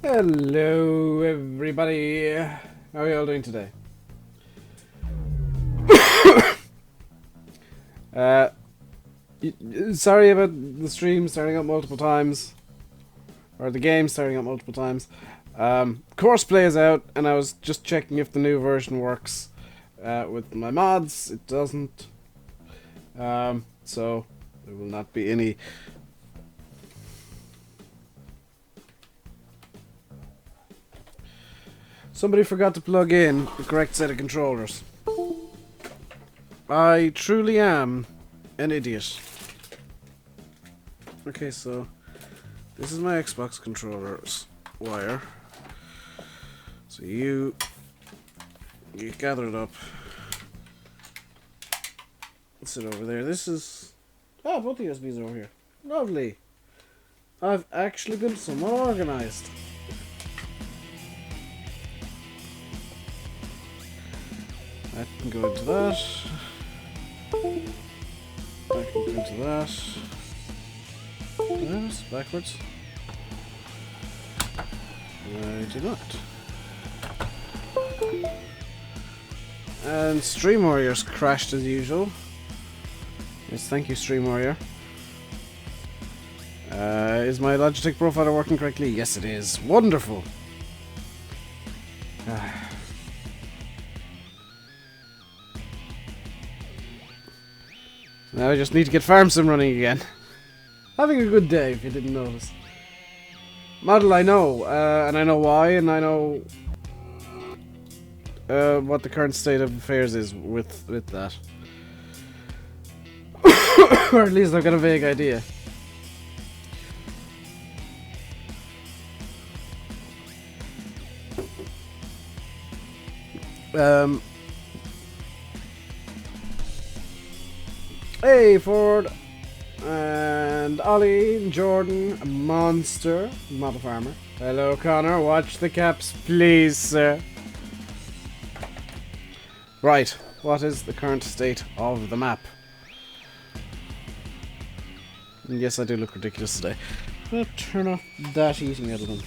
Hello everybody, how are you all doing today? Sorry about the stream starting up multiple times, or the game starting up multiple times. Courseplay is out, and I was just checking if the new version works with my mods. It doesn't, so there will not be any. Somebody forgot to plug in the correct set of controllers. I truly am an idiot. Okay, so this is my Xbox controller's wire. So you gather it up. Sit over there. This is... Oh, both the USBs are over here. Lovely. I've actually been somewhat organized. That can go into that. That can go into that. Yes, backwards. I do not. And Stream Warrior's crashed as usual. Yes, thank you, Stream Warrior. Is my Logitech profiler working correctly? Yes, it is. Wonderful. Now I just need to get Farm Sim running again. Having a good day, if you didn't notice. Model I know, and I know why, and I know what the current state of affairs is with that. Or at least I've got a vague idea. Hey, Ford, and Ollie, Jordan, Monster, Model Farmer. Hello, Connor. Watch the caps, please, sir. Right, what is the current state of the map? Yes, I do look ridiculous today. gonna turn off that heating element.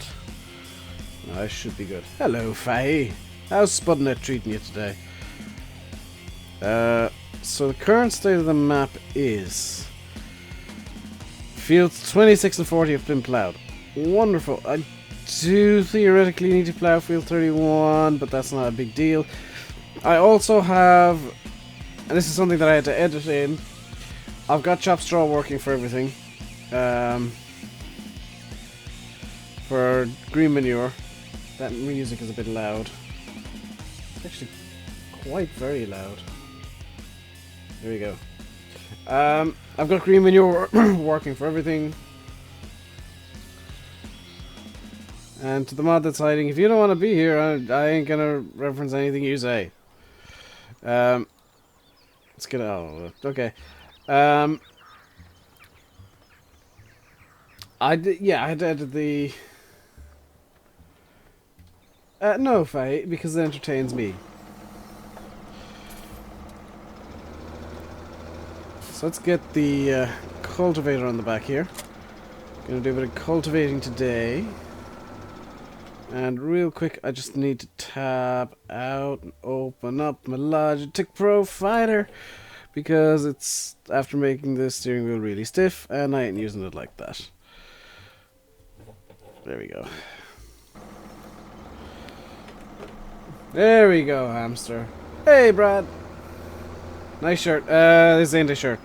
I should be good. Hello, Faye. How's Spudnet treating you today? So the current state of the map is fields 26 and 40 have been ploughed. Wonderful. I do theoretically need to plough field 31, but that's not a big deal. I also have, and this is something that I had to edit in, I've got chopped straw working for everything. For green manure. That music is a bit loud. It's actually quite very loud. There we go. I've got green manure working for everything. And to the mod that's hiding, if you don't want to be here, I ain't gonna reference anything you say. Let's get out. Okay. I had to edit the. No, Faye, because it entertains me. So let's get the cultivator on the back here. Gonna do a bit of cultivating today. And real quick, I just need to tab out and open up my Logitech Pro Fighter, because it's after making the steering wheel really stiff, and I ain't using it like that. There we go. There we go, hamster. Hey, Brad. Nice shirt. This ain't a shirt.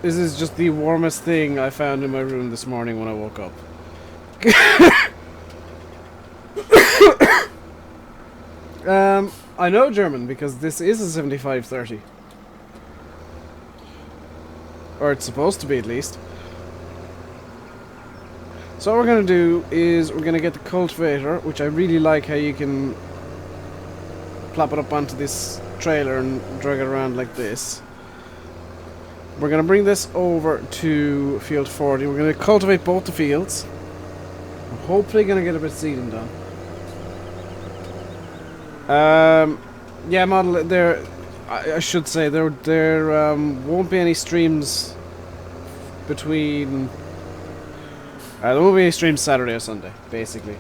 This is just the warmest thing I found in my room this morning when I woke up. I know German because this is a 7530. Or it's supposed to be, at least. So what we're going to do is we're going to get the cultivator, which I really like how you can plop it up onto this trailer and drag it around like this. We're going to bring this over to field 40. We're going to cultivate both the fields. We're hopefully going to get a bit of seeding done. Yeah, model there. I should say there won't be any streams between. There won't be any streams Saturday or Sunday, basically.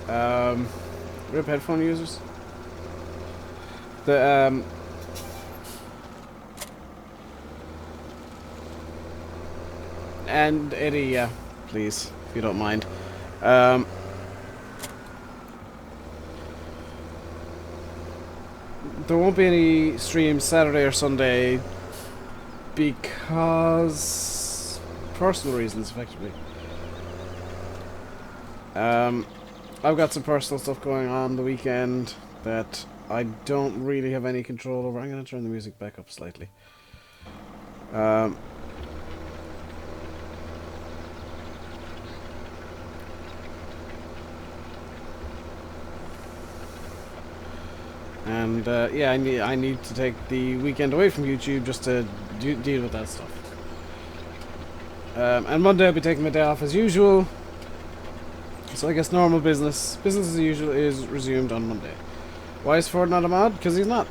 Rip headphone users. The and Eddie, yeah, please, if you don't mind. There won't be any streams Saturday or Sunday because personal reasons, effectively. I've got some personal stuff going on the weekend that I don't really have any control over. I'm going to turn the music back up slightly. And yeah, I need to take the weekend away from YouTube just to deal with that stuff. And Monday I'll be taking my day off as usual. So I guess normal business as usual is resumed on Monday. Why is Ford not a mod? Because he's not.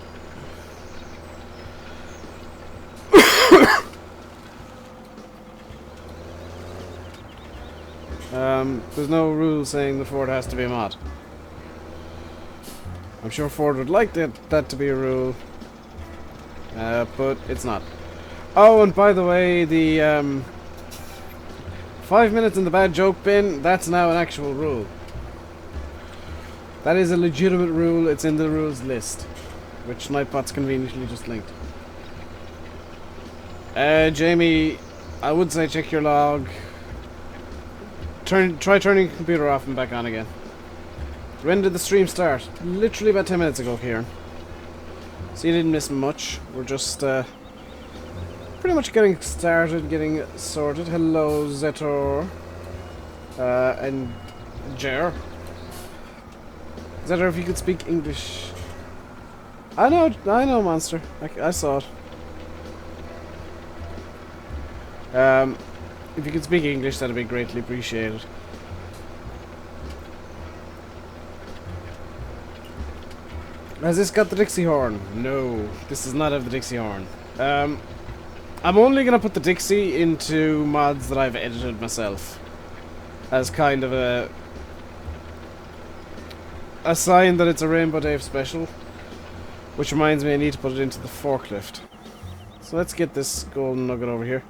There's no rule saying the Ford has to be a mod. I'm sure Ford would like that to be a rule, but it's not. Oh, and by the way, the 5 minutes in the bad joke bin, that's now an actual rule. That is a legitimate rule. It's in the rules list, which Nightbot's conveniently just linked. Jamie, I would say check your log. Try turning your computer off and back on again. When did the stream start? Literally about 10 minutes ago, Kieran. So you didn't miss much. We're just pretty much getting started, getting sorted. Hello, Zetor. And Jer. Zetor, if you could speak English. I know, Monster. I saw it. If you could speak English, that'd be greatly appreciated. Has this got the Dixie horn? No, this does not have the Dixie horn. I'm only gonna put the Dixie into mods that I've edited myself, as kind of a sign that it's a RainbowDave special. Which reminds me, I need to put it into the forklift. So let's get this golden nugget over here.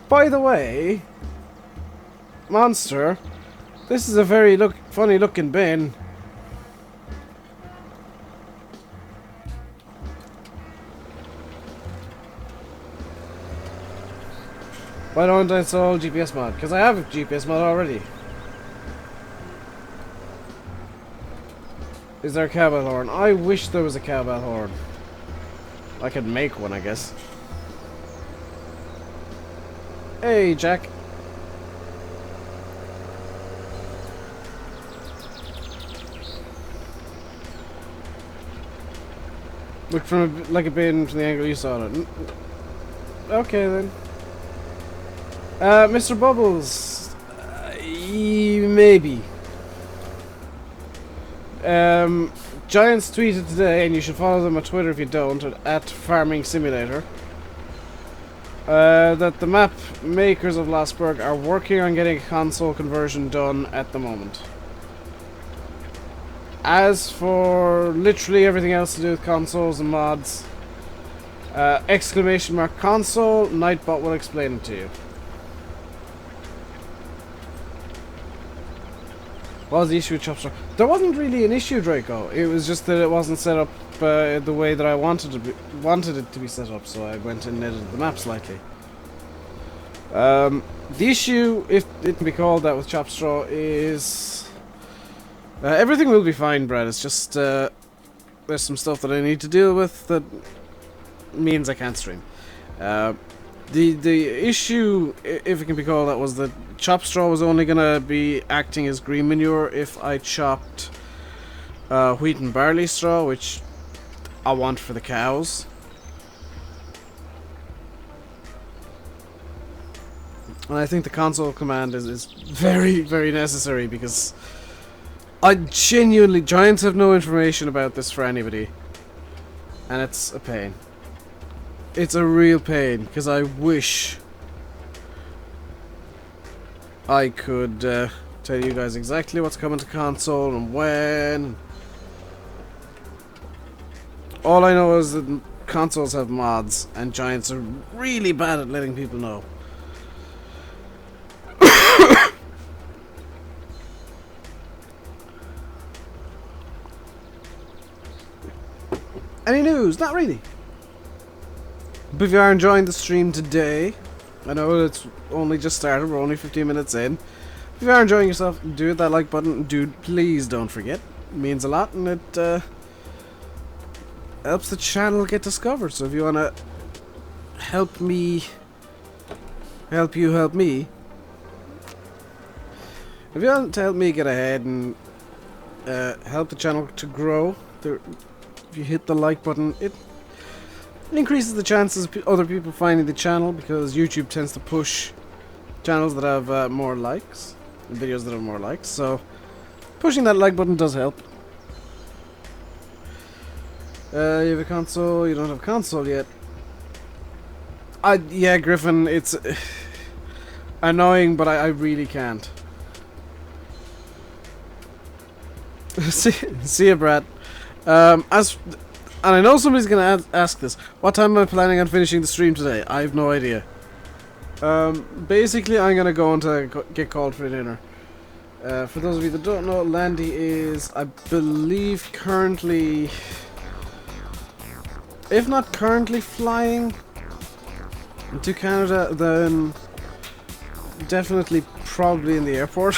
By the way, monster, this is a very funny looking bin. Why don't I install GPS mod? Because I have a GPS mod already. Is there a cowbell horn? I wish there was a cowbell horn. I could make one, I guess. Hey, Jack. Look from like a bin from the angle you saw it. Okay then. Mr. Bubbles, maybe. Giants tweeted today, and you should follow them on Twitter if you don't, at Farming Simulator, that the map makers of Lossberg are working on getting a console conversion done at the moment. As for literally everything else to do with consoles and mods, exclamation mark console, Nightbot will explain it to you. What was the issue with Chopstar? There wasn't really an issue, Draco. It was just that it wasn't set up the way that I wanted it to be set up, so I went and edited the map slightly. The issue, if it can be called that with Chopstraw, is everything will be fine, Brad. It's just there's some stuff that I need to deal with that means I can't stream. The issue, if it can be called that, was that chop straw was only gonna be acting as green manure if I chopped wheat and barley straw, which I want for the cows. And I think the console command is very, very necessary, because I genuinely, Giants have no information about this for anybody, and it's a pain. It's a real pain, because I wish I could tell you guys exactly what's coming to console and when. All I know is that consoles have mods, and Giants are really bad at letting people know. Any news? Not really. But if you are enjoying the stream today, I know it's only just started, we're only 15 minutes in. If you are enjoying yourself, do hit that like button. Dude, please don't forget. It means a lot, and it helps the channel get discovered. So if you want to help me, help you help me. If you want to help me get ahead and help the channel to grow, if you hit the like button, it increases the chances of other people finding the channel, because YouTube tends to push channels that have more likes, videos that have more likes, so pushing that like button does help. You have a console, you don't have a console yet. Yeah, Griffin, it's annoying, but I really can't. See ya, Brad. And I know somebody's gonna ask this. What time am I planning on finishing the stream today? I have no idea. Basically, I'm gonna go and get called for dinner. For those of you that don't know, Landy is, I believe, currently, if not currently flying to Canada, then definitely probably in the airport.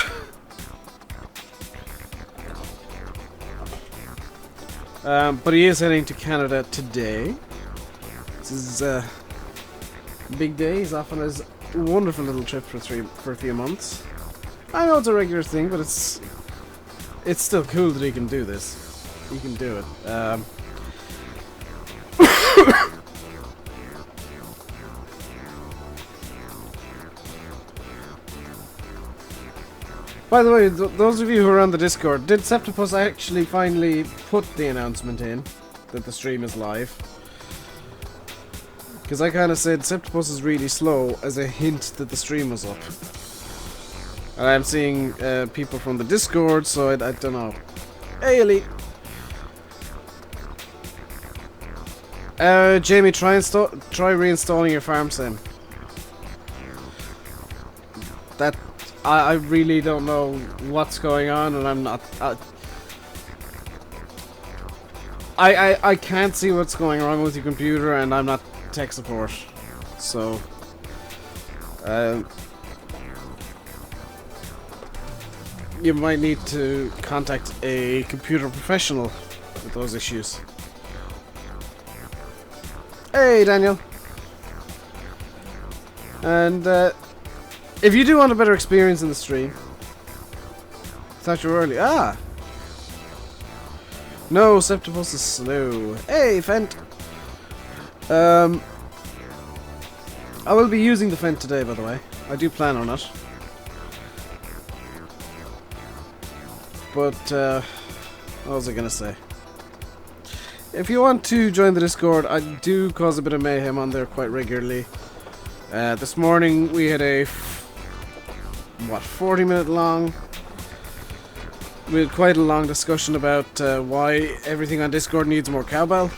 But he is heading to Canada today. This is a big day. He's off on his wonderful little trip for a few months. I know it's a regular thing, but it's still cool that he can do this. He can do it. By the way, those of you who are on the Discord, did Septipus actually finally put the announcement in that the stream is live? Because I kind of said Septipus is really slow as a hint that the stream was up. And I'm seeing people from the Discord, so I don't know. Hey, Elite! Jamie, try reinstalling your farm sim. That I really don't know what's going on, and I'm not. I can't see what's going wrong with your computer, and I'm not tech support, so you might need to contact a computer professional with those issues. Hey, Daniel. And if you do want a better experience in the stream, thought you were early. Ah. No, Septipus is slow. Hey, Fent. I will be using the Fent today, by the way. I do plan on it. But, what was I gonna say? If you want to join the Discord, I do cause a bit of mayhem on there quite regularly. This morning we had a, 40-minute long... We had quite a long discussion about why everything on Discord needs more cowbell.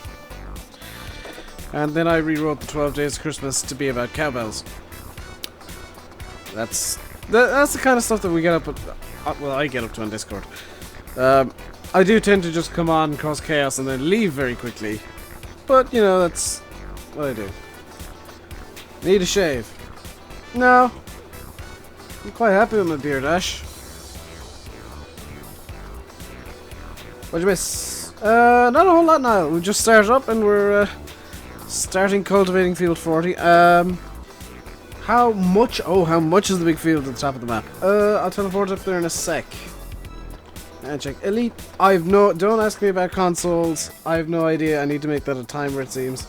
And then I rewrote the 12 Days of Christmas to be about cowbells. That's the kind of stuff that we get up at, well, I get up to on Discord. I do tend to just come on and cause chaos and then leave very quickly. But, you know, that's what I do. Need a shave? No. I'm quite happy with my beard, Ash. What'd you miss? Not a whole lot now. We just started up and we're starting cultivating field 40. How much? Oh, how much is the big field at the top of the map? I'll teleport up there in a sec. And check. Elite. Don't ask me about consoles. I have no idea. I need to make that a timer, it seems.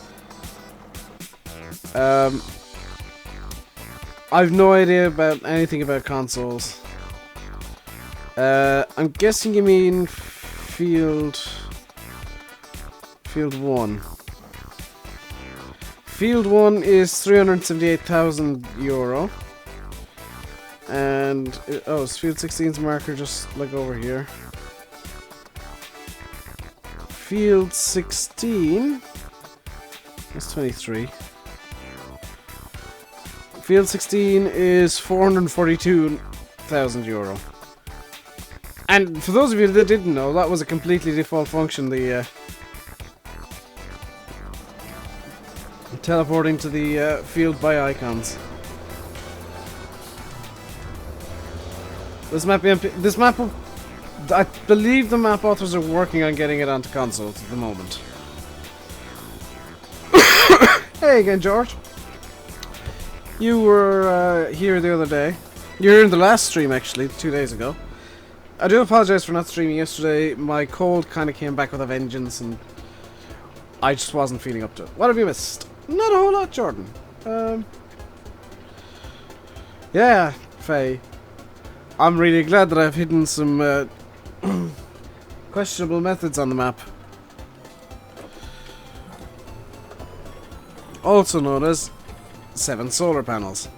I've no idea about anything about consoles. I'm guessing you mean Field 1. Field 1 is €378,000. And, oh, is Field 16's marker just like over here? Field 16, that's 23. Field 16 is €442,000. And for those of you that didn't know, that was a completely default function, the teleporting to the field by icons. This map, I believe the map authors are working on getting it onto consoles at the moment. Hey again, George. You were here the other day. You were in the last stream, actually, 2 days ago. I do apologize for not streaming yesterday. My cold kind of came back with a vengeance, and I just wasn't feeling up to it. What have you missed? Not a whole lot, Jordan. Yeah, Faye. I'm really glad that I've hidden some questionable methods on the map. Also known as 7 solar panels.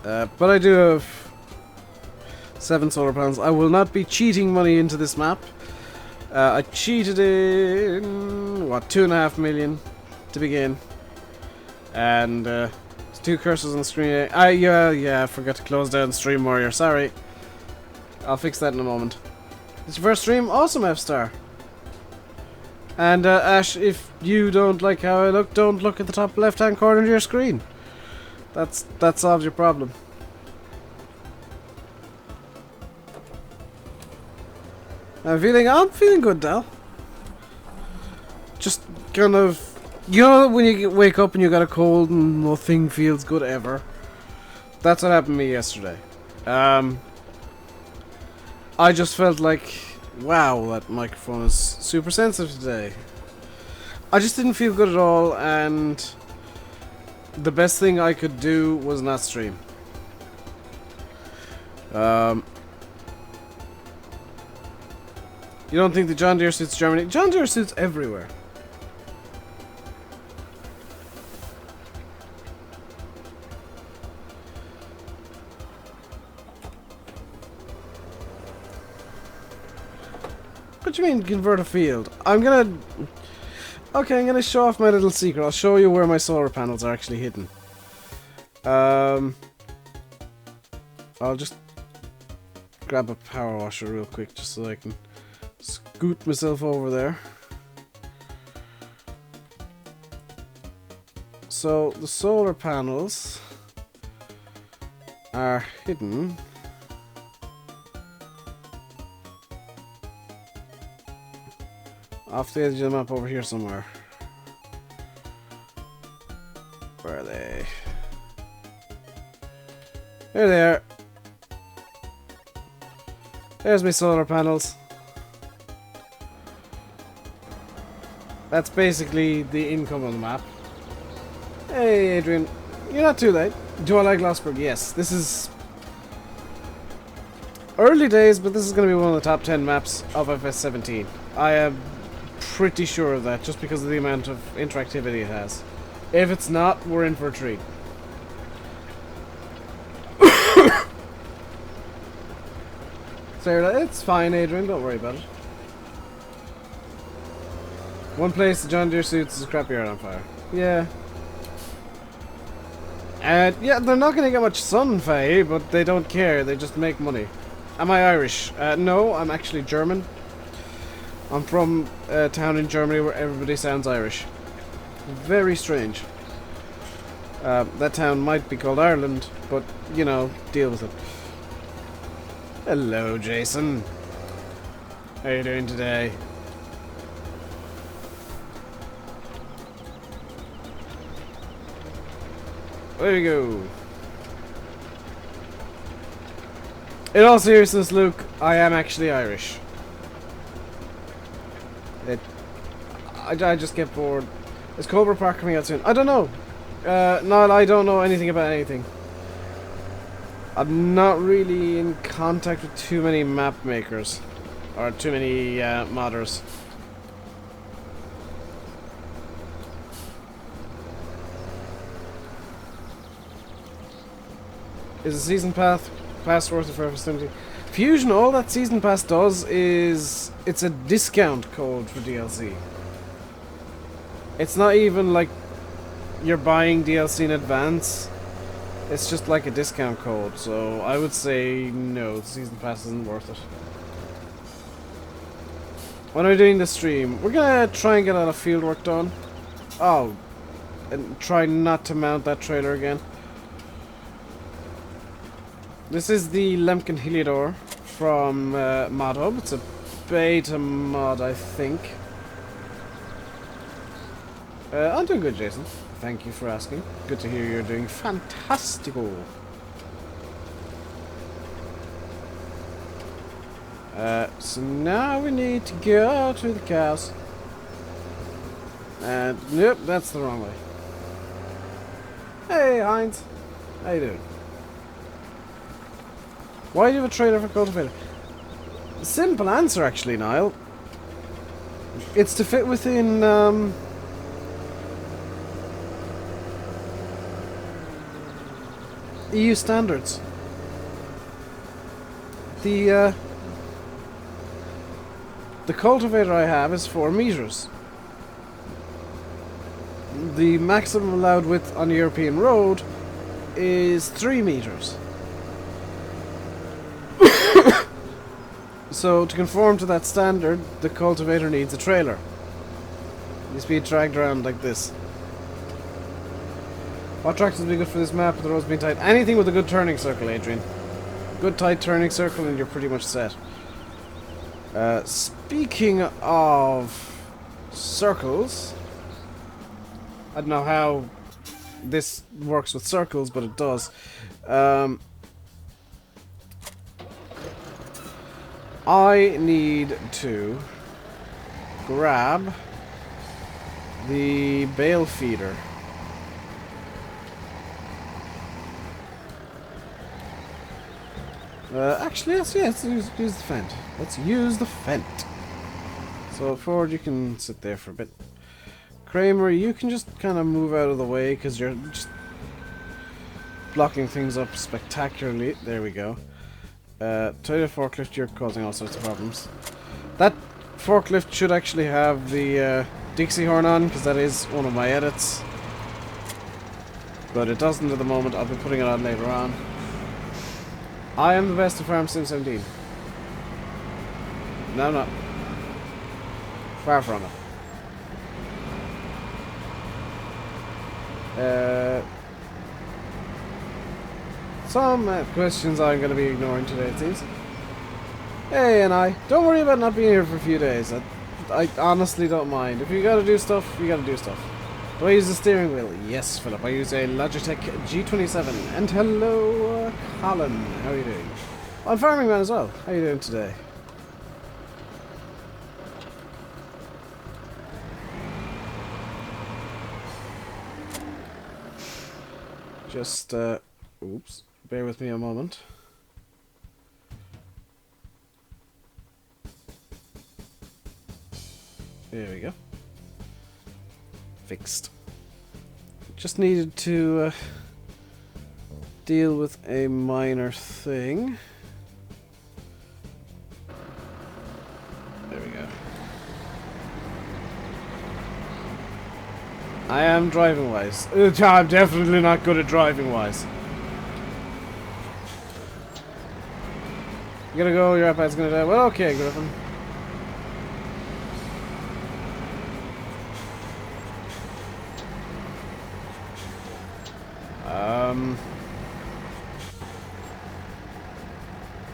But I do have 7 solar panels. I will not be cheating money into this map. I cheated in, what, 2.5 million to begin. And, there's 2 cursors on the screen. Yeah, I forgot to close down Stream Warrior, sorry. I'll fix that in a moment. It's your first stream? Awesome, F-Star. And, Ash, if you don't like how I look, don't look at the top left-hand corner of your screen. That solves your problem. I'm feeling good, Dal. Just kind of, you know, when you wake up and you got a cold and nothing feels good ever. That's what happened to me yesterday. I just felt like, wow, that microphone is super sensitive today. I just didn't feel good at all, and the best thing I could do was not stream. You don't think the John Deere suits Germany? John Deere suits everywhere. What do you mean convert a field? I'm gonna... Okay, I'm gonna show off my little secret. I'll show you where my solar panels are actually hidden. I'll just grab a power washer real quick just so I can scoot myself over there. So the solar panels are hidden off the edge of the map over here somewhere. Where are they? There they are. There's my solar panels. That's basically the income on the map. Hey Adrian, you're not too late. Do I like Lossberg? Yes. This is early days, but this is going to be one of the top 10 maps of FS17. I am pretty sure of that, just because of the amount of interactivity it has. If it's not, we're in for a treat. Sarah, it's fine, Adrian. Don't worry about it. One place the John Deere suits is a crap yard on fire. Yeah. Yeah, they're not going to get much sun, Faye, but they don't care. They just make money. Am I Irish? No, I'm actually German. I'm from a town in Germany where everybody sounds Irish. Very strange. That town might be called Ireland, but, you know, deal with it. Hello, Jason. How are you doing today? There you go. In all seriousness, Luke, I am actually Irish. I just get bored. Is Cobra Park coming out soon? I don't know. No, I don't know anything about anything. I'm not really in contact with too many map makers. Or too many modders. Is the season pass worth it for FS17? Fusion, all that season pass does is it's a discount code for DLC. It's not even like you're buying DLC in advance. It's just like a discount code, so I would say no, the season pass isn't worth it. When are we doing the stream? We're gonna try and get a lot of field work done. Oh, and try not to mount that trailer again. This is the Lemken Heliodor from Mod Hub. It's a beta mod, I think. I'm doing good, Jason. Thank you for asking. Good to hear you're doing fantastical. So now we need to go to the cows. And nope, that's the wrong way. Hey, Heinz. How you doing? Why do you have a trailer for cultivator? Simple answer, actually, Niall. It's to fit within EU standards. The cultivator I have is 4 meters. The maximum allowed width on a European road is 3 meters. So to conform to that standard, the cultivator needs a trailer. It needs to be dragged around like this. What tractors would be good for this map with the roads being tight? Anything with a good turning circle, Adrian. Good tight turning circle and you're pretty much set. Speaking of circles, I don't know how this works with circles, but it does. I need to grab the bale feeder. Actually, let's use the Fent. Let's use the Fent. So Ford, you can sit there for a bit. Kramer, you can just kind of move out of the way because you're just blocking things up spectacularly. There we go. Toyota forklift, you're causing all sorts of problems. That forklift should actually have the Dixie horn on because that is one of my edits. But it doesn't at the moment. I'll be putting it on later on. I am the best at Farm Sim 17. No, I'm not. Far from it. Some questions I'm going to be ignoring today, it seems. Hey, and don't worry about not being here for a few days. I honestly don't mind. If you gotta do stuff, you gotta do stuff. Do I use the steering wheel? Yes, Philip. I use a Logitech G27. And hello, Colin. How are you doing? I'm Farming Man as well. How are you doing today? Just, oops. Bear with me a moment. There we go. Fixed. Just needed to deal with a minor thing. There we go. I am driving wise. I'm definitely not good at driving wise. You gotta go, your iPad's gonna die. Well, okay, Griffin.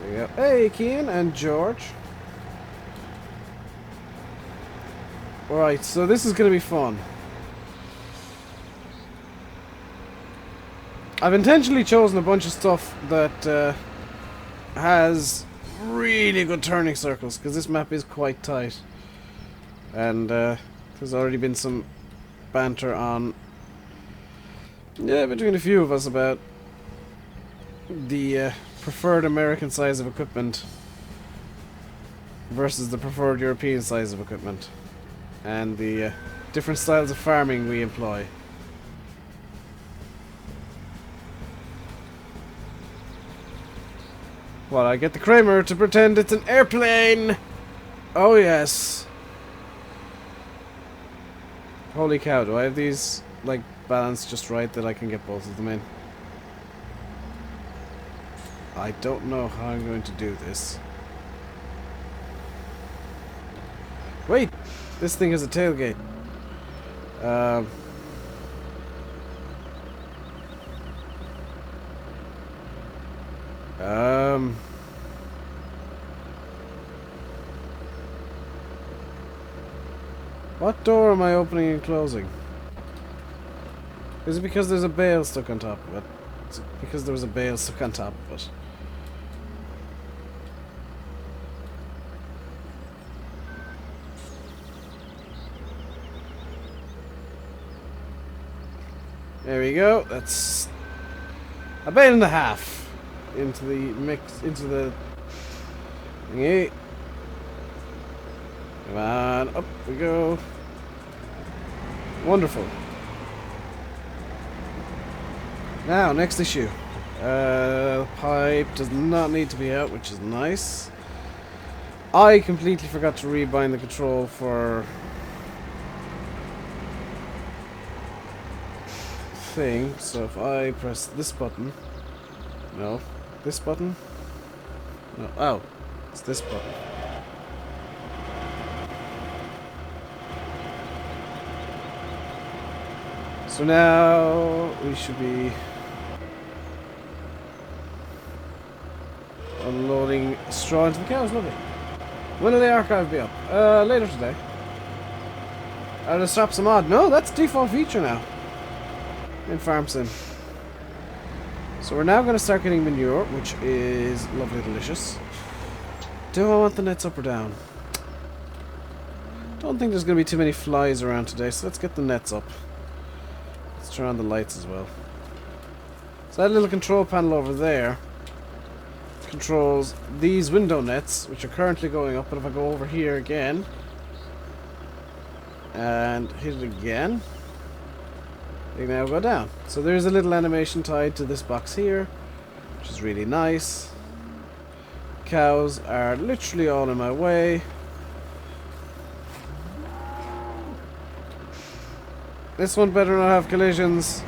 There we go. Hey, Kean and George. Alright, so this is gonna be fun. I've intentionally chosen a bunch of stuff that has really good turning circles, because this map is quite tight. And there's already been some banter on, between a few of us about the preferred American size of equipment versus the preferred European size of equipment, and the different styles of farming we employ. Well, I get the Kramer to pretend it's an airplane! Oh yes! Holy cow, do I have these, like, balanced just right that I can get both of them in? I don't know how I'm going to do this. Wait! This thing has a tailgate. What door am I opening and closing? Is it because there's a bale stuck on top of it? Is it because there was a bale stuck on top of it? There we go. That's a bale and a half into the mix, into the thingy. Come on, up we go. Wonderful. Now, next issue. Pipe does not need to be out, which is nice. I completely forgot to rebind the control for thing, so if I press this button, no, this button, no, oh, it's this button. So now we should be unloading straw into the cows. Lovely. When will the archive be up? Later today. Are the straps a mod? No, that's default feature now in Farm Sim. So we're now going to start getting manure, which is lovely, delicious. Do I want the nets up or down? Don't think there's going to be too many flies around today, so let's get the nets up. Let's turn on the lights as well. So that little control panel over there controls these window nets, which are currently going up, but if I go over here again, and hit it again, they now go down. So there's a little animation tied to this box here, which is really nice. Cows are literally all in my way. This one better not have collisions.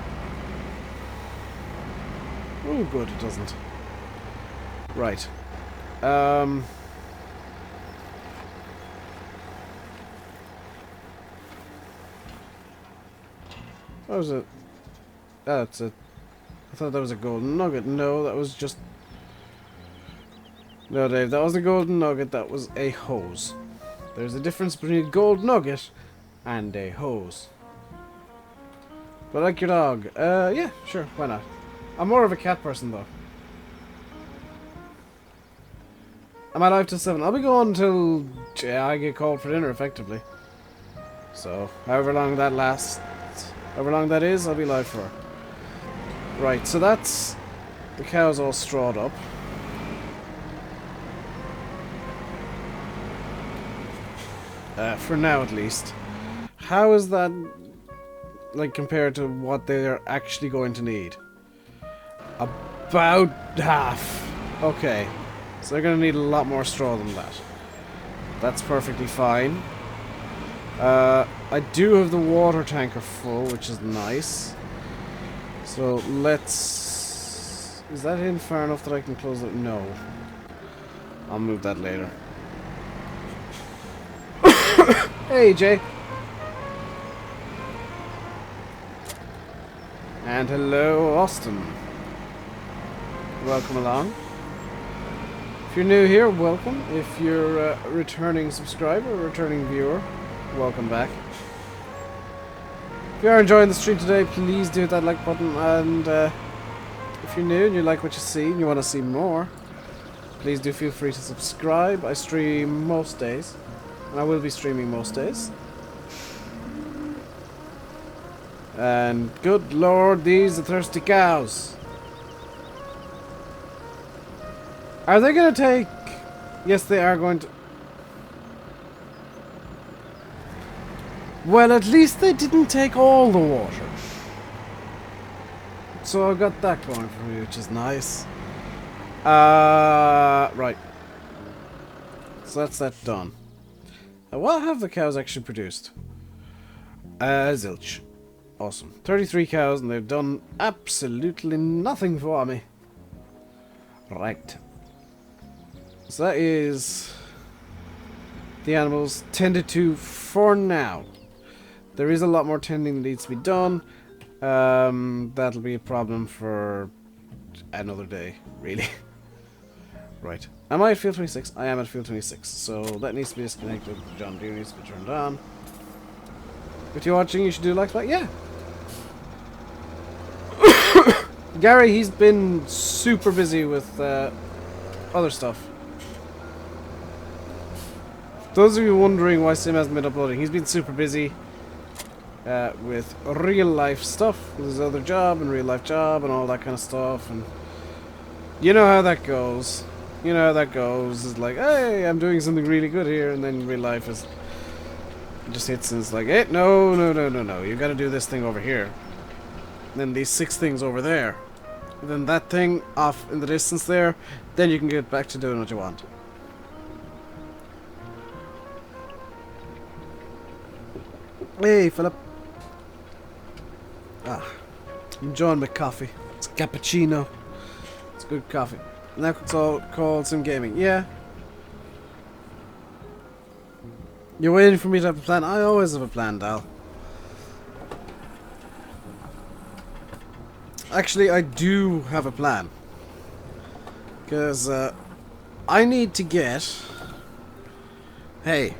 Oh, good, it doesn't. Right. What was it? That's it. I thought that was a golden nugget. No, that was just... No, Dave, that was a golden nugget. That was a hose. There's a difference between a gold nugget and a hose. But like your dog. Yeah, sure, why not? I'm more of a cat person, though. I'm alive till 7. I'll be going until I get called for dinner, effectively. So, however long that lasts, however long that is, I'll be live for. Right, so that's the cows all strawed up. For now, at least. How is that, like, compared to what they're actually going to need? About half. Okay. So they're going to need a lot more straw than that. That's perfectly fine. I do have the water tanker full, which is nice. So let's... Is that in far enough that I can close it? No. I'll move that later. Hey, Jay. And hello, Austin. Welcome along. If you're new here, welcome. If you're a returning subscriber, returning viewer, welcome back. If you are enjoying the stream today, please do hit that like button. And if you're new and you like what you see and you want to see more, please do feel free to subscribe. I stream most days, and I will be streaming most days. And good lord, these are thirsty cows. Are they going to take... Yes, they are going to... Well, at least they didn't take all the water. So I've got that going for me, which is nice. Right. So that's that done. Now, what have the cows actually produced? Zilch. Awesome. 33 cows, and they've done absolutely nothing for me. Right. So that is the animals tended to for now. There is a lot more tending that needs to be done. That'll be a problem for another day, really. Right. Am I at field 26? I am at field 26. So that needs to be disconnected. John Deere needs to be turned on. If you're watching, you should do like that. Yeah. Gary, he's been super busy with other stuff. Those of you wondering why Sim hasn't been uploading, he's been super busy with real life stuff, with his other job and real life job and all that kind of stuff, and you know how that goes. You know how that goes. It's like, hey, I'm doing something really good here, and then real life is just hits and it's like, hey, no, you gotta do this thing over here. And then these 6 things over there. And then that thing off in the distance there, then you can get back to doing what you want. Hey, Philip. I'm enjoying my coffee. It's a cappuccino. It's good coffee. And that's all called Sim Gaming. Yeah. You're waiting for me to have a plan? I always have a plan, Dal. Actually, I do have a plan. Because, I need to get hay.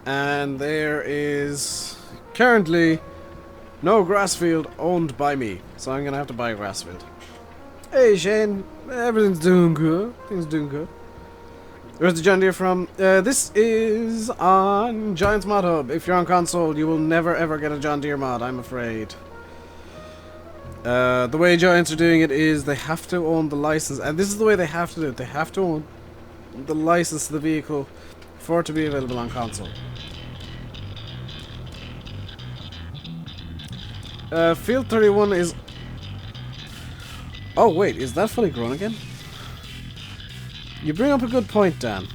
And there is currently no grass field owned by me. So I'm going to have to buy a grass field. Hey, Shane. Everything's doing good. Things doing good. Where's the John Deere from? This is on Giants Mod Hub. If you're on console, you will never ever get a John Deere mod, I'm afraid. The way Giants are doing it is they have to own the license, and this is the way they have to do it. They have to own the license to the vehicle for it to be available on console. Field 31 is... Oh wait, is that fully grown again? You bring up a good point, Dan.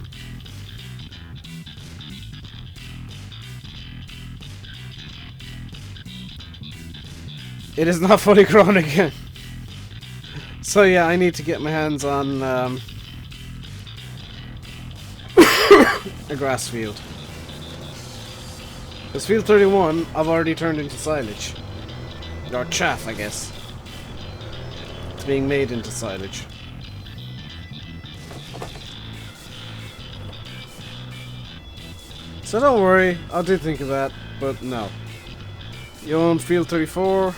It is not fully grown again. So yeah, I need to get my hands on a grass field. Because field 31, I've already turned into silage. Or chaff, I guess. It's being made into silage. So don't worry, I did think of that, but no. You own field 34.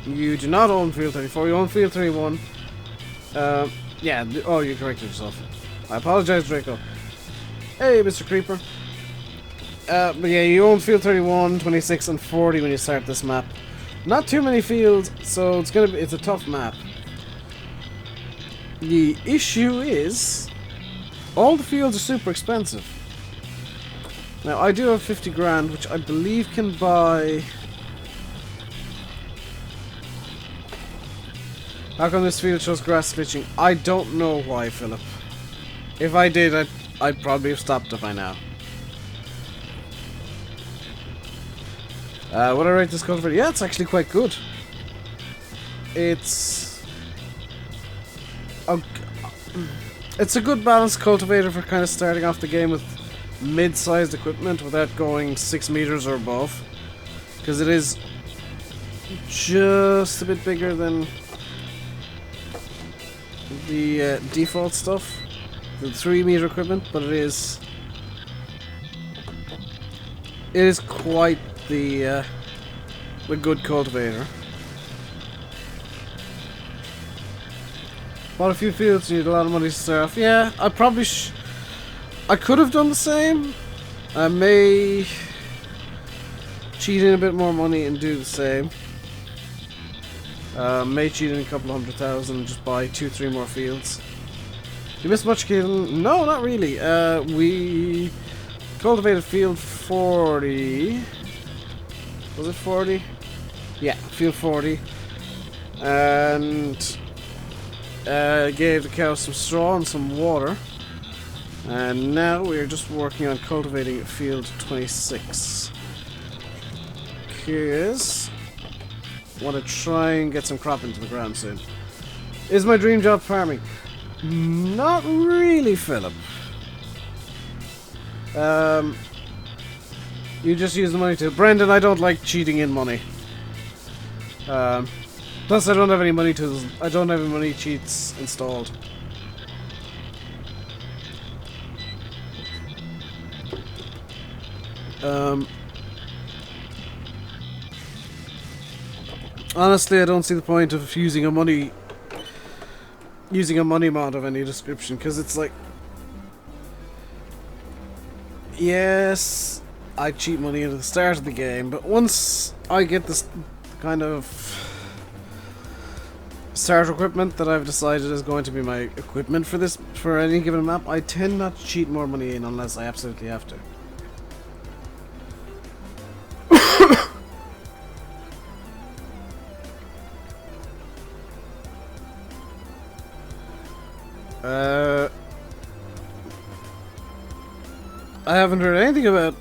You do not own field 34, you own field 31. Yeah, oh, you corrected yourself. I apologize, Draco. Hey, Mr. Creeper. But yeah, you own field 31, 26, and 40 when you start this map. Not too many fields, so it's a tough map. The issue is, all the fields are super expensive. Now, I do have 50 grand, which I believe can buy... How come this field shows grass glitching? I don't know why, Philip. If I did, I'd probably have stopped it by now. Would I rate this cultivator? Yeah, it's actually quite good. It's a good balanced cultivator for kind of starting off the game with mid-sized equipment without going 6 meters or above. Because it is just a bit bigger than the default stuff, the 3-meter equipment, but it is quite the good cultivator. Bought a few fields, you need a lot of money to start off. Yeah, I probably I could have done the same. I may cheat in a bit more money and do the same. May cheat in a couple of 100,000 and just buy 2-3 more fields. You missed much, Keelan? No, not really. We cultivated field 40. Was it 40? Yeah, field 40. And gave the cows some straw and some water. And now we're just working on cultivating field 26. Here's... want to try and get some crop into the ground soon. Is my dream job farming? Not really, Philip. You just use the money to... Brendan, I don't like cheating in money. Plus, I don't have any money tools. I don't have any money cheats installed. Honestly, I don't see the point of using a money mod of any description, because it's like, yes, I cheat money into the start of the game, but once I get this kind of starter equipment that I've decided is going to be my equipment for any given map, I tend not to cheat more money in unless I absolutely have to. I haven't heard anything about...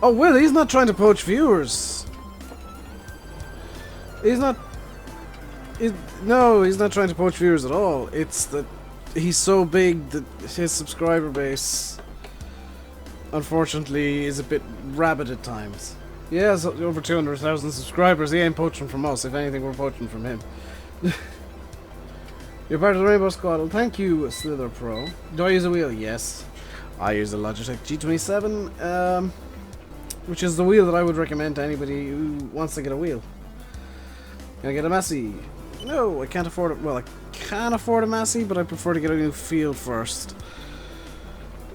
Oh, Will, he's not trying to poach viewers. He's not... No, he's not trying to poach viewers at all. It's that he's so big that his subscriber base, unfortunately, is a bit rabid at times. He has over 200,000 subscribers. He ain't poaching from us. If anything, we're poaching from him. You're part of the Rainbow Squad. Well, thank you, Slither Pro. Do I use a wheel? Yes. I use a Logitech G27, which is the wheel that I would recommend to anybody who wants to get a wheel. Can I get a Massey? No, I can't afford it. Well, I can afford a Massey, but I prefer to get a new field first.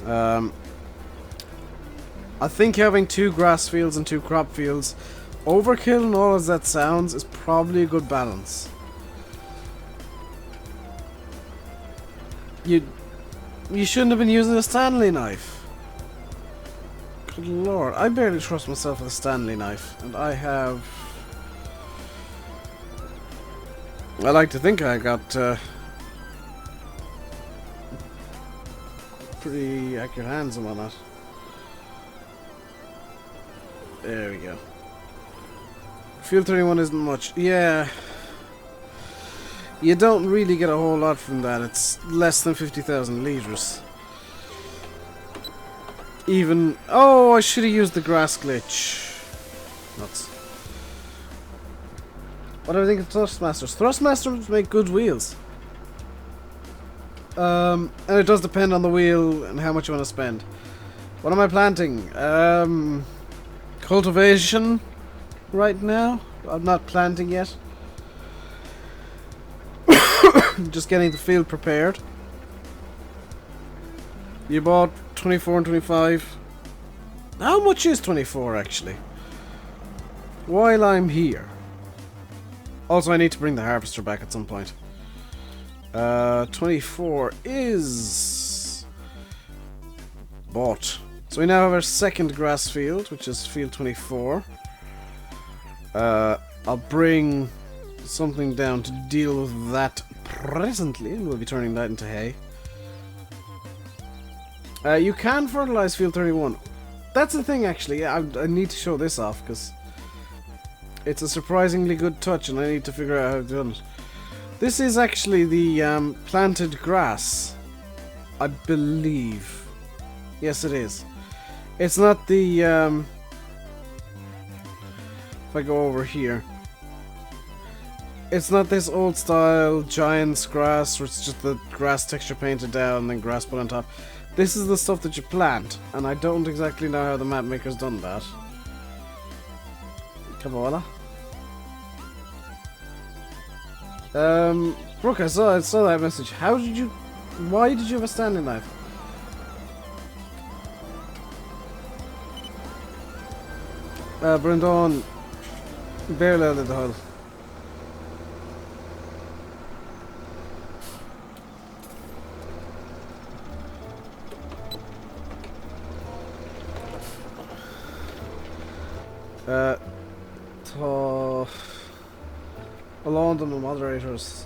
I think having 2 grass fields and 2 crop fields, overkill and all as that sounds, is probably a good balance. You shouldn't have been using a Stanley knife. Good lord, I barely trust myself with a Stanley knife, and I have I like to think I got pretty accurate hands and whatnot. There we go. Field 31 isn't much. Yeah. You don't really get a whole lot from that. It's less than 50,000 litres. Even... Oh, I should have used the grass glitch. Nuts. What do I think of Thrustmasters? Thrustmasters make good wheels. And it does depend on the wheel and how much you want to spend. What am I planting? Cultivation right now. I'm not planting yet. Just getting the field prepared. You bought 24 and 25. How much is 24 actually? While I'm here. Also, I need to bring the harvester back at some point. 24 is bought. So we now have our second grass field, which is field 24. I'll bring something down to deal with that presently, and we'll be turning that into hay. You can fertilize field 31. That's the thing, actually. I need to show this off, because it's a surprisingly good touch, and I need to figure out how to do it. This is actually the planted grass, I believe. Yes, it is. It's not the... if I go over here. It's not this old style giant's grass where it's just the grass texture painted down and then grass put on top. This is the stuff that you plant, and I don't exactly know how the map maker's done that. Kabbalah. Brooke, I saw that message. How did you... Why did you have a standing knife? Brendan... Barely out of the hull. London the moderators.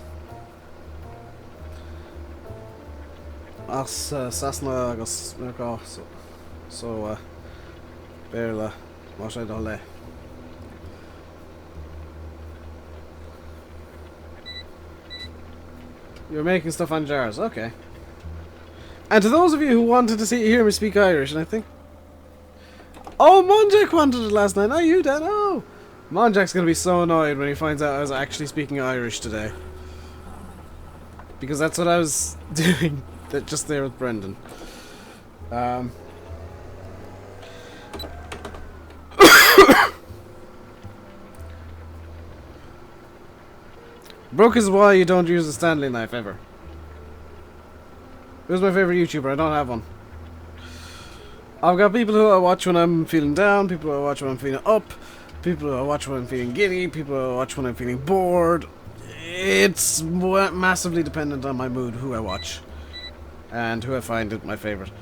As Sassna agus Merca so Berla what I don't You're making stuff on jars, okay. And to those of you who wanted to hear me speak Irish, and I think... Oh, Monjack wanted it last night, not you, Dan, oh! Monjack's gonna be so annoyed when he finds out I was actually speaking Irish today. Because that's what I was doing just there with Brendan. Brooke is why you don't use a Stanley knife ever. Who's my favorite YouTuber? I don't have one. I've got people who I watch when I'm feeling down, people who I watch when I'm feeling up, people who I watch when I'm feeling giddy, people who I watch when I'm feeling bored. It's massively dependent on my mood, who I watch, and who I find it my favorite.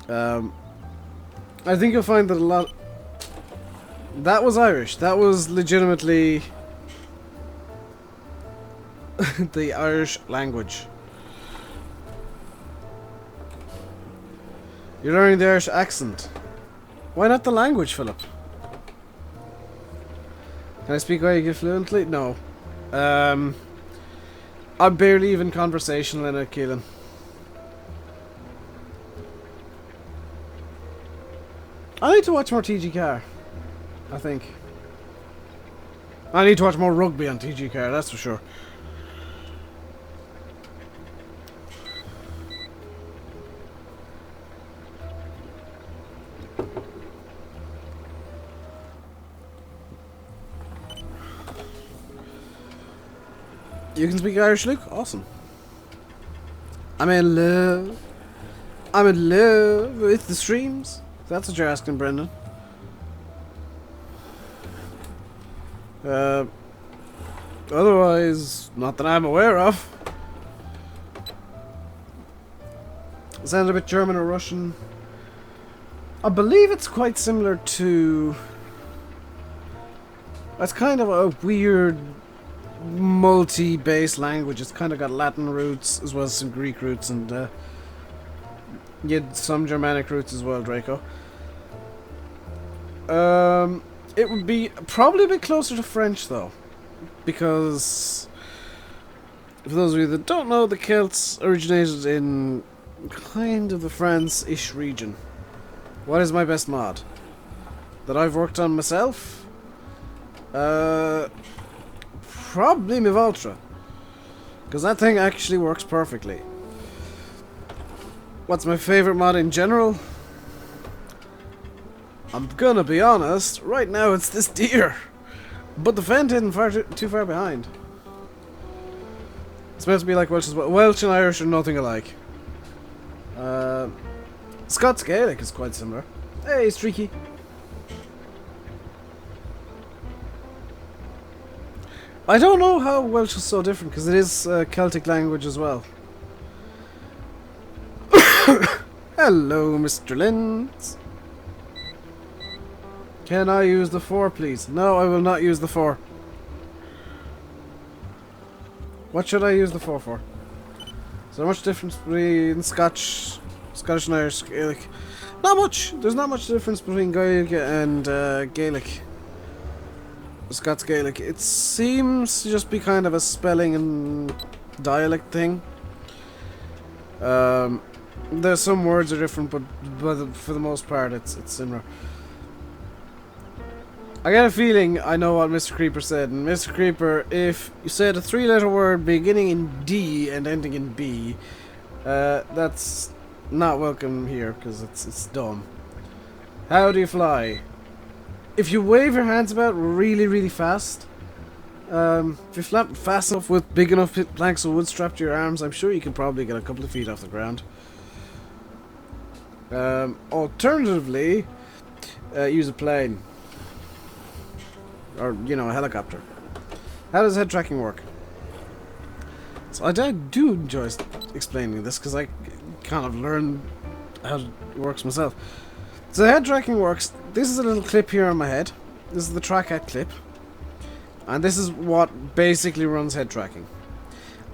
I think you'll find that a lot... That was Irish. That was legitimately the Irish language. You're learning the Irish accent. Why not the language, Philip? Can I speak Irish fluently? No. I'm barely even conversational in it, Keelan. I need to watch more TG I think. I need to watch more rugby on TG that's for sure. You can speak Irish, Luke? Awesome. I'm in love. I'm in love with the streams. That's what you're asking, Brendan. Otherwise, not that I'm aware of. Sounds a bit German or Russian. I believe it's quite similar to It's kind of a weird multi-base language. It's kind of got Latin roots as well as some Greek roots, and you had some Germanic roots as well, Draco. It would be probably a bit closer to French though, because for those of you that don't know, the Celts originated in kind of the France-ish region. What is my best mod that I've worked on myself? Probably Mivoltra, because that thing actually works perfectly. What's my favorite mod in general? I'm gonna be honest, right now it's this deer, but the Fent isn't too far behind. It's meant to be like Welsh as well. Welsh and Irish are nothing alike. Scots Gaelic is quite similar. Hey, Streaky. I don't know how Welsh is so different, because it is a Celtic language as well. Hello, Mr. Linz. Can I use the 4, please? No, I will not use the 4. What should I use the 4 for? Is there much difference between Scottish and Irish Gaelic? Not much. There's not much difference between Gaelic and Gaelic. Scots Gaelic. It seems to just be kind of a spelling and dialect thing. There's some words are different, but for the most part, it's similar. I get a feeling I know what Mr. Creeper said. And Mr. Creeper, if you said a 3-letter word beginning in D and ending in B, that's not welcome here, because it's dumb. How do you fly? If you wave your hands about really, really fast, if you flap fast enough with big enough planks of wood strapped to your arms, I'm sure you can probably get a couple of feet off the ground. Alternatively, use a plane. Or, you know, a helicopter. How does head tracking work? So I do enjoy explaining this, because I kind of learned how it works myself. So head tracking works. This is a little clip here on my head. This is the track at clip. And this is what basically runs head tracking.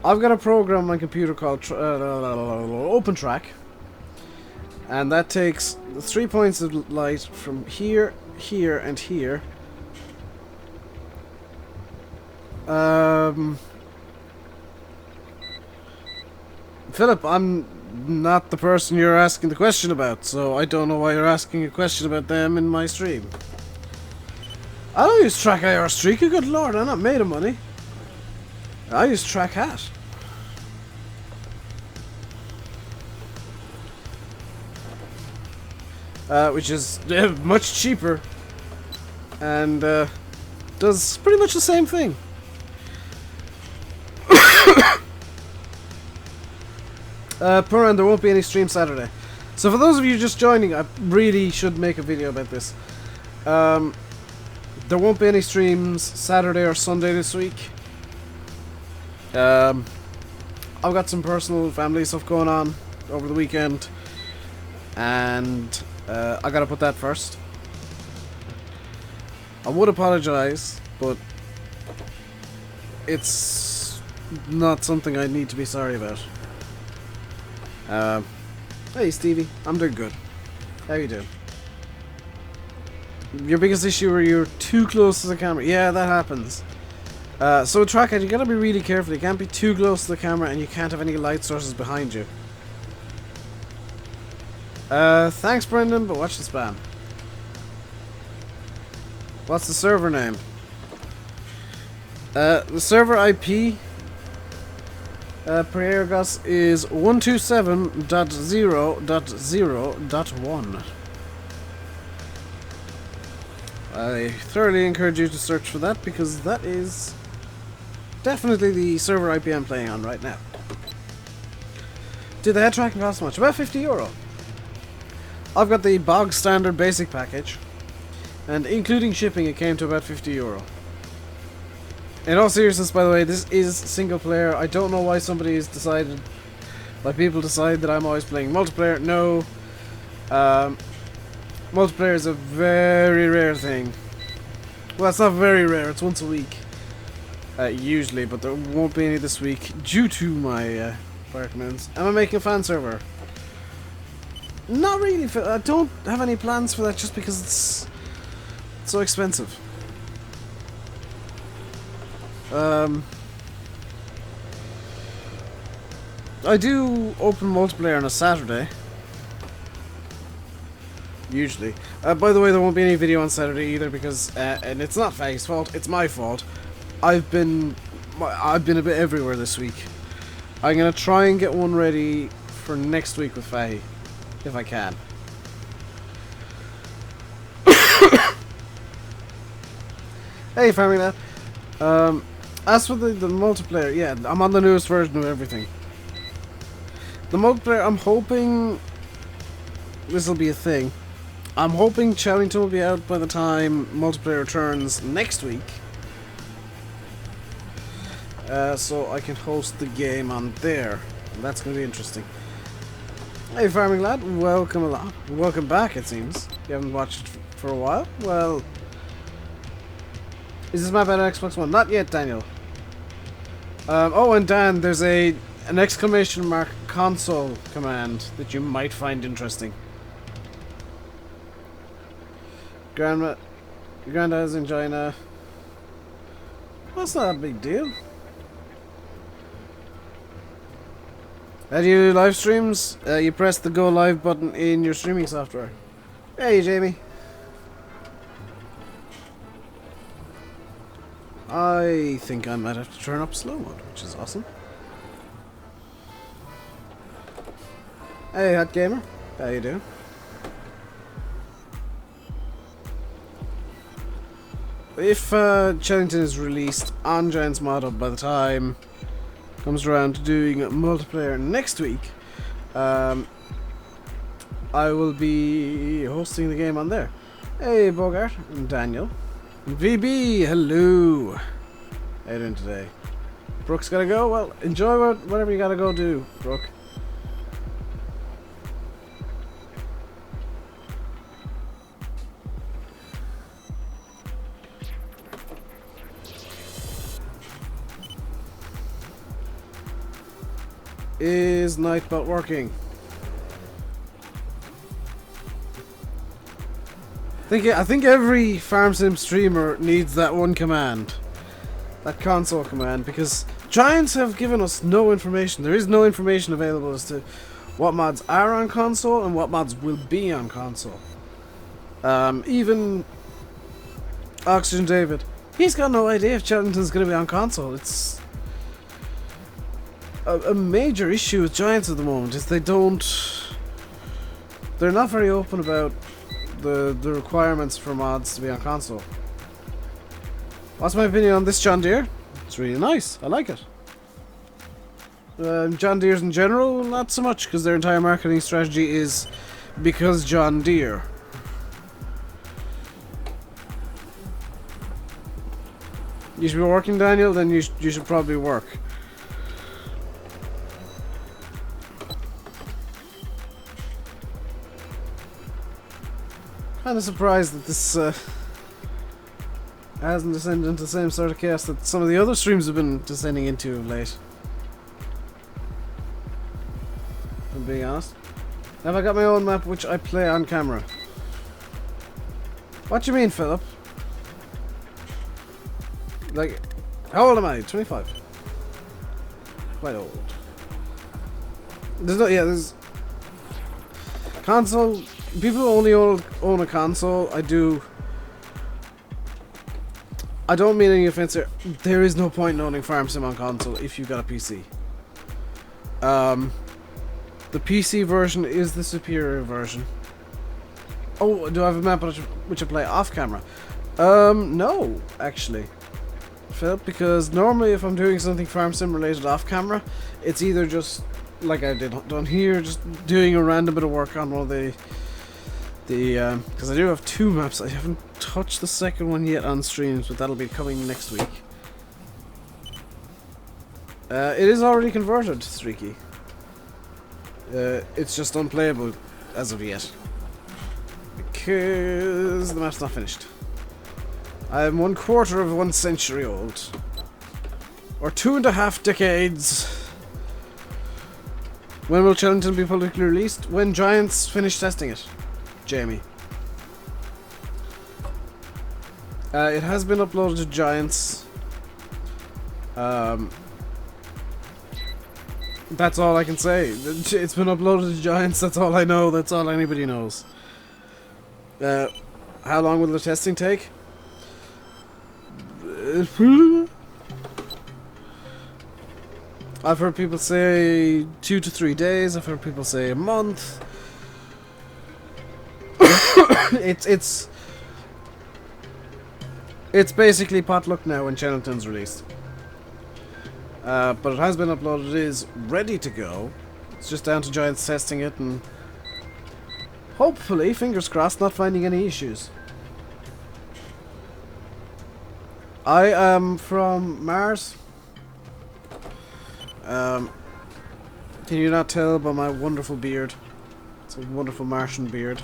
I've got a program on my computer called OpenTrack. And that takes the 3 points of light from here, here, and here. Philip, I'm not the person you're asking the question about, so I don't know why you're asking a question about them in my stream. I don't use Track IR Streaker, good lord, I'm not made of money. I use Track Hat. Which is much cheaper and does pretty much the same thing. Puran, there won't be any stream Saturday. So for those of you just joining, I really should make a video about this. There won't be any streams Saturday or Sunday this week. I've got some personal family stuff going on over the weekend, and I gotta put that first. I would apologize, but it's not something I need to be sorry about. Hey Stevie, I'm doing good. How you doing? Your biggest issue where you're too close to the camera. Yeah, that happens. So Trackhead, you gotta be really careful. You can't be too close to the camera, and you can't have any light sources behind you. Thanks Brendan, but watch the spam. What's the server name? The server IP Priergas is 127.0.0.1. I thoroughly encourage you to search for that, because that is definitely the server IP I'm playing on right now. Did the head tracking cost much? About €50. I've got the bog standard basic package, and including shipping it came to about €50. In all seriousness, by the way, this is single player. I don't know why somebody has decided, like people decide that I'm always playing multiplayer. No. Multiplayer is a very rare thing Well, it's not very rare. It's once a week. Usually, but there won't be any this week due to my fire commands. Am I making a fan server? Not really. I don't have any plans for that just because it's so expensive. I do open multiplayer on a Saturday. Usually. By the way, there won't be any video on Saturday either because, and it's not Faye's fault, it's my fault. I've been a bit everywhere this week. I'm gonna try and get one ready for next week with Faye, if I can. Hey, Farming Lad. As for the multiplayer, yeah, I'm on the newest version of everything. The multiplayer, I'm hoping this will be a thing. I'm hoping Challenging will be out by the time multiplayer returns next week. So I can host the game on there. That's going to be interesting. Hey Farming Lad, welcome along. Welcome back, it seems. You haven't watched for a while? Well, is this map on Xbox One? Not yet, Daniel. Oh, and Dan, there's an exclamation mark console command that you might find interesting. Your granddad's in China. That's not a big deal. How do you do live streams? You press the go live button in your streaming software. Hey, Jamie. I think I might have to turn up slow mode, which is awesome. Hey, Hot Gamer. How you doing? If Chellington is released on Giants Mod Hub by the time comes around to doing multiplayer next week, I will be hosting the game on there. Hey, Bogart and Daniel. VB, hello. How you doing today? Brooke's gotta go? Well, enjoy whatever you gotta go do, Brooke. Is Nightbot working? I think every Farm Sim streamer needs that one command. That console command, because Giants have given us no information. There is no information available as to what mods are on console and what mods will be on console. Even Oxygen David, he's got no idea if Cheltenham's going to be on console. It's a major issue with Giants at the moment is they're not very open about the requirements for mods to be on console. What's my opinion on this John Deere? It's really nice. I like it. John Deere's in general, not so much, because their entire marketing strategy is because John Deere. You should be working, Daniel, then you should probably work. Kind of surprised that this hasn't descended into the same sort of chaos that some of the other streams have been descending into of late. If I'm being honest. Have I got my own map which I play on camera? What do you mean, Philip? Like, how old am I? 25. Quite old. There's console. People who only own a console, I don't mean any offense here. There is no point in owning Farm Sim on console if you've got a PC. The PC version is the superior version. Oh, do I have a map which I play off camera? No, actually. Philip, because normally if I'm doing something Farm Sim related off camera, it's either just like I did down here, just doing a random bit of work on one of the because I do have two maps. I haven't touched the second one yet on streams, but that'll be coming next week. It is already converted, Streaky. It's just unplayable as of yet because the map's not finished. I'm 1/4 of 1 century old. Or 2.5 decades. When will Chillington be publicly released? When Giants finish testing it. Jamie. It has been uploaded to Giants. That's all I can say. It's been uploaded to Giants, that's all I know, that's all anybody knows. How long will the testing take? I've heard people say 2 to 3 days, I've heard people say a month. It's basically potluck now when Channelton's released. But it has been uploaded, it is ready to go. It's just down to Giants testing it and hopefully, fingers crossed, not finding any issues. I am from Mars. Can you not tell by my wonderful beard? It's a wonderful Martian beard.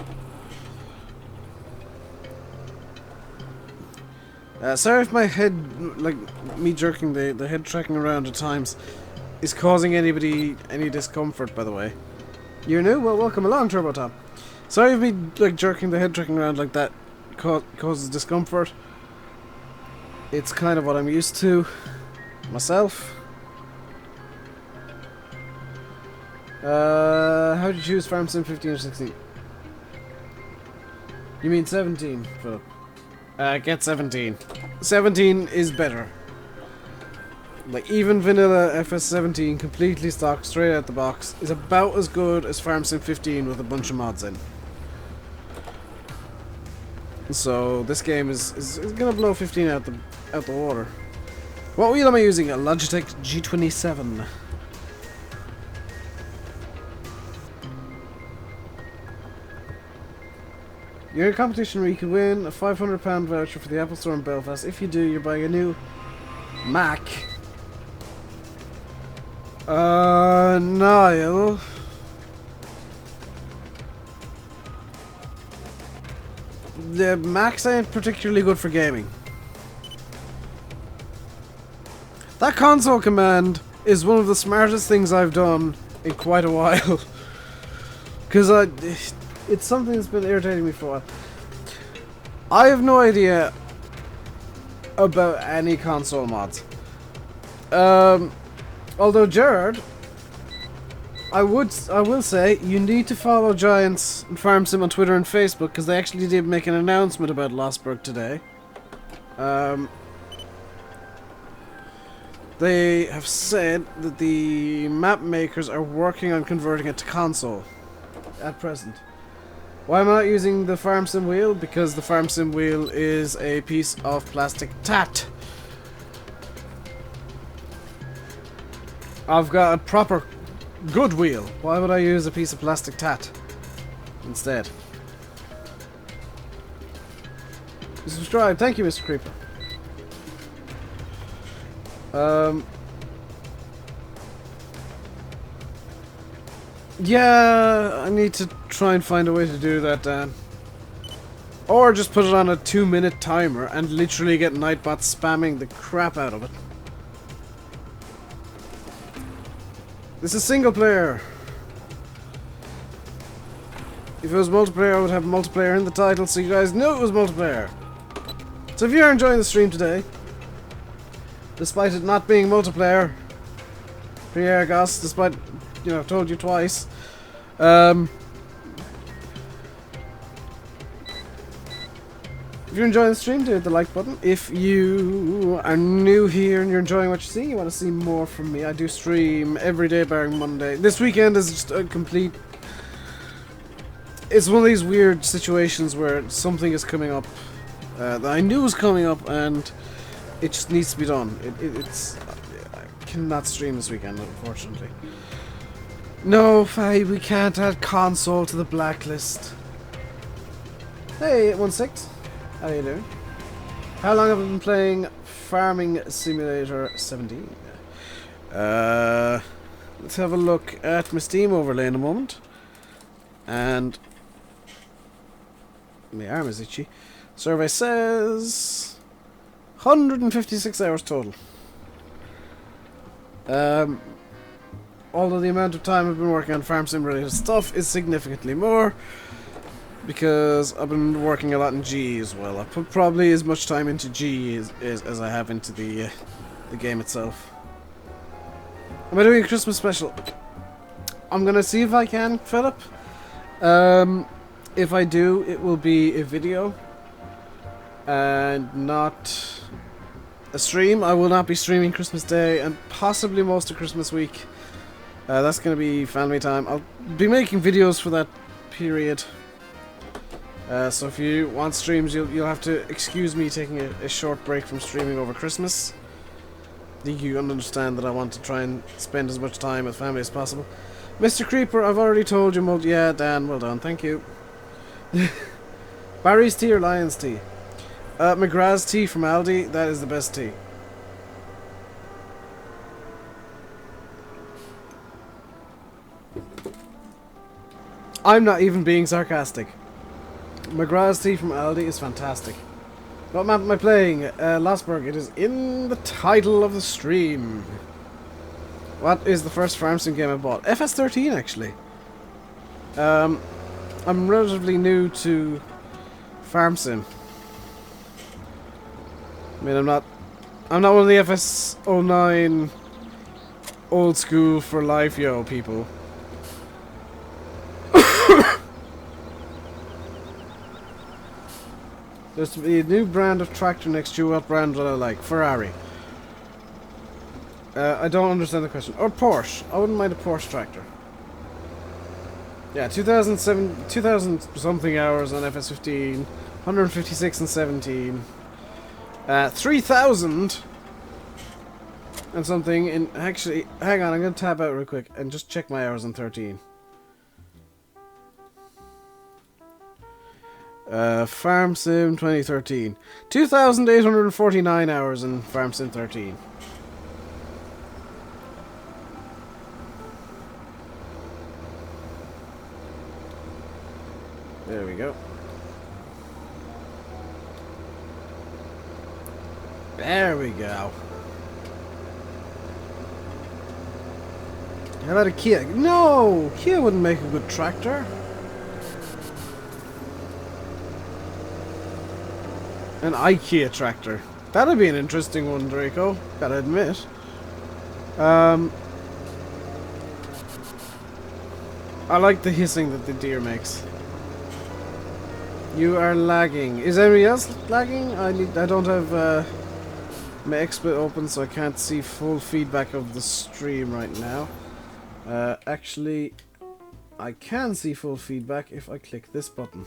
Sorry if my head, like me jerking the head tracking around at times, is causing anybody any discomfort, by the way. You're new? Well, welcome along, Turbo Top. Sorry if me like jerking the head tracking around like that causes discomfort. It's kind of what I'm used to myself. How did you choose Farm Sim 15 or 16? You mean 17, Philip? Get 17. 17 is better. Like, even vanilla FS17, completely stock, straight out the box, is about as good as Farm Sim 15 with a bunch of mods in. So, this game is gonna blow 15 out the water. What wheel am I using? A Logitech G27. You're in a competition where you can win a £500 voucher for the Apple Store in Belfast. If you do, you're buying a new Mac. Niall. The Macs ain't particularly good for gaming. That console command is one of the smartest things I've done in quite a while. Because it's something that's been irritating me for a while. I have no idea about any console mods. Although Gerard, I will say you need to follow Giants and Farm Sim on Twitter and Facebook because they actually did make an announcement about Lossberg today. They have said that the map makers are working on converting it to console at present. Why am I not using the Farm Sim wheel? Because the Farm Sim wheel is a piece of plastic tat. I've got a proper good wheel. Why would I use a piece of plastic tat instead? You subscribe. Thank you, Mr. Creeper. Yeah, I need to try and find a way to do that, Dan. Or just put it on a 2-minute timer and literally get Nightbot spamming the crap out of it. This is single player. If it was multiplayer, I would have multiplayer in the title so you guys knew it was multiplayer. So if you're enjoying the stream today, despite it not being multiplayer, Pierre Goss, despite, you know, I've told you twice, if you're enjoying the stream, hit the like button. If you are new here and you're enjoying what you're seeing, you want to see more from me, I do stream every day barring Monday. This weekend is just a complete... It's one of these weird situations where something is coming up that I knew was coming up and it just needs to be done. It's... I cannot stream this weekend, unfortunately. No, Faye, we can't add console to the blacklist. Hey, 816. How are you doing? How long have I been playing Farming Simulator 17? Let's have a look at my Steam overlay in a moment. And my arm is itchy. Survey says 156 hours total. Although the amount of time I've been working on farm sim related stuff is significantly more, because I've been working a lot in G as well. I put probably as much time into G as I have into the game itself. Am I doing a Christmas special? I'm gonna see if I can, Philip. If I do, it will be a video and not a stream. I will not be streaming Christmas Day and possibly most of Christmas week. That's going to be family time. I'll be making videos for that period. So if you want streams, you'll have to excuse me taking a short break from streaming over Christmas. I think you understand that I want to try and spend as much time with family as possible. Mr. Creeper, I've already told you. Yeah, Dan, well done. Thank you. Barry's tea or Lion's tea? McGrath's tea from Aldi. That is the best tea. I'm not even being sarcastic. McGrath's tea from Aldi is fantastic. What map am I playing? Lossberg. It is in the title of the stream. What is the first farm sim game I bought? FS13 actually. I'm relatively new to farm sim. I mean, I'm not one of the FS09 old school for life yo people. There's to be a new brand of tractor next to you. What brand will I like? Ferrari. I don't understand the question. Or Porsche. I wouldn't mind a Porsche tractor. Yeah, 2000 something hours on FS15, 156 and 17, 3000 and something in. Actually, hang on, I'm gonna tab out real quick and just check my hours on 13. Farm Sim 2013. 2,849 hours in Farm Sim 13. There we go. There we go. How about a Kia? No! Kia wouldn't make a good tractor. An IKEA tractor. That'd be an interesting one, Draco. Gotta admit. I like the hissing that the deer makes. You are lagging. Is anybody else lagging? I don't have my XSplit open, so I can't see full feedback of the stream right now. Actually, I can see full feedback if I click this button.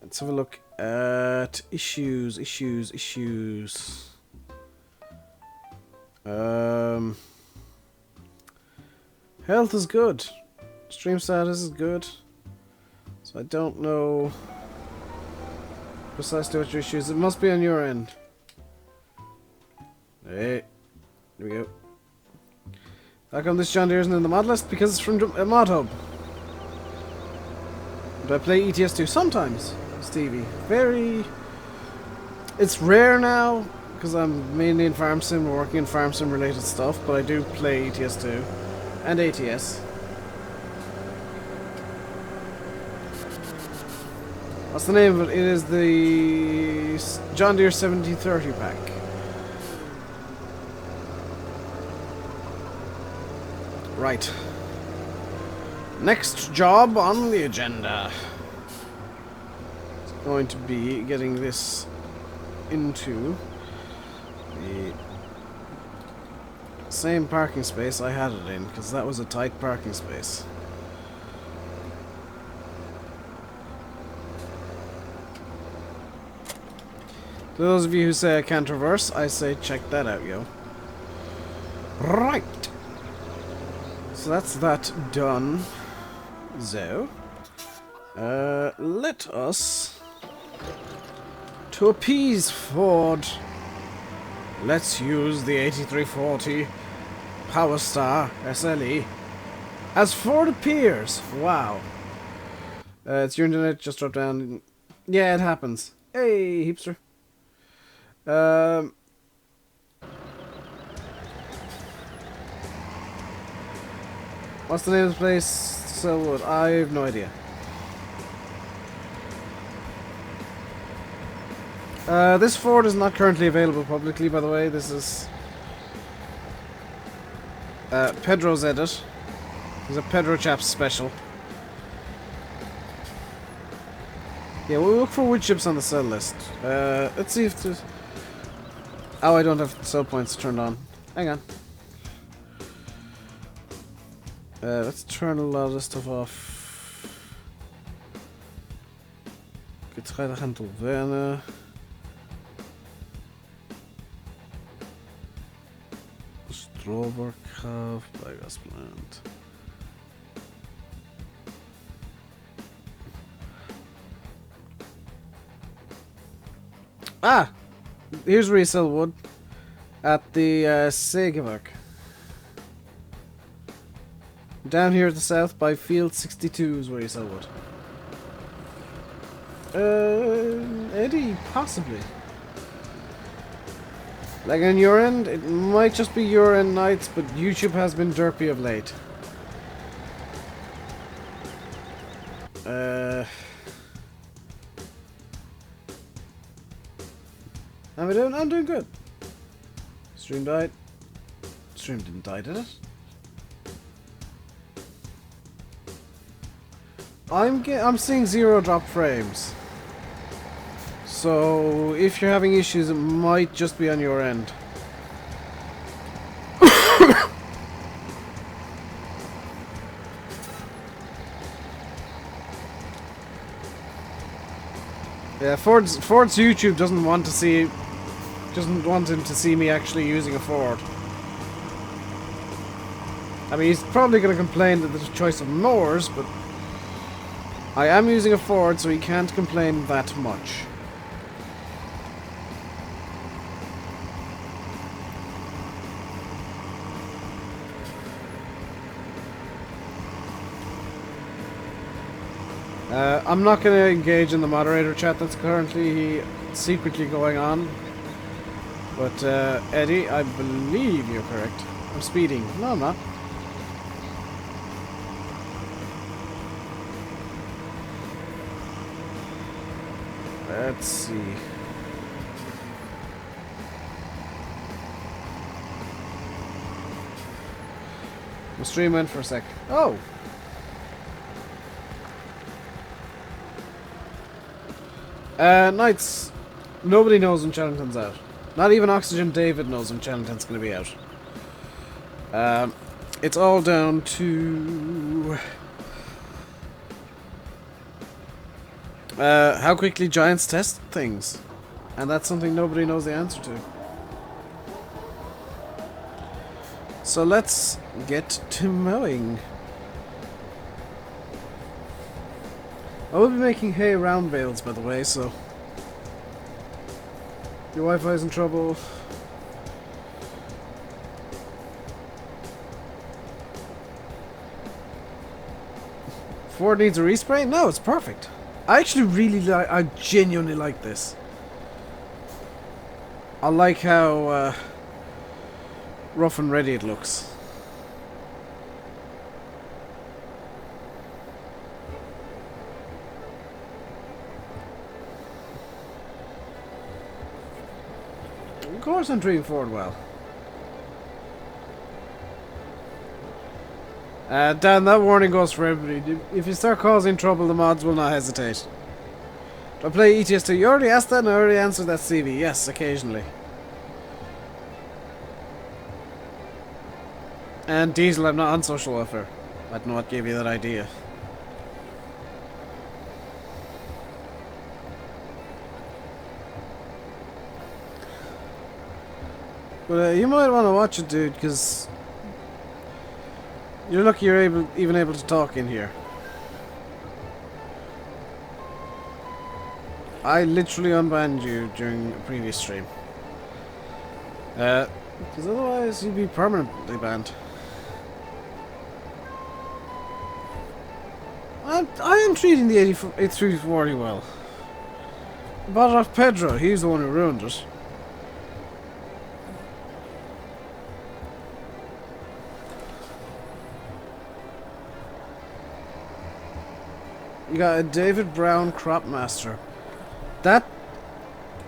Let's have a look at issues. Health is good. Stream status is good. So I don't know precisely what your issues. It must be on your end. Hey, here we go. How come this John Deere isn't in the mod list? Because it's from a mod hub. Do I play ETS2? Sometimes, Stevie. It's rare now, because I'm mainly in Farm Sim, working in Farm Sim related stuff, but I do play ETS2 and ATS. What's the name of it? It is the John Deere 7030 pack. Right. Next job on the agenda. It's going to be getting this into the same parking space I had it in, because that was a tight parking space. To those of you who say I can't reverse, I say check that out, yo. Right. So that's that done. So, let us, to appease Ford, let's use the 8340 Power Star SLE as Ford appears. Wow. It's your internet just dropped down. Yeah, it happens. Hey, Heapster. Um, what's the name of the place? Selwood. I have no idea. This Ford is not currently available publicly, by the way. This is Pedro's edit. It's a Pedro Chaps special. Yeah, we'll look for wood chips on the sell list. Let's see if there's... Oh, I don't have sell points turned on. Hang on. Let's turn a lot of this stuff off. Getreidehandel Werne. Stroberkauf, Beigasplant. Ah! Here's where you sell wood. At the Sägewerk. Down here at the south by Field 62 is where you sell wood. Eddie, possibly. Like on your end, it might just be your end nights, but YouTube has been derpy of late. How am I doing? I'm doing good. Stream died. Stream didn't die, did it? I'm seeing 0 drop frames. So if you're having issues, it might just be on your end. Yeah, Ford's YouTube doesn't want him to see me actually using a Ford. I mean, he's probably going to complain that there's a choice of mowers, but I am using a Ford, so he can't complain that much. I'm not going to engage in the moderator chat that's currently secretly going on. But, Eddie, I believe you're correct. I'm speeding. No, I'm not. Let's see. My stream went for a sec. Oh! Nights. Nobody knows when Challengton's out. Not even Oxygen David knows when Challengton's going to be out. It's all down to how quickly giants test things. And that's something nobody knows the answer to. So let's get to mowing. I will be making hay round bales, by the way, so your Wi-Fi's in trouble. Ford needs a respray? No, it's perfect. I actually really like, I genuinely like this. I like how rough and ready it looks. Of course I'm treating Ford well. Dan, that warning goes for everybody. If you start causing trouble, the mods will not hesitate. Do I play ETS2? You already asked that and I already answered that, CV. Yes, occasionally. And Diesel, I'm not on social welfare. I don't know what gave you that idea. But you might want to watch it, dude, because you're lucky you're even able to talk in here. I literally unbanned you during a previous stream. Because otherwise you'd be permanently banned. I am treating the 8340 well. I bought it off Pedro, he's the one who ruined it. You got a David Brown Crop Master. That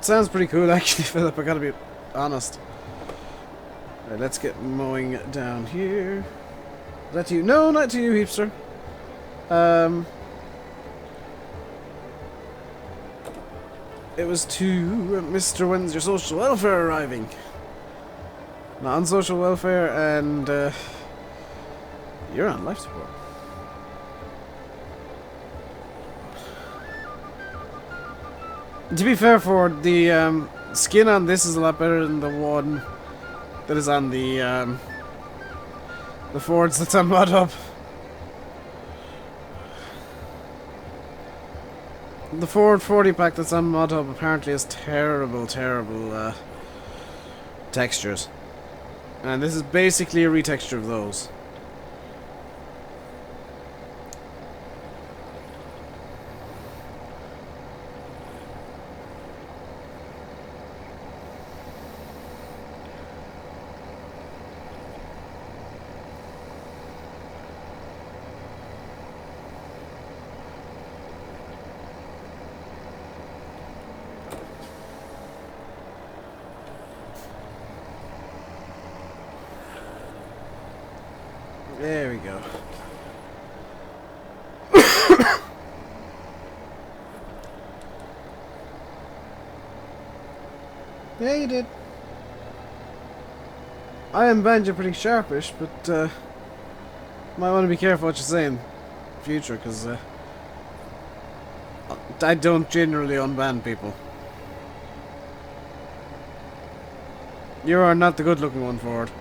sounds pretty cool, actually, Philip. I gotta be honest. Right, let's get mowing down here. Is that to you? No, not to you, Heapster. It was to Mr. When's Your Social Welfare arriving. Not on social welfare, and you're on life support. To be fair, for the skin on this is a lot better than the one that is on the Fords that's on Mod Hub. The Ford 40 pack that's on Mod Hub apparently has terrible textures. And this is basically a retexture of those. There we go. Yeah, you did. I am Banjo pretty sharpish, but might want to be careful what you say in future, because I don't generally unban people. You are not the good-looking one, Ford.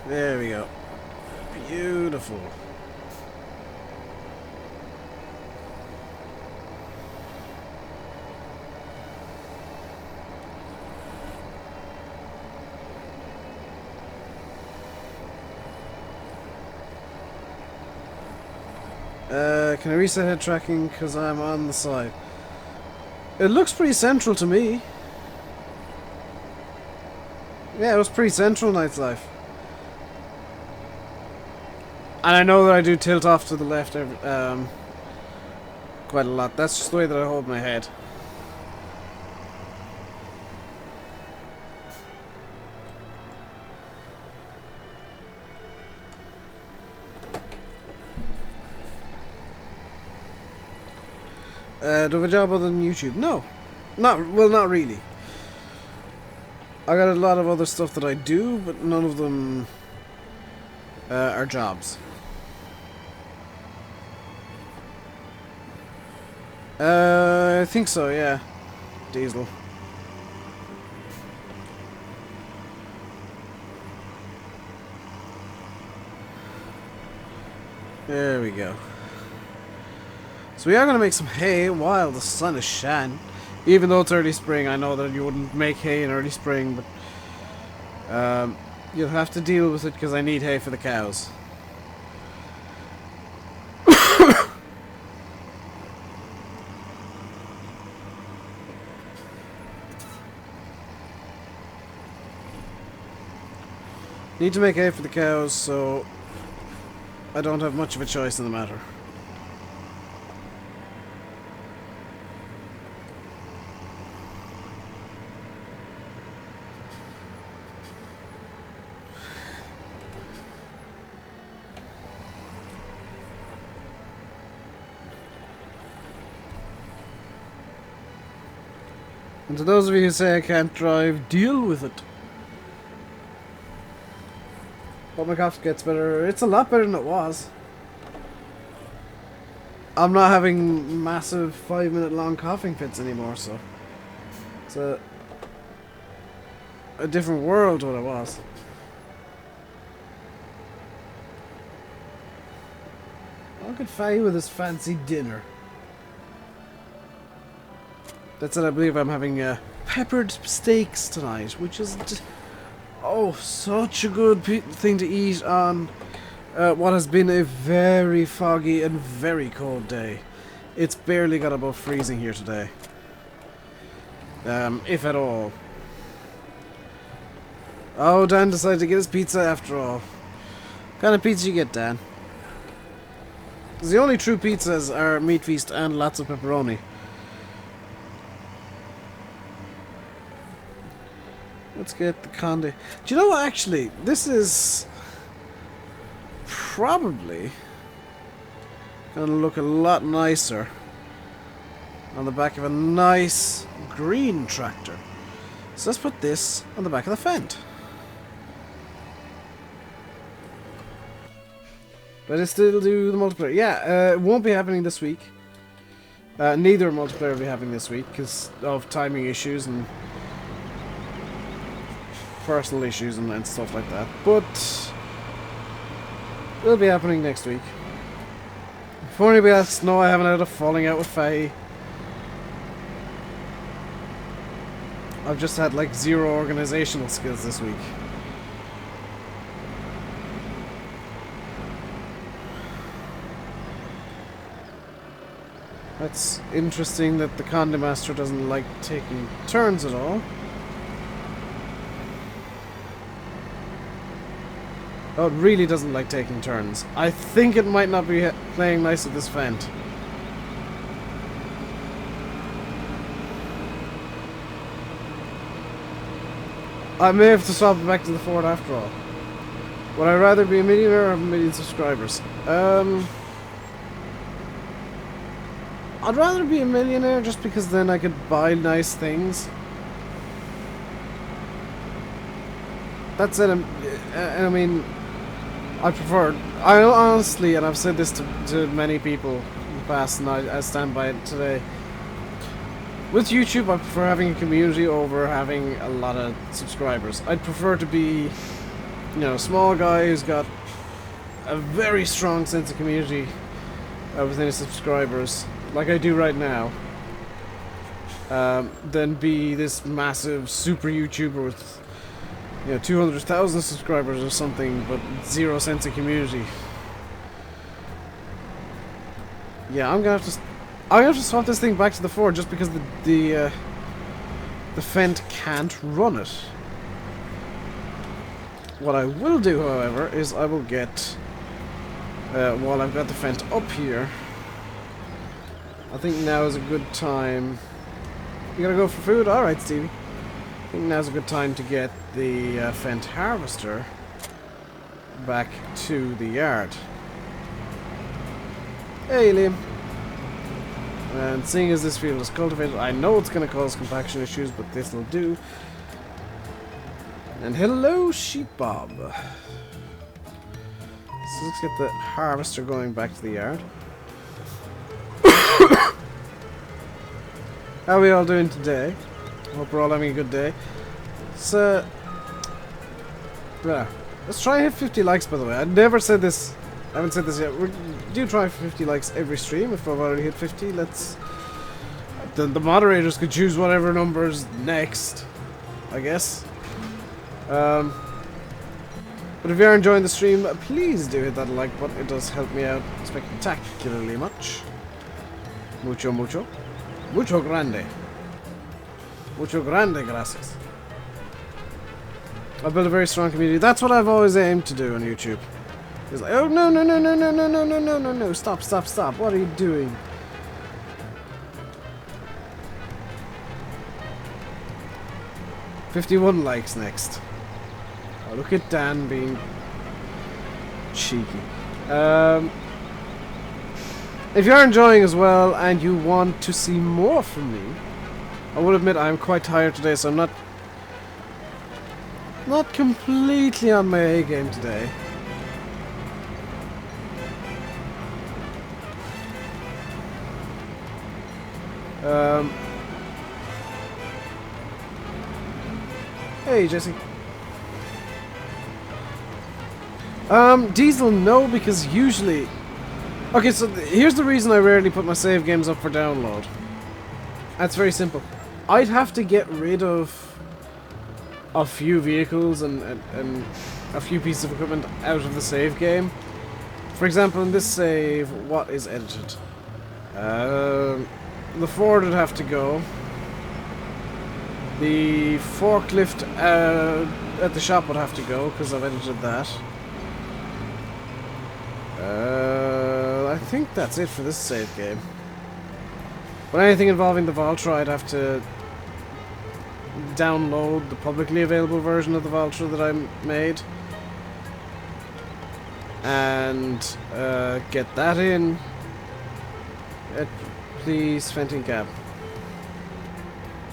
There we go. Beautiful. Can I reset head tracking because I'm on the side? It looks pretty central to me. Yeah, it was pretty central, Night's Life. And I know that I do tilt off to the left quite a lot. That's just the way that I hold my head. Do I have a job other than YouTube? No. Not really. I got a lot of other stuff that I do, but none of them are jobs. I think so, yeah. Diesel. There we go. So we are going to make some hay while the sun is shining. Even though it's early spring, I know that you wouldn't make hay in early spring, but you'll have to deal with it because I need hay for the cows. Need to make hay for the cows, so I don't have much of a choice in the matter. And to those of you who say I can't drive, deal with it. Hope my cough gets better. It's a lot better than it was. I'm not having massive 5-minute long coughing fits anymore, so it's a different world to what it was. Look at Faye with his fancy dinner. That's it, I believe I'm having peppered steaks tonight, which is oh, such a good thing to eat on what has been a very foggy and very cold day. It's barely got above freezing here today. if at all. Oh, Dan decided to get his pizza after all. What kind of pizza you get, Dan? Because the only true pizzas are Meat Feast and lots of pepperoni. Let's get the conde. Do you know what, actually? This is probably going to look a lot nicer on the back of a nice green tractor. So let's put this on the back of the Fendt. But I still do the multiplayer. Yeah, it won't be happening this week. Neither multiplayer will be happening this week because of timing issues and personal issues and stuff like that. But it'll be happening next week. Before anybody asks, no, I haven't had a falling out with Faye. I've just had like 0 organizational skills this week. It's interesting that the Conde Master doesn't like taking turns at all. Oh, it really doesn't like taking turns. I think it might not be playing nice at this Fendt. I may have to swap it back to the Ford after all. Would I rather be a millionaire or have a million subscribers? I'd rather be a millionaire just because then I could buy nice things. That said, I mean, I honestly, and I've said this to many people in the past, and I stand by it today. With YouTube, I prefer having a community over having a lot of subscribers. I'd prefer to be, you know, a small guy who's got a very strong sense of community within his subscribers, like I do right now, than be this massive super YouTuber with, you know, 200,000 subscribers or something, but 0 sense of community. Yeah, I'm gonna have to swap this thing back to the Ford just because the Fendt can't run it. What I will do, however, is I will get, while I've got the Fendt up here, I think now is a good time. You gotta go for food? Alright, Stevie. I think now's a good time to get the Fendt harvester back to the yard. Hey, Liam. And seeing as this field is cultivated, I know it's going to cause compaction issues, but this will do. And hello, Sheep Bob. So let's get the harvester going back to the yard. How are we all doing today? Hope we're all having a good day. So, yeah, let's try and hit 50 likes, by the way. I never said this. I haven't said this yet. We do try for 50 likes every stream. If I've already hit 50, let's... The moderators could choose whatever number's next, I guess. But if you are enjoying the stream, please do hit that like button. It does help me out spectacularly much. Mucho, mucho. Mucho grande. Mucho grande, gracias. I built a very strong community. That's what I've always aimed to do on YouTube. It's like, oh no, no, no, no, no, no, no, no, no, no, no, stop, stop, stop. What are you doing? $51 likes next. Oh, look at Dan being cheeky. If you're enjoying as well and you want to see more from me, I will admit I'm quite tired today, so I'm not completely on my A game today. Hey, Jesse. Diesel, no, because usually... Okay, so here's the reason I rarely put my save games up for download. That's very simple. I'd have to get rid of a few vehicles and a few pieces of equipment out of the save game. For example, in this save, what is edited? The Ford would have to go. The forklift at the shop would have to go because I've edited that. I think that's it for this save game. But anything involving the Valtra, I'd have to download the publicly available version of the Valtra that I made and get that in. Please, venting cab.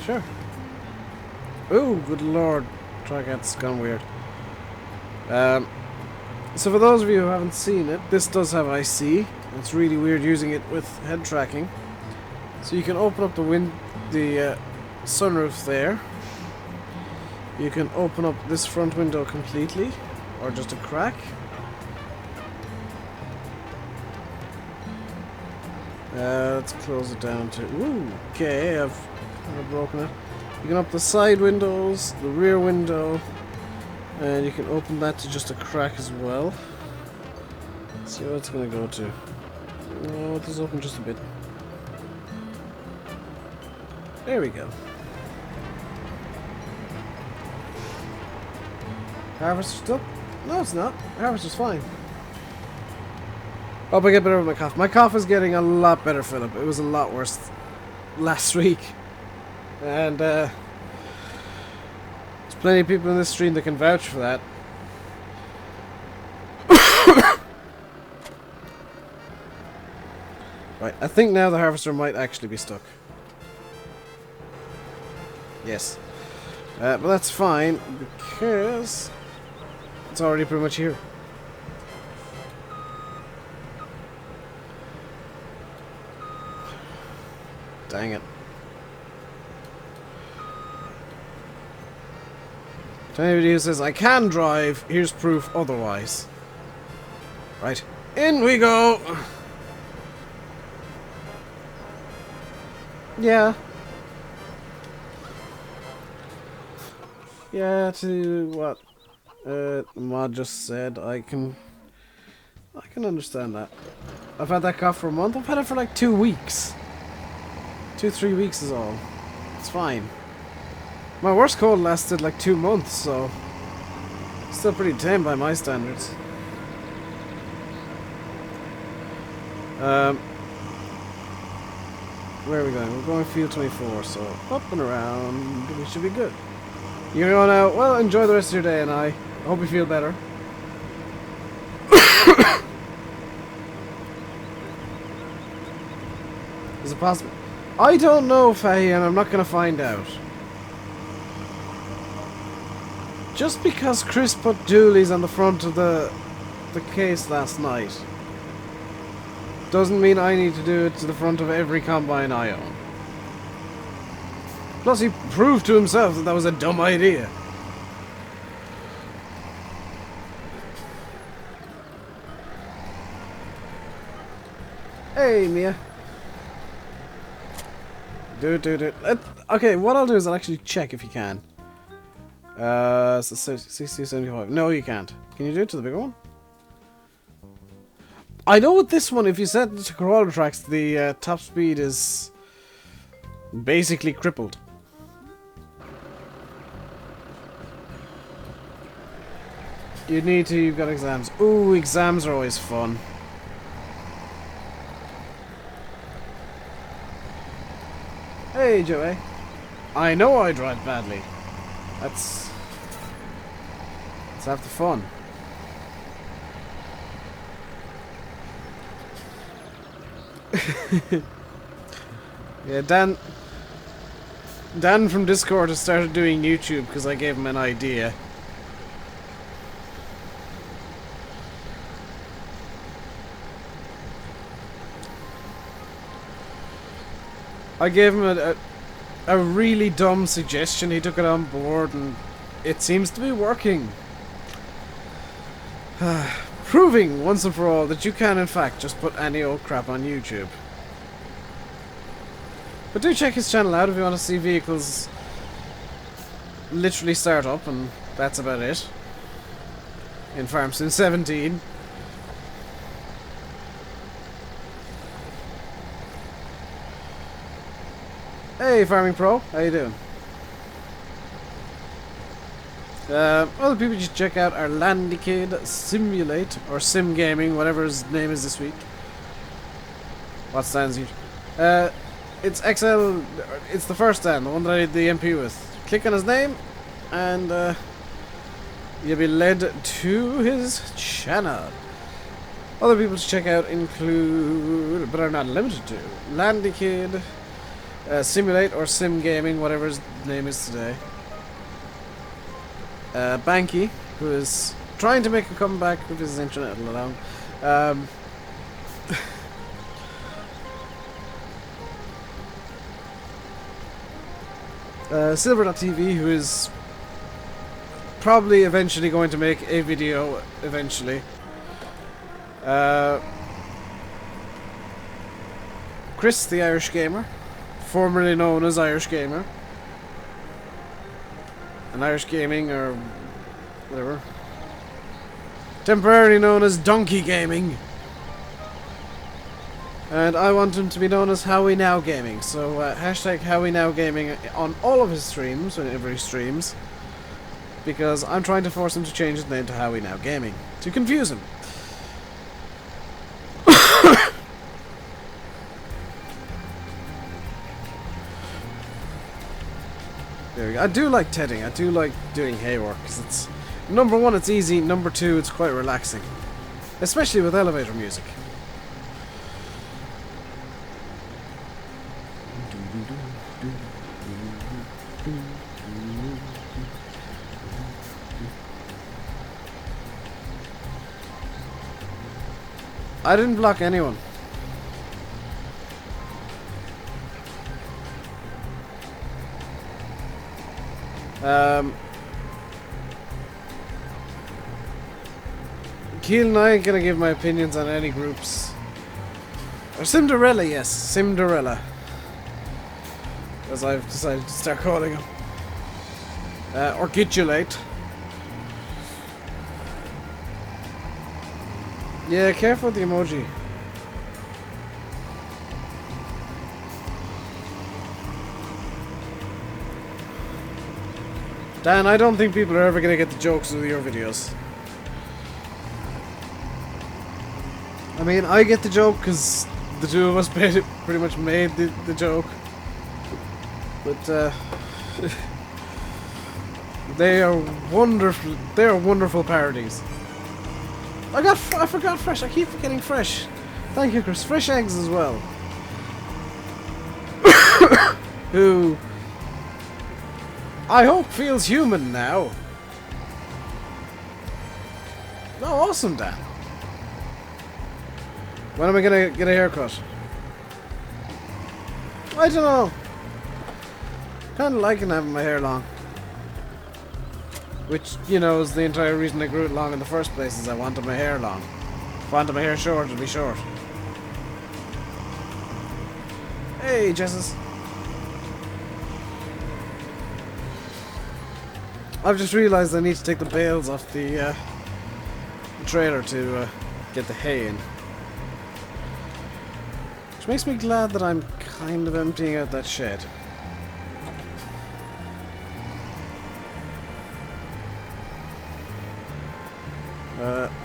Sure. Ooh, good lord. Tracket's gone weird. So for those of you who haven't seen it, this does have IC. It's really weird using it with head tracking. So you can open up the sunroof there. You can open up this front window completely, or just a crack. Let's close it down to... Ooh, okay, I've kind of broken it. You can open the side windows, the rear window, and you can open that to just a crack as well. Let's see what it's going to go to. Oh, this is open just a bit. There we go. Harvester's still? No, it's not. Harvester's fine. Hope I get better with my cough. My cough is getting a lot better, Philip. It was a lot worse last week. And there's plenty of people in this stream that can vouch for that. Right, I think now the harvester might actually be stuck. Yes. But that's fine, because it's already pretty much here. Dang it. To anybody who says, I can drive, here's proof otherwise. Right, in we go! Yeah. Yeah, to what Mod just said, I can understand that. I've had that cough for a month. I've had it for like 2 weeks. 2-3 weeks is all. It's fine. My worst cold lasted like 2 months, so still pretty tame by my standards. Where are we going? We're going field 24, so up and around. We should be good. You're going out. Well, enjoy the rest of your day, and I hope you feel better. Is it possible? I don't know, Fahy, and I'm not going to find out. Just because Chris put dualies on the front of the case last night doesn't mean I need to do it to the front of every combine I own. Plus, he proved to himself that that was a dumb idea. Hey, Mia. Do it. Okay, what I'll do is I'll actually check if you can. So 60-75. No, you can't. Can you do it to the bigger one? I know with this one, if you set it to crawler tracks, the top speed is basically crippled. You've got exams. Ooh, exams are always fun. Hey, Joey. I know I drive badly. Let's have the fun. Yeah, Dan from Discord has started doing YouTube because I gave him an idea. I gave him a really dumb suggestion. He took it on board, and it seems to be working. Proving once and for all that you can, in fact, just put any old crap on YouTube. But do check his channel out if you want to see vehicles literally start up, and that's about it. In FarmSim 17. Hey, Farming Pro, how you doing? Other people should check out our Landy Kid Simulate, or Sim Gaming, whatever his name is this week. What stands you? It's XL, it's the first stand, the one that I did the MP with. Click on his name, and you'll be led to his channel. Other people to check out include, but are not limited to, Landy Kid, Simulate or Sim Gaming, whatever his name is today. Banky, who is trying to make a comeback with his internet alone. Silver.tv, who is probably eventually going to make a video eventually. Chris, the Irish Gamer, formerly known as Irish Gamer. An Irish Gaming, or whatever. Temporarily known as Donkey Gaming. And I want him to be known as Howie Now Gaming. So hashtag Howie Now Gaming on all of his streams, whenever he streams. Because I'm trying to force him to change his name to Howie Now Gaming. To confuse him. There we go. I do like tedding. I do like doing hay work, because it's, number one, it's easy. Number two, it's quite relaxing, especially with elevator music. I didn't block anyone. Keel and I ain't gonna give my opinions on any groups. Or Cinderella, yes, Cinderella, as I've decided to start calling him. Or Gitulate. Yeah, careful with the emoji. Dan, I don't think people are ever gonna get the jokes with your videos. I mean, I get the joke because the two of us pretty much made the joke. But, they are wonderful. They are wonderful parodies. I forgot fresh. I keep forgetting fresh. Thank you, Chris. Fresh eggs as well. Who I hope feels human now. Oh, awesome, Dan. When am I gonna get a haircut? I don't know. Kinda liking having my hair long. Which, you know, is the entire reason I grew it long in the first place, is I wanted my hair long. If I wanted my hair short, it'd be short. Hey, Jessus. I've just realised I need to take the bales off the trailer to get the hay in. Which makes me glad that I'm kind of emptying out that shed.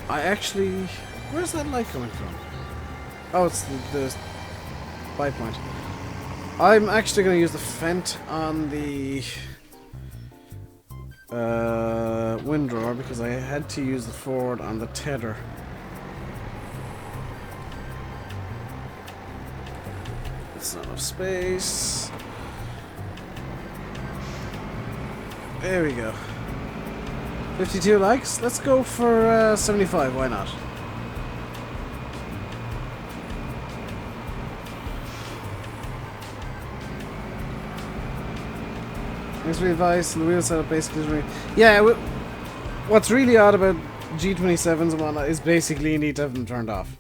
I actually... Where's that light coming from? Oh, it's the pipe point. I'm actually going to use the Fent on the windrower because I had to use the Ford on the tether. It's not enough space. There we go. 52 likes. Let's go for 75. Why not? Thanks for the advice. And the wheel setup basically. Yeah. What's really odd about G27s and whatnot is basically you need to have them turned off.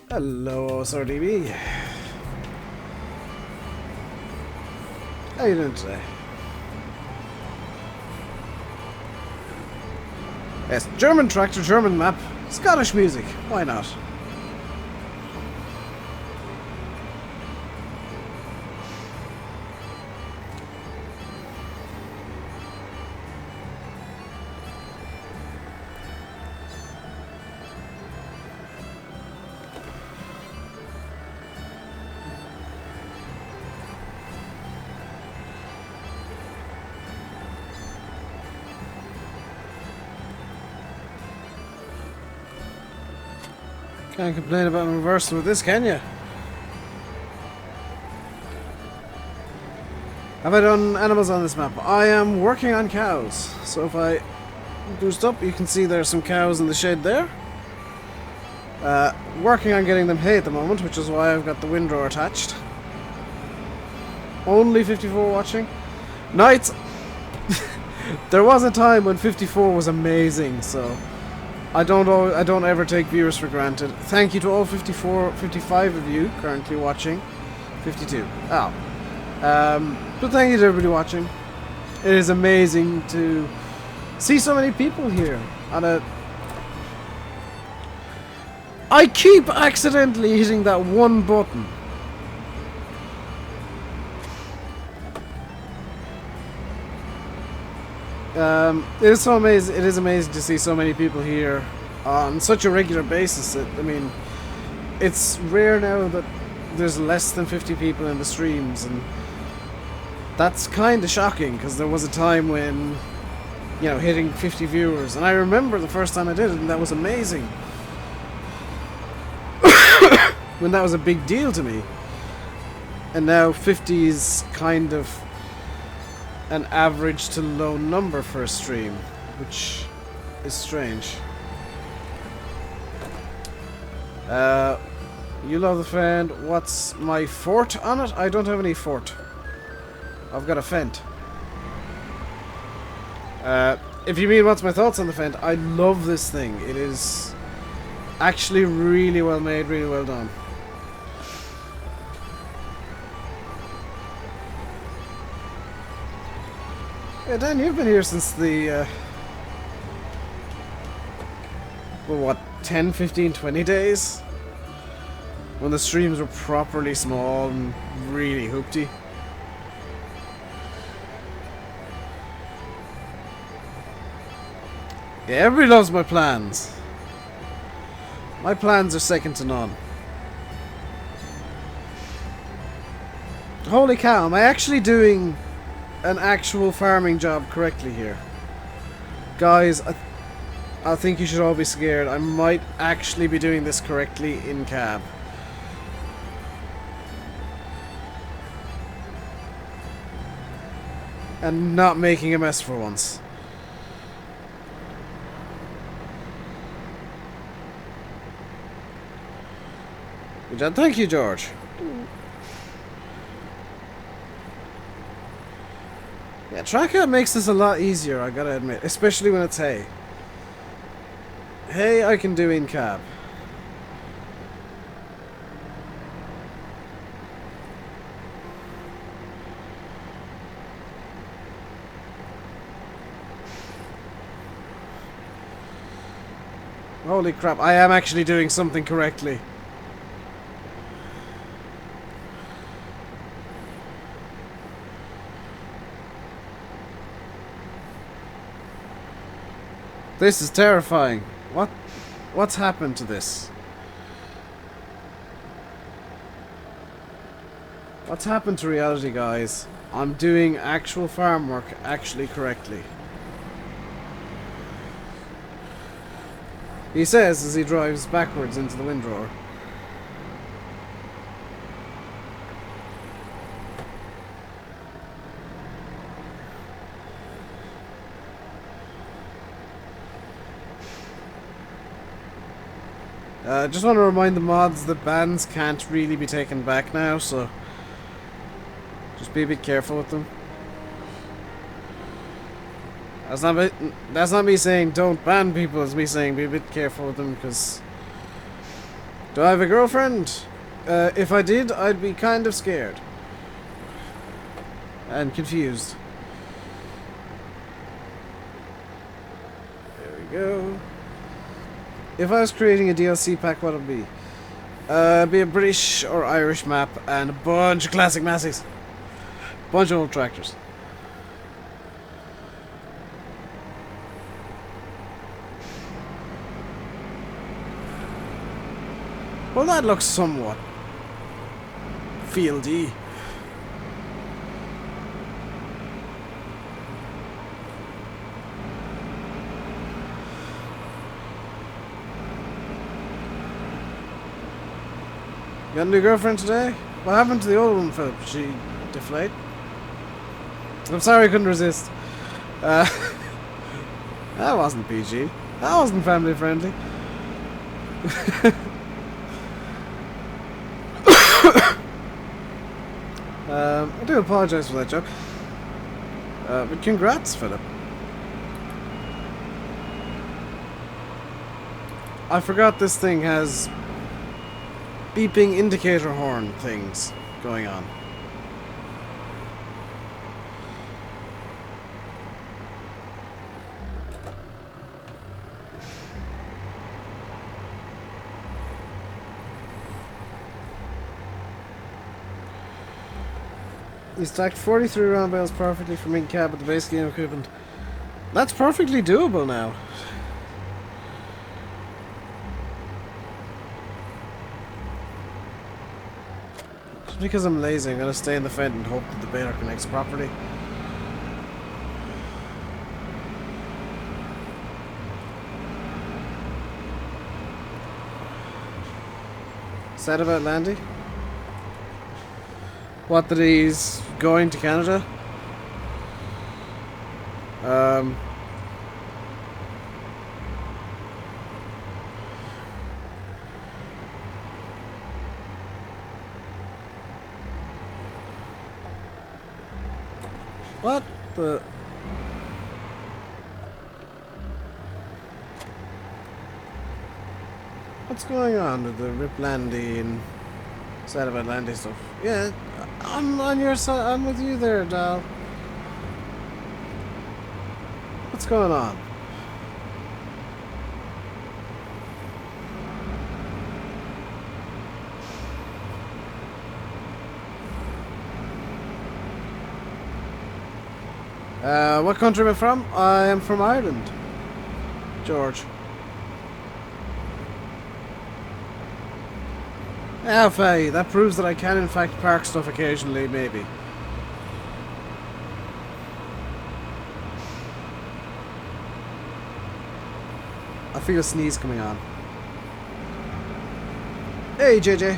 Hello, SRDB. How are you doing today? Yes, German tractor, German map, Scottish music. Why not? Can't complain about reversing with this, can you? Have I done animals on this map? I am working on cows. So if I boost up, you can see there's some cows in the shed there. Working on getting them hay at the moment, which is why I've got the windrow attached. Only 54 watching. Nights! There was a time when 54 was amazing, so I don't ever take viewers for granted. Thank you to all 55 of you currently watching. 52. Oh. But thank you to everybody watching. It is amazing to see so many people here on a... I keep accidentally hitting that one button. It is so amazing. It is amazing to see so many people here on such a regular basis. I mean, it's rare now that there's less than 50 people in the streams, and that's kind of shocking because there was a time when, you know, hitting 50 viewers, and I remember the first time I did it, and that was amazing. When that was a big deal to me, and now 50 is kind of an average to low number for a stream, which is strange. You love the fan. What's my fort on it? I don't have any fort. I've got a Fent. If you mean what's my thoughts on the Fent, I love this thing. It is actually really well made, really well done. Yeah, Dan, you've been here since the, well, what, 10, 15, 20 days? When the streams were properly small and really hoopty. Yeah, everybody loves my plans. My plans are second to none. Holy cow, am I actually doing an actual farming job correctly here? Guys, I think you should all be scared. I might actually be doing this correctly in cab. And not making a mess for once. Good job. Thank you, George. Yeah, Tracker makes this a lot easier, I gotta admit. Especially when it's hay. Hay I can do in cab. Holy crap, I am actually doing something correctly. This is terrifying. What's happened to this? What's happened to reality, guys? I'm doing actual farm work actually correctly. He says as he drives backwards into the windrower. Just want to remind the mods that bans can't really be taken back now, so just be a bit careful with them. That's not me saying don't ban people, it's me saying be a bit careful with them, because... Do I have a girlfriend? If I did, I'd be kind of scared. And confused. There we go. If I was creating a DLC pack, what would it be? Be a British or Irish map and a bunch of classic Massies. Bunch of old tractors. Well, that looks somewhat fieldy. got a new girlfriend today? What happened to the old one, Philip? She deflate? I'm sorry I couldn't resist. That wasn't PG. That wasn't family friendly. I do apologise for that joke. But congrats, Philip. I forgot this thing has beeping indicator horn things going on. You stacked 43 round bales perfectly for main cab with the base game equipment. That's perfectly doable now. Just because I'm lazy, I'm gonna stay in the fence and hope that the baler connects properly. Sad about Landy? What, that he's going to Canada? What the... What's going on with the Rip Landy and sad about Landy stuff? Yeah, I'm on your side. I'm with you there, Dal. What's going on? What country am I from? I am from Ireland. George. Ah, Faye, that proves that I can in fact park stuff occasionally, maybe. I feel a sneeze coming on. Hey, JJ.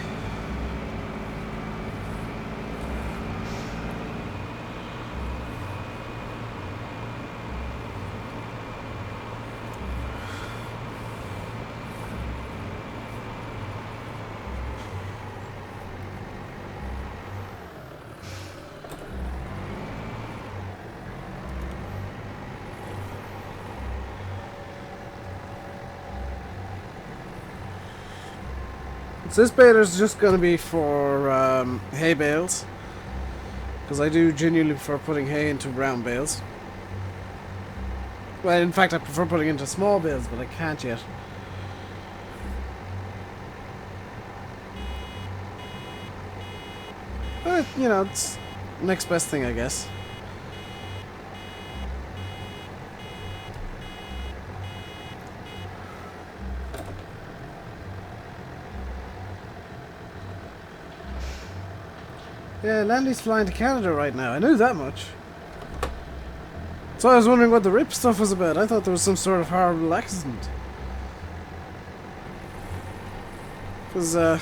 So this baler's just going to be for hay bales, because I do genuinely prefer putting hay into round bales. Well, in fact I prefer putting into small bales, but I can't yet. But, you know, it's next best thing, I guess. Yeah, Landy's flying to Canada right now. I knew that much. So I was wondering what the Rip stuff was about. I thought there was some sort of horrible accident. Because,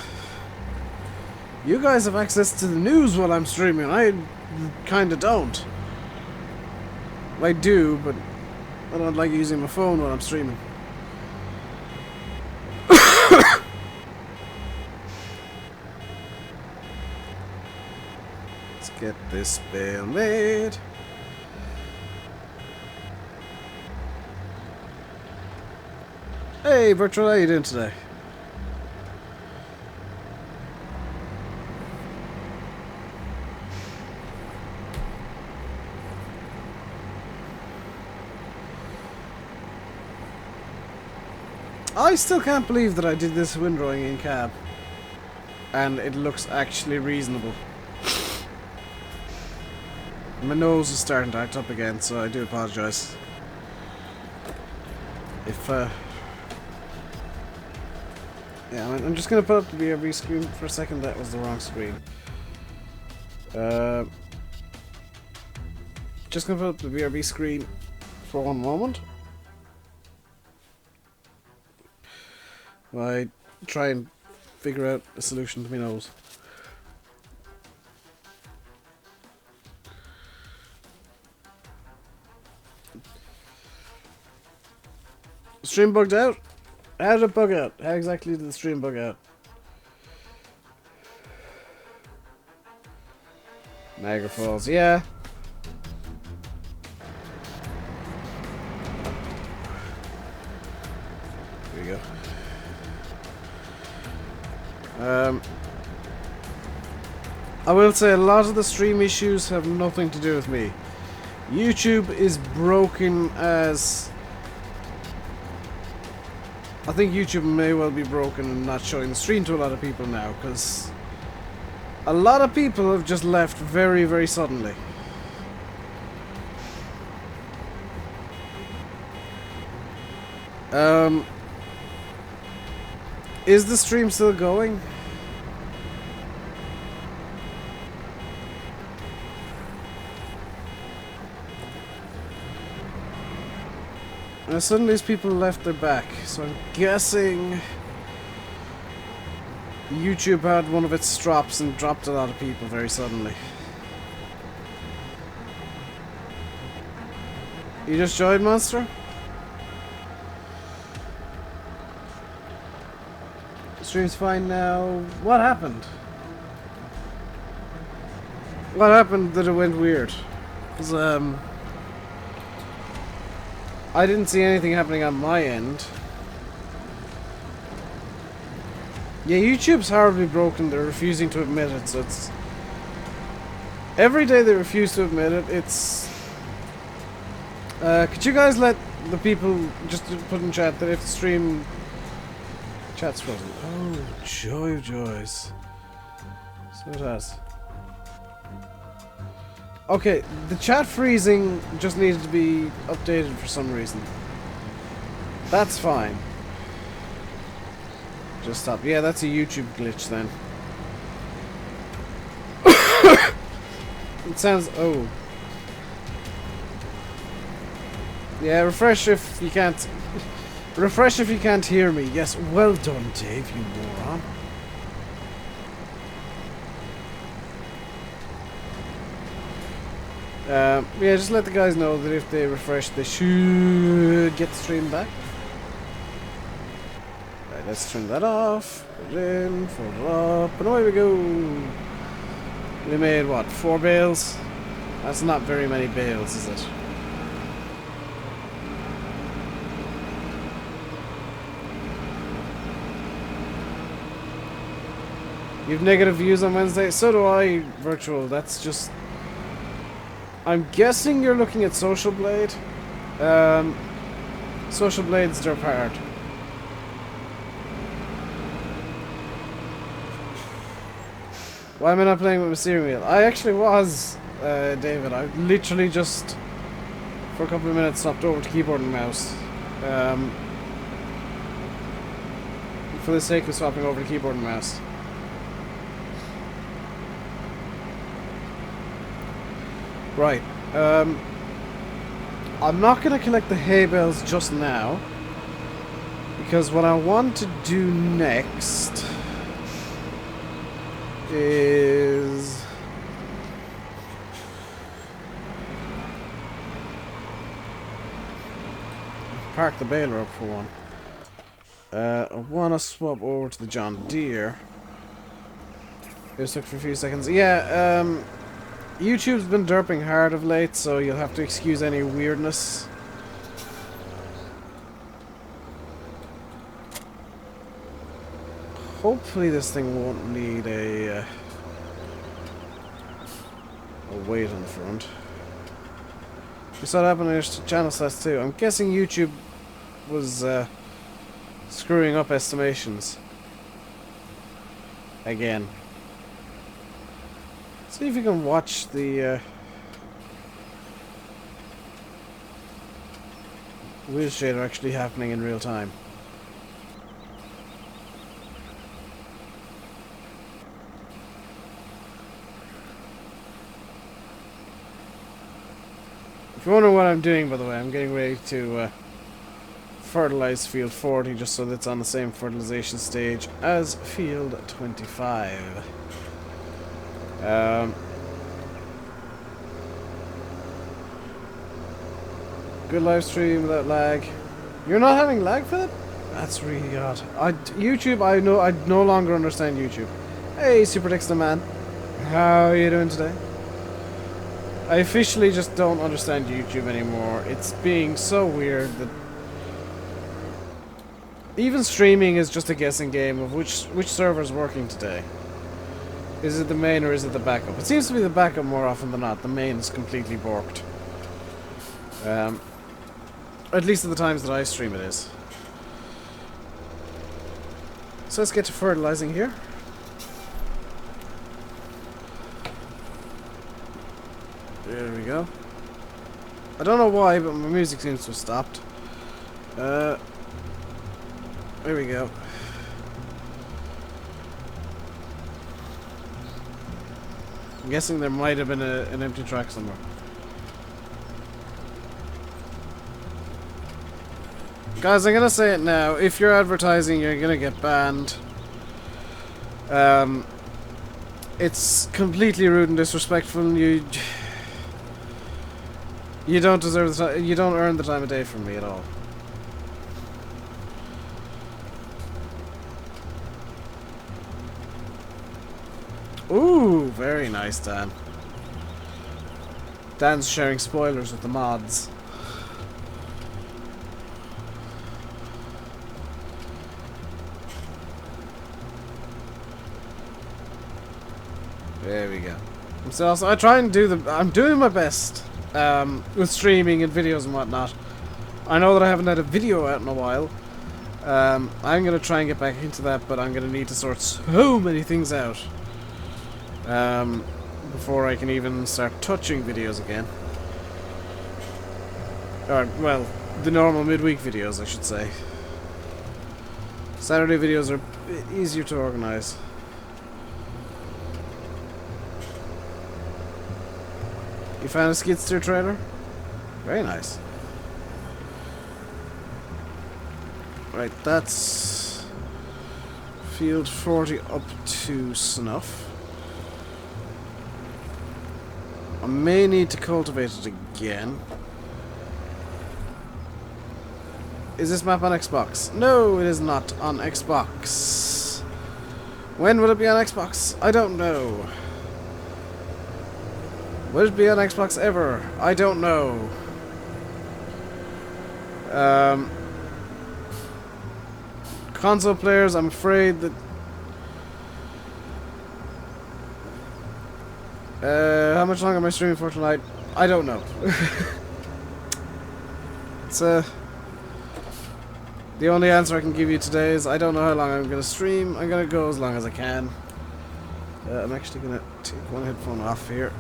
you guys have access to the news while I'm streaming. I kinda don't. I do, but I don't like using my phone while I'm streaming. Get this bale made. Hey, Virtual, how you doing today? I still can't believe that I did this windrowing in cab, and it looks actually reasonable. My nose is starting to act up again, so I do apologise. If, yeah, I'm just gonna put up the BRB screen for a second. That was the wrong screen. Just gonna put up the BRB screen for one moment. While I try and figure out a solution to my nose. Stream bugged out? How did it bug out? How exactly did the stream bug out? Niagara Falls, yeah. There you go. I will say a lot of the stream issues have nothing to do with me. YouTube is broken as... I think YouTube may well be broken and not showing the stream to a lot of people now, because a lot of people have just left very, very suddenly. Is the stream still going? Now suddenly these people left their back, so I'm guessing YouTube had one of its strops and dropped a lot of people very suddenly. You just joined, Monster? Stream's fine now. What happened? What happened that it went weird? 'Cause, I didn't see anything happening on my end. Yeah, YouTube's horribly broken. They're refusing to admit it, so it's... Every day they refuse to admit it, it's... could you guys let the people just put in chat that if the stream... Chat's frozen. Oh, joy of joys. So it has. Okay, the chat freezing just needed to be updated for some reason. That's fine. Just stop. Yeah, that's a YouTube glitch then. It sounds... Oh. Yeah, refresh if you can't... Refresh if you can't hear me. Yes, well done, Dave, you moron. Yeah, just let the guys know that if they refresh, they should get the stream back. Right, let's turn that off. Put it in, fold it up, and away we go. We made, what, 4 bales? That's not very many bales, is it? You've negative views on Wednesday? So do I, Virtual. That's just... I'm guessing you're looking at Social Blade. Social Blade's their part. Why am I not playing with my steering wheel? I actually was, David. I literally just, for a couple of minutes, swapped over to keyboard and mouse. For the sake of swapping over to keyboard and mouse. Right, I'm not going to collect the hay bales just now, because what I want to do next is... Park the baler up for one. I want to swap over to the John Deere. Just took for a few seconds. Yeah, YouTube's been derping hard of late, so you'll have to excuse any weirdness. Hopefully this thing won't need a weight on the front. We saw that happen on your channel stats too. I'm guessing YouTube was screwing up estimations. Again. See if you can watch the wheel shader actually happening in real time. If you wonder what I'm doing, by the way, I'm getting ready to fertilize field 40 just so that it's on the same fertilization stage as field 25. Good live stream without lag. You're not having lag, Philip? That's really odd. YouTube, I no longer understand YouTube. Hey, Super Dixon man. How are you doing today? I officially just don't understand YouTube anymore. It's being so weird that even streaming is just a guessing game of which server's working today. Is it the main or is it the backup? It seems to be the backup more often than not. The main is completely borked. At least at the times that I stream it is. So let's get to fertilizing here. There we go. I don't know why, but my music seems to have stopped. There we go. I'm guessing there might have been an empty track somewhere. Guys, I'm gonna say it now. If you're advertising, you're gonna get banned. It's completely rude and disrespectful. You don't deserve the time. You don't earn the time of day from me at all. Ooh, very nice, Dan. Dan's sharing spoilers with the mods. There we go. So I try and I'm doing my best with streaming and videos and whatnot. I know that I haven't had a video out in a while. I'm gonna try and get back into that, but I'm gonna need to sort so many things out before I can even start touching videos again. Or, well, the normal midweek videos, I should say. Saturday videos are a bit easier to organize. You found a skid steer trailer? Very nice. Right, that's field 40 up to snuff. I may need to cultivate it again. Is this map on Xbox? No, it is not on Xbox. When will it be on Xbox? I don't know. Will it be on Xbox ever? I don't know. Console players, I'm afraid that... how much longer am I streaming for tonight? I don't know. It's the only answer I can give you today is I don't know how long I'm going to stream. I'm going to go as long as I can. I'm actually going to take one headphone off here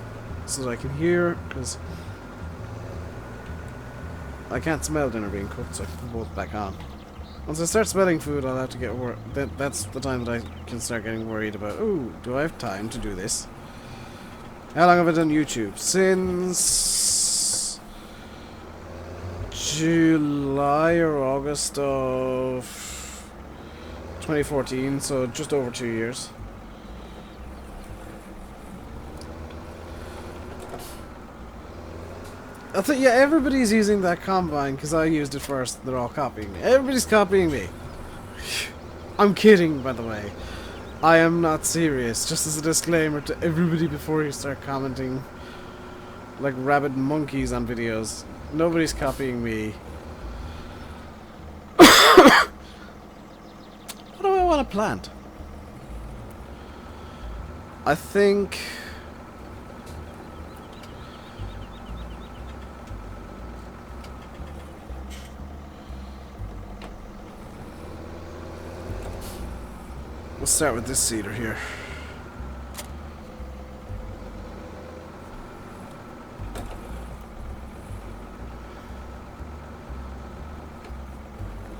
so that I can hear, because I can't smell dinner being cooked, so I can put both back on. Once I start smelling food, I'll have to get worried. That's the time that I can start getting worried about, ooh, do I have time to do this? How long have I done YouTube? Since July or August of 2014, so just over 2 years. I think, yeah, everybody's using that combine because I used it first. They're all copying me. Everybody's copying me. I'm kidding, by the way. I am not serious. Just as a disclaimer to everybody before you start commenting like rabid monkeys on videos. Nobody's copying me. What do I want to plant? I think... we'll start with this cedar here.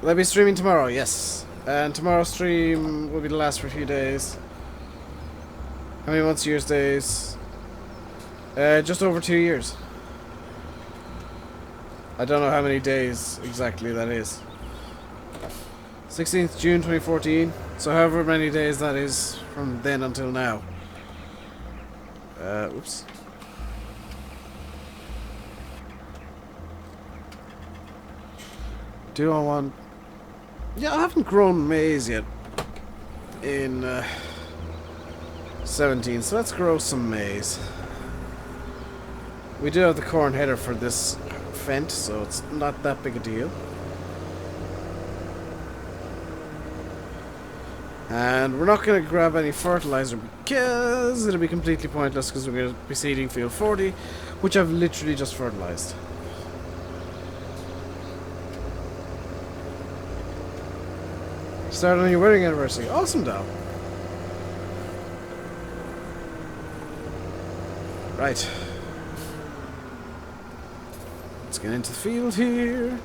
Will I be streaming tomorrow? Yes. And tomorrow's stream will be the last for a few days. How many months, years, days? Just over 2 years. I don't know how many days exactly that is. 16th June 2014. So however many days that is from then until now. Oops. Do I want... Yeah, I haven't grown maize yet in 17, so let's grow some maize. We do have the corn header for this Fent, so it's not that big a deal. And we're not going to grab any fertilizer because it'll be completely pointless because we're going to be seeding field 40, which I've literally just fertilized. Started on your wedding anniversary. Awesome, Dal. Right. Let's get into the field here.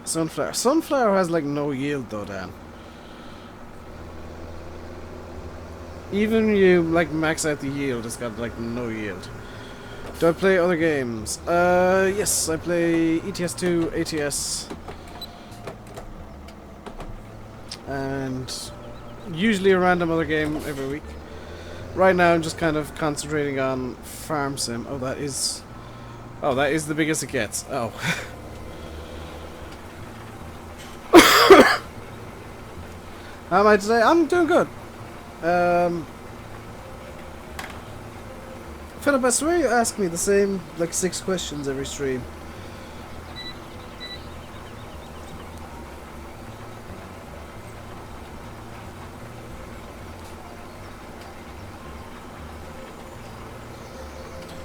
Sunflower. Sunflower has like no yield though, Dan. Even when you like max out the yield, it's got like no yield. Do I play other games? Yes, I play ETS2, ATS, and usually a random other game every week. Right now I'm just kind of concentrating on Farm Sim. Oh, that is the biggest it gets. Oh. How am I today? I'm doing good. Philip, I swear you ask me the same, like, 6 questions every stream.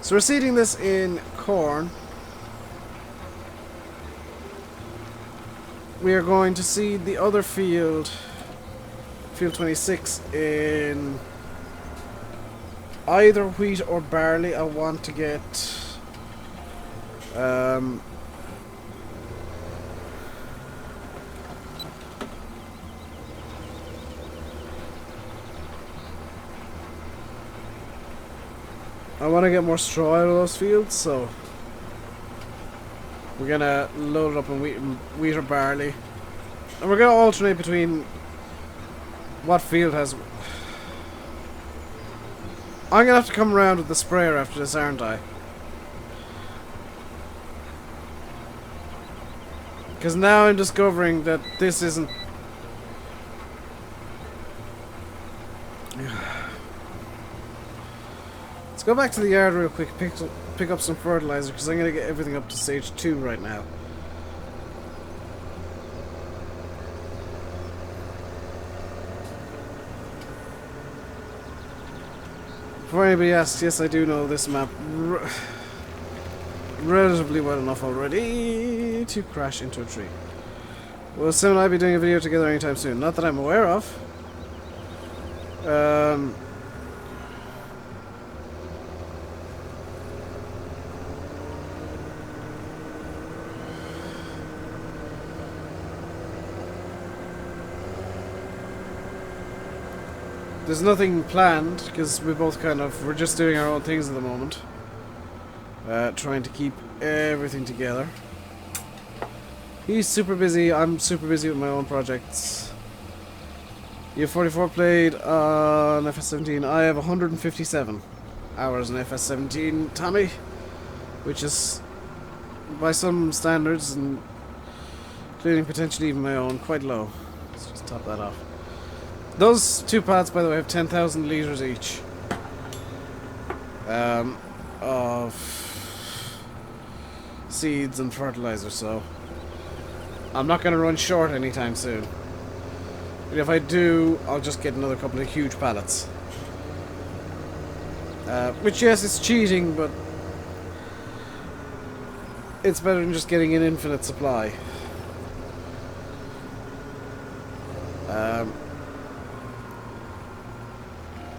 So we're seeding this in corn. We are going to seed the other field, field 26, in either wheat or barley. I want to get I want to get more straw out of those fields, so we're gonna load it up in wheat or barley, and we're gonna alternate between what field has... I'm gonna have to come around with the sprayer after this, aren't I? Because now I'm discovering that this isn't... Let's go back to the yard real quick, pick up some fertilizer, because I'm gonna get everything up to stage 2 right now. Before anybody asks, yes, I do know this map relatively well enough already to crash into a tree. Will Sim and I be doing a video together anytime soon? Not that I'm aware of. There's nothing planned, because we're just doing our own things at the moment. Trying to keep everything together. He's super busy, I'm super busy with my own projects. You have 44 played on FS17, I have 157 hours on FS17, Tommy. Which is, by some standards, and including potentially even my own, quite low. Let's just top that off. Those 2 pots, by the way, have 10,000 litres each of seeds and fertilizer, so I'm not going to run short anytime soon. And if I do, I'll just get another couple of huge pallets. Which, yes, it's cheating, but it's better than just getting an infinite supply.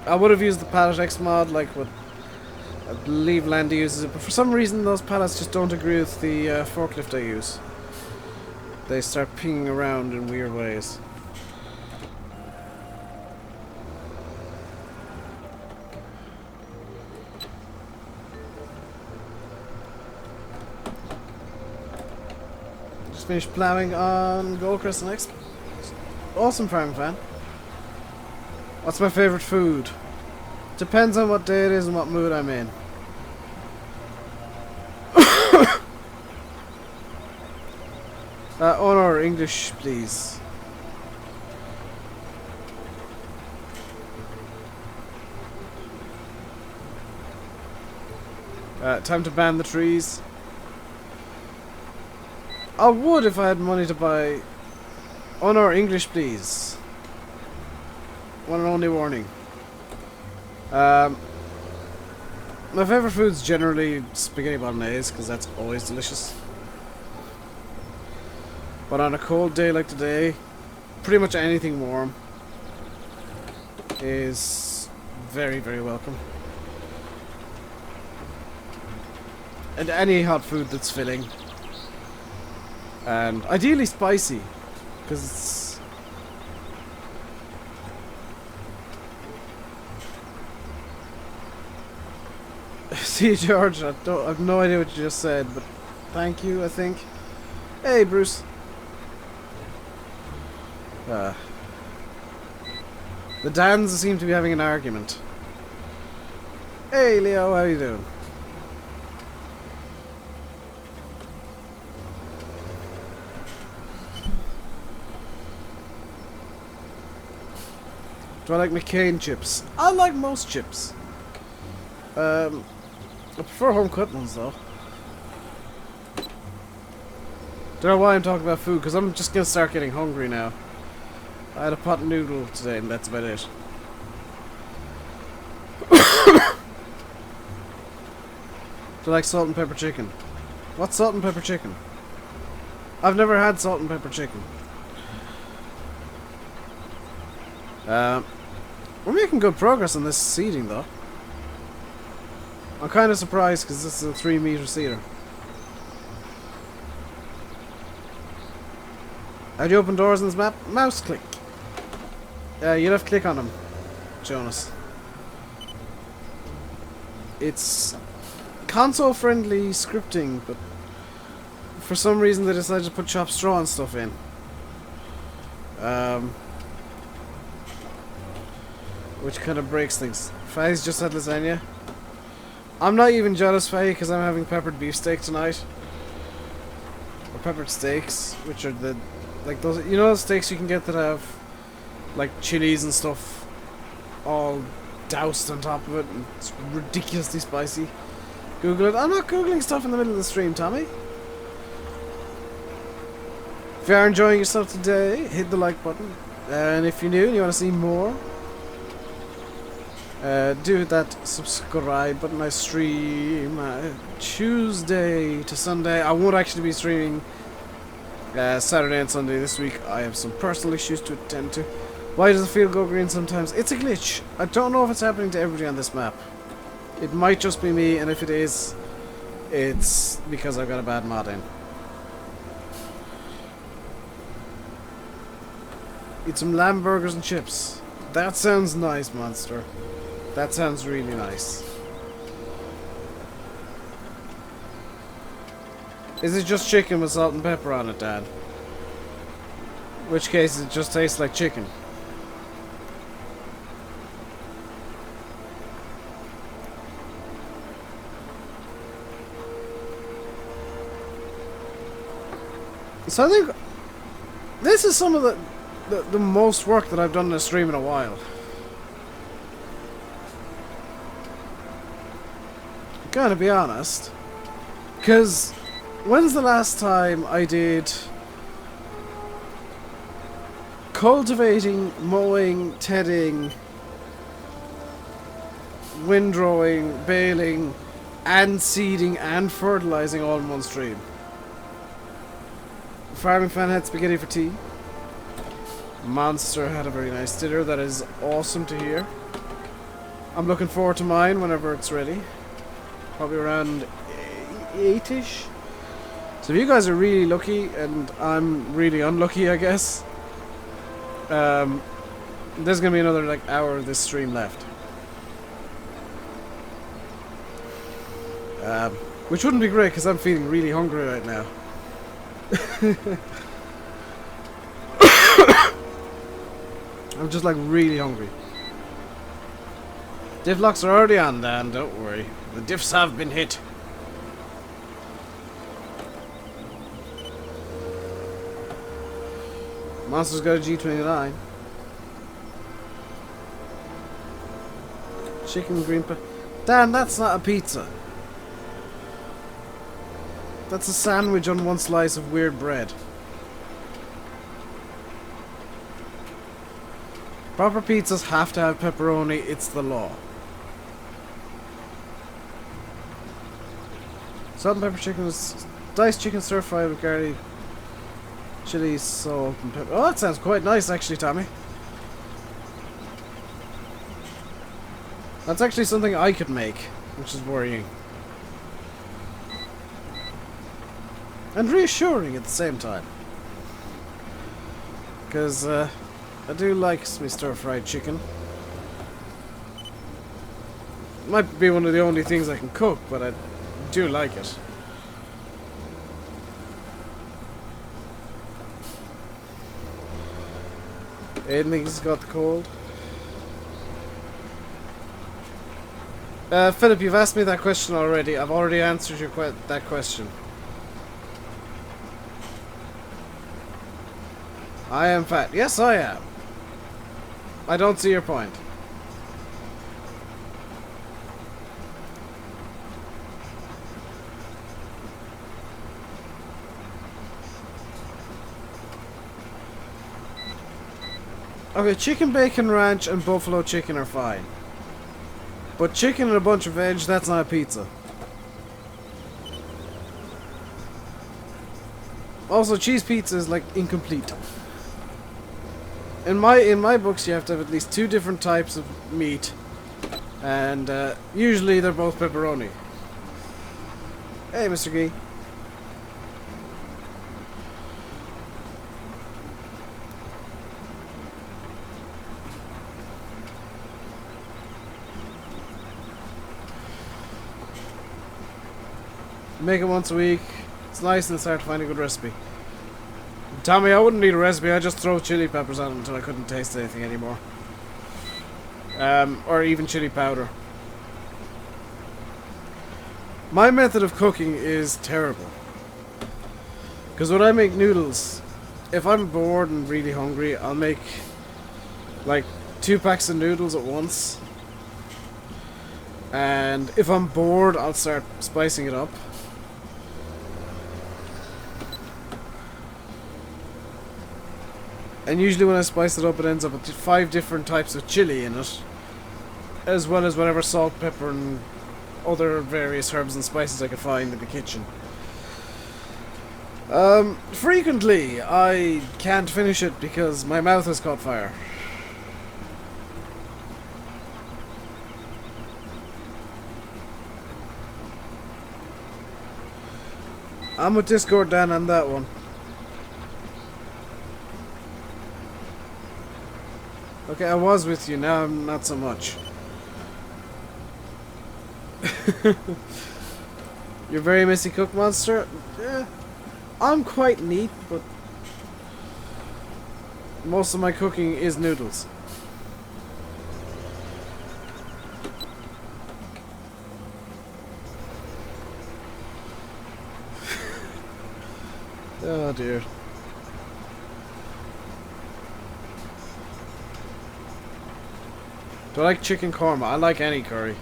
I would have used the pallet X mod, like what I believe Landy uses it, but for some reason those pallets just don't agree with the forklift I use. They start pinging around in weird ways. Just finished ploughing on Goldcrest next. Awesome farming fan. What's my favourite food? Depends on what day it is and what mood I'm in. Honor English, please. Time to ban the trees. I would if I had money to buy. Honor English, please. One and only warning. My favourite food's generally spaghetti bolognese because that's always delicious. But on a cold day like today, pretty much anything warm is very, very welcome. And any hot food that's filling. And ideally spicy, because it's... See, George, I have no idea what you just said, but thank you, I think. Hey, Bruce. The Dans seem to be having an argument. Hey, Leo, how you doing? Do I like McCain chips? I like most chips. I prefer home cut ones though. Don't know why I'm talking about food, because I'm just gonna start getting hungry now. I had a pot noodle today and that's about it. Do you like salt and pepper chicken? What's salt and pepper chicken? I've never had salt and pepper chicken. We're making good progress on this seeding though. I'm kind of surprised because this is a 3-meter seeder. How do you open doors in this map? Mouse click. You'll have to click on them, Jonas. It's console friendly scripting, but for some reason they decided to put chopped straw and stuff in. Which kind of breaks things. Faye's just had lasagna. I'm not even jealous, Faye, because I'm having peppered beefsteak tonight. Or peppered steaks, which are the... like those... you know those steaks you can get that have... like chilies and stuff all doused on top of it, and it's ridiculously spicy. Google it. I'm not googling stuff in the middle of the stream, Tommy. If you are enjoying yourself today, hit the like button. And if you're new and you want to see more, do hit that subscribe button. I stream Tuesday to Sunday. I won't actually be streaming Saturday and Sunday this week. I have some personal issues to attend to. Why does the field go green sometimes? It's a glitch. I don't know if it's happening to everybody on this map. It might just be me, and if it is, it's because I've got a bad mod in. Eat some lamb burgers and chips. That sounds nice, Monster. That sounds really nice. Is it just chicken with salt and pepper on it, Dad? In which case it just tastes like chicken. So I think this is some of the most work that I've done in a stream in a while. Gotta be honest, because when's the last time I did cultivating, mowing, tedding, windrowing, baling, and seeding and fertilizing all in one stream? Farming fan had spaghetti for tea. Monster had a very nice dinner. That is awesome to hear. I'm looking forward to mine whenever it's ready. Probably around 8-ish. So if you guys are really lucky and I'm really unlucky, I guess, there's gonna be another like hour of this stream left. Which wouldn't be great because I'm feeling really hungry right now. I'm just like really hungry. Diff locks are already on, Dan, don't worry. The diffs have been hit. Monster's got a G29. Chicken green pepper. Dan, that's not a pizza. That's a sandwich on one slice of weird bread. Proper pizzas have to have pepperoni, it's the law. Salt and pepper chicken is diced chicken stir fried with garlic, chili, salt and pepper. Oh, that sounds quite nice actually, Tommy. That's actually something I could make, which is worrying. And reassuring at the same time. Because, I do like me stir-fried chicken. Might be one of the only things I can cook, but I do like it. Aiden thinks he's got the cold. Philip, you've asked me that question already. I've already answered that question. I am fat. Yes, I am. I don't see your point. Okay, chicken bacon ranch and buffalo chicken are fine. But chicken and a bunch of veg, that's not a pizza. Also, cheese pizza is like incomplete. In my books, you have to have at least 2 different types of meat, and usually they're both pepperoni. Hey, Mr. Gee. Make it once a week. It's nice and it's hard to find a good recipe. Tommy, I wouldn't need a recipe. I just throw chili peppers on it until I couldn't taste anything anymore. Or even chili powder. My method of cooking is terrible. Because when I make noodles, if I'm bored and really hungry, I'll make like 2 packs of noodles at once. And if I'm bored, I'll start spicing it up. And usually when I spice it up, it ends up with 5 different types of chili in it, as well as whatever salt, pepper, and other various herbs and spices I could find in the kitchen. Frequently, I can't finish it because my mouth has caught fire. I'm with Discord Dan on that one. Okay, I was with you, now I'm not so much. You're very messy cook monster? I'm quite neat, but most of my cooking is noodles. Oh dear. Do I like chicken korma? I like any curry.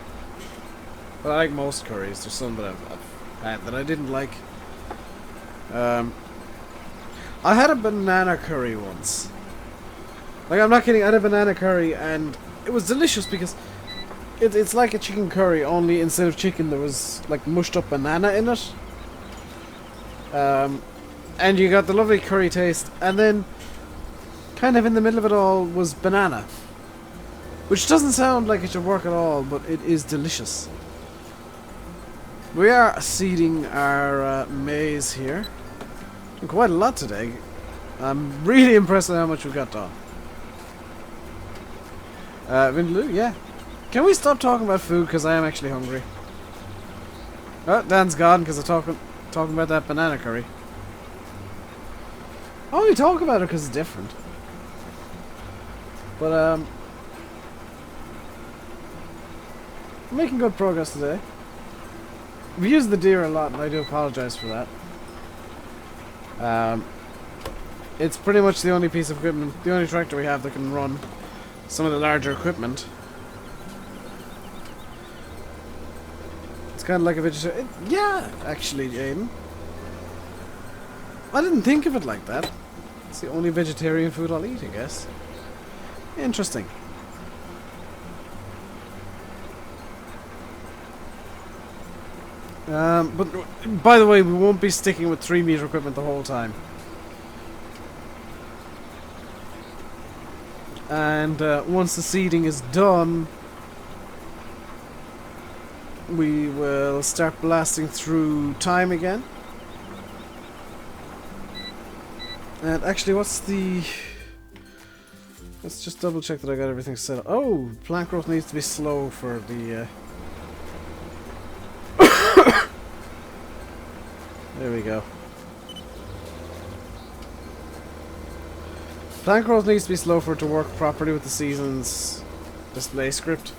But I like most curries. There's some that I've had that I didn't like. I had a banana curry once. Like, I'm not kidding, I had a banana curry and it was delicious because it's like a chicken curry, only instead of chicken there was like mushed up banana in it. And you got the lovely curry taste, and then kind of in the middle of it all was banana. Which doesn't sound like it should work at all, but it is delicious. We are seeding our maize here. Doing quite a lot today. I'm really impressed with how much we got done. Vindaloo, yeah. Can we stop talking about food, because I am actually hungry. Oh, Dan's gone because I'm talking about that banana curry. I only talk about it because it's different. But, I'm making good progress today. We use the deer a lot, and I do apologize for that. It's pretty much the only piece of equipment, the only tractor we have that can run some of the larger equipment. It's kind of like a vegetarian. Yeah, actually, Jaden. I didn't think of it like that. It's the only vegetarian food I'll eat, I guess. Interesting. But by the way, we won't be sticking with 3-meter equipment the whole time. And once the seeding is done, we will start blasting through time again. And actually, what's the... Let's just double check that I got everything set up. Oh, plant growth needs to be slow for the... There we go. Plant growth needs to be slow for it to work properly with the season's display script.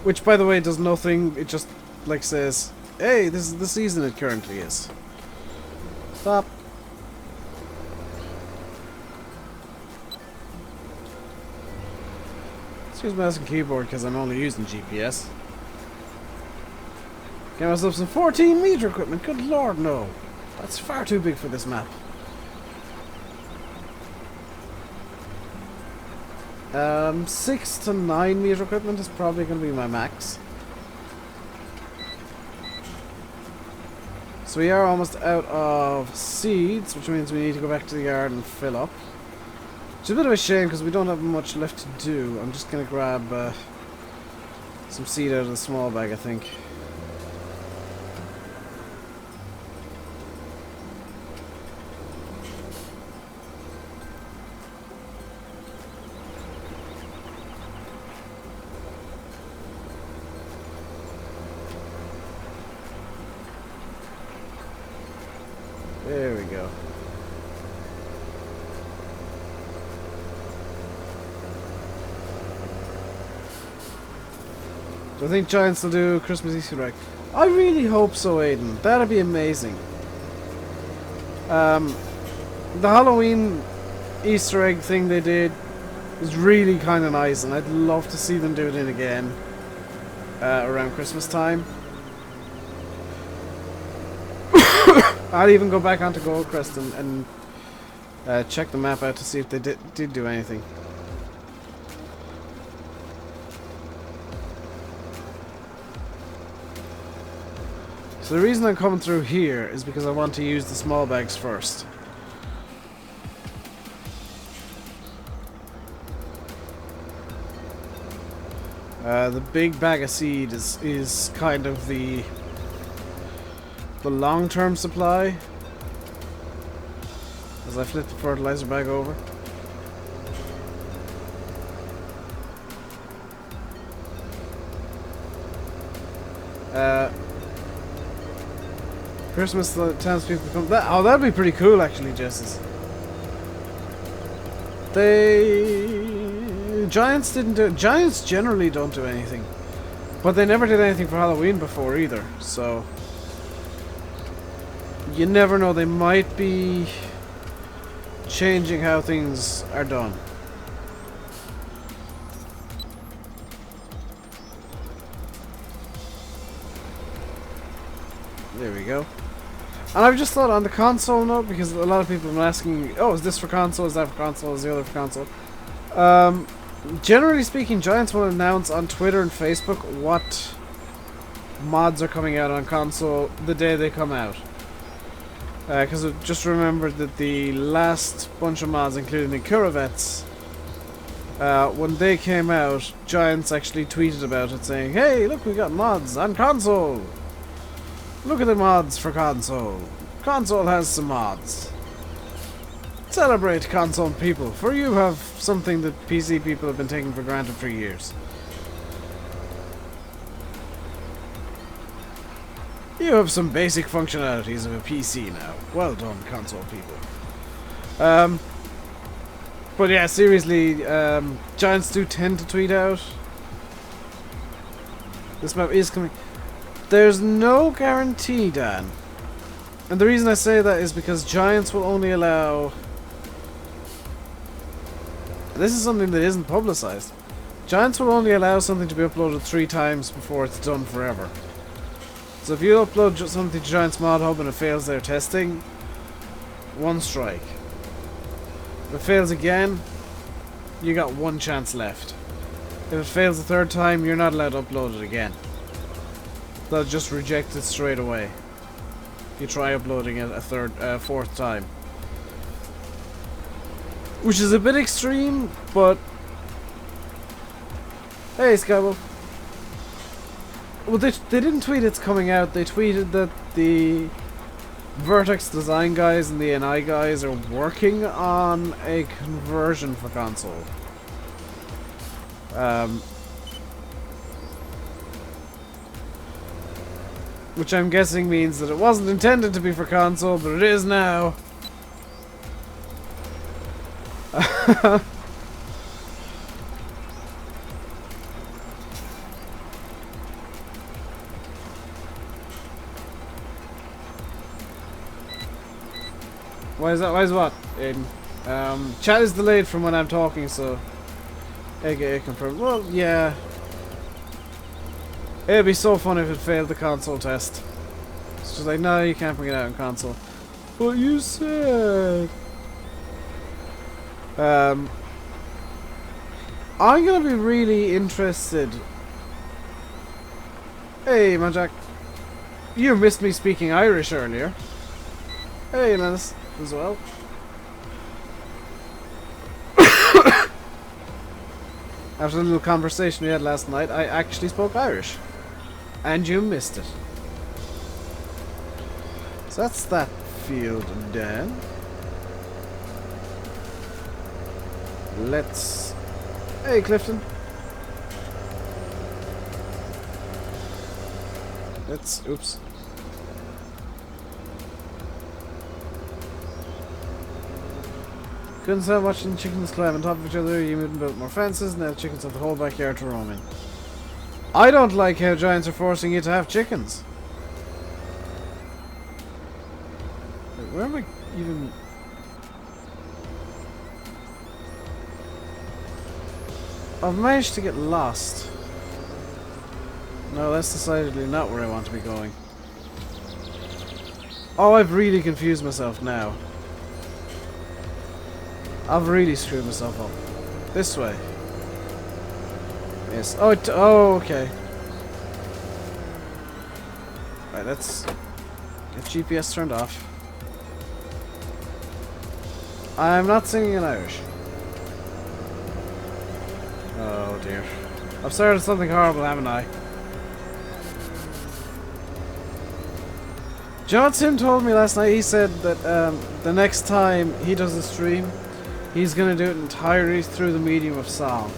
Which, by the way, does nothing. It just, like, says, hey, this is the season it currently is. Stop. Let's use mouse and keyboard because I'm only using GPS. Get myself some 14-meter equipment. Good lord, no. That's far too big for this map. 6 to 9-meter equipment is probably going to be my max. So we are almost out of seeds, which means we need to go back to the yard and fill up. Which is a bit of a shame because we don't have much left to do. I'm just going to grab some seed out of the small bag, I think. There we go. Do I think Giants will do Christmas Easter egg? I really hope so, Aiden. That'd be amazing. The Halloween Easter egg thing they did was really kind of nice, and I'd love to see them do it again around Christmas time. I'll even go back onto Goldcrest and check the map out to see if they did do anything. So the reason I'm coming through here is because I want to use the small bags first. The big bag of seed is kind of the long-term supply. As I flip the fertilizer bag over. Christmas, the townspeople come. Oh, that'd be pretty cool, actually, Jesses. Giants didn't do. Giants generally don't do anything, but they never did anything for Halloween before either. So you never know. They might be changing how things are done. There we go. And I've just thought on the console note, because a lot of people have been asking, oh, is this for console, is that for console, is the other for console? Generally speaking, Giants will announce on Twitter and Facebook what mods are coming out on console the day they come out. Because I just remembered that the last bunch of mods, including the Kuravets, when they came out, Giants actually tweeted about it saying, hey, look, we got mods on console! Look at the mods for console. Console has some mods. Celebrate, console people, for you have something that PC people have been taking for granted for years. You have some basic functionalities of a PC now. Well done, console people. But yeah, seriously, Giants do tend to tweet out. This map is coming. There's no guarantee, Dan. And the reason I say that is because Giants will only allow... This is something that isn't publicized. Giants will only allow something to be uploaded 3 times before it's done forever. So if you upload something to Giants Mod Hub and it fails their testing, 1 strike. If it fails again, you got 1 chance left. If it fails the 3rd time, you're not allowed to upload it again. They'll just reject it straight away. If you try uploading it a 4th time. Which is a bit extreme, but... Hey, Skywolf. Well, they didn't tweet it's coming out. They tweeted that the Vertex design guys and the NI guys are working on a conversion for console. Which I'm guessing means that it wasn't intended to be for console, but it is now. Why is that? Why is what, Aiden? Chat is delayed from when I'm talking, so... AKA confirmed. Well, yeah. It'd be so fun if it failed the console test. It's just like, no, you can't bring it out on console. But you said... I'm gonna be really interested... Hey, Manjack. You missed me speaking Irish earlier. Hey, Menace, as well. After the little conversation we had last night, I actually spoke Irish. And you missed it. So that's that field done. Let's... Hey, Clifton. Let's... Oops. Couldn't stop watching chickens climb on top of each other. You moved and built more fences. Now chickens have the whole backyard to roam in. I don't like how giants are forcing you to have chickens. Wait, where am I even... I've managed to get lost. No, that's decidedly not where I want to be going. Oh, I've really confused myself now. I've really screwed myself up. This way. Yes. Oh, oh, okay. Right, let's get GPS turned off. I'm not singing in Irish. Oh dear. I've started something horrible, haven't I? Do you know what Tim told me last night? He said that the next time he does a stream, he's gonna do it entirely through the medium of song.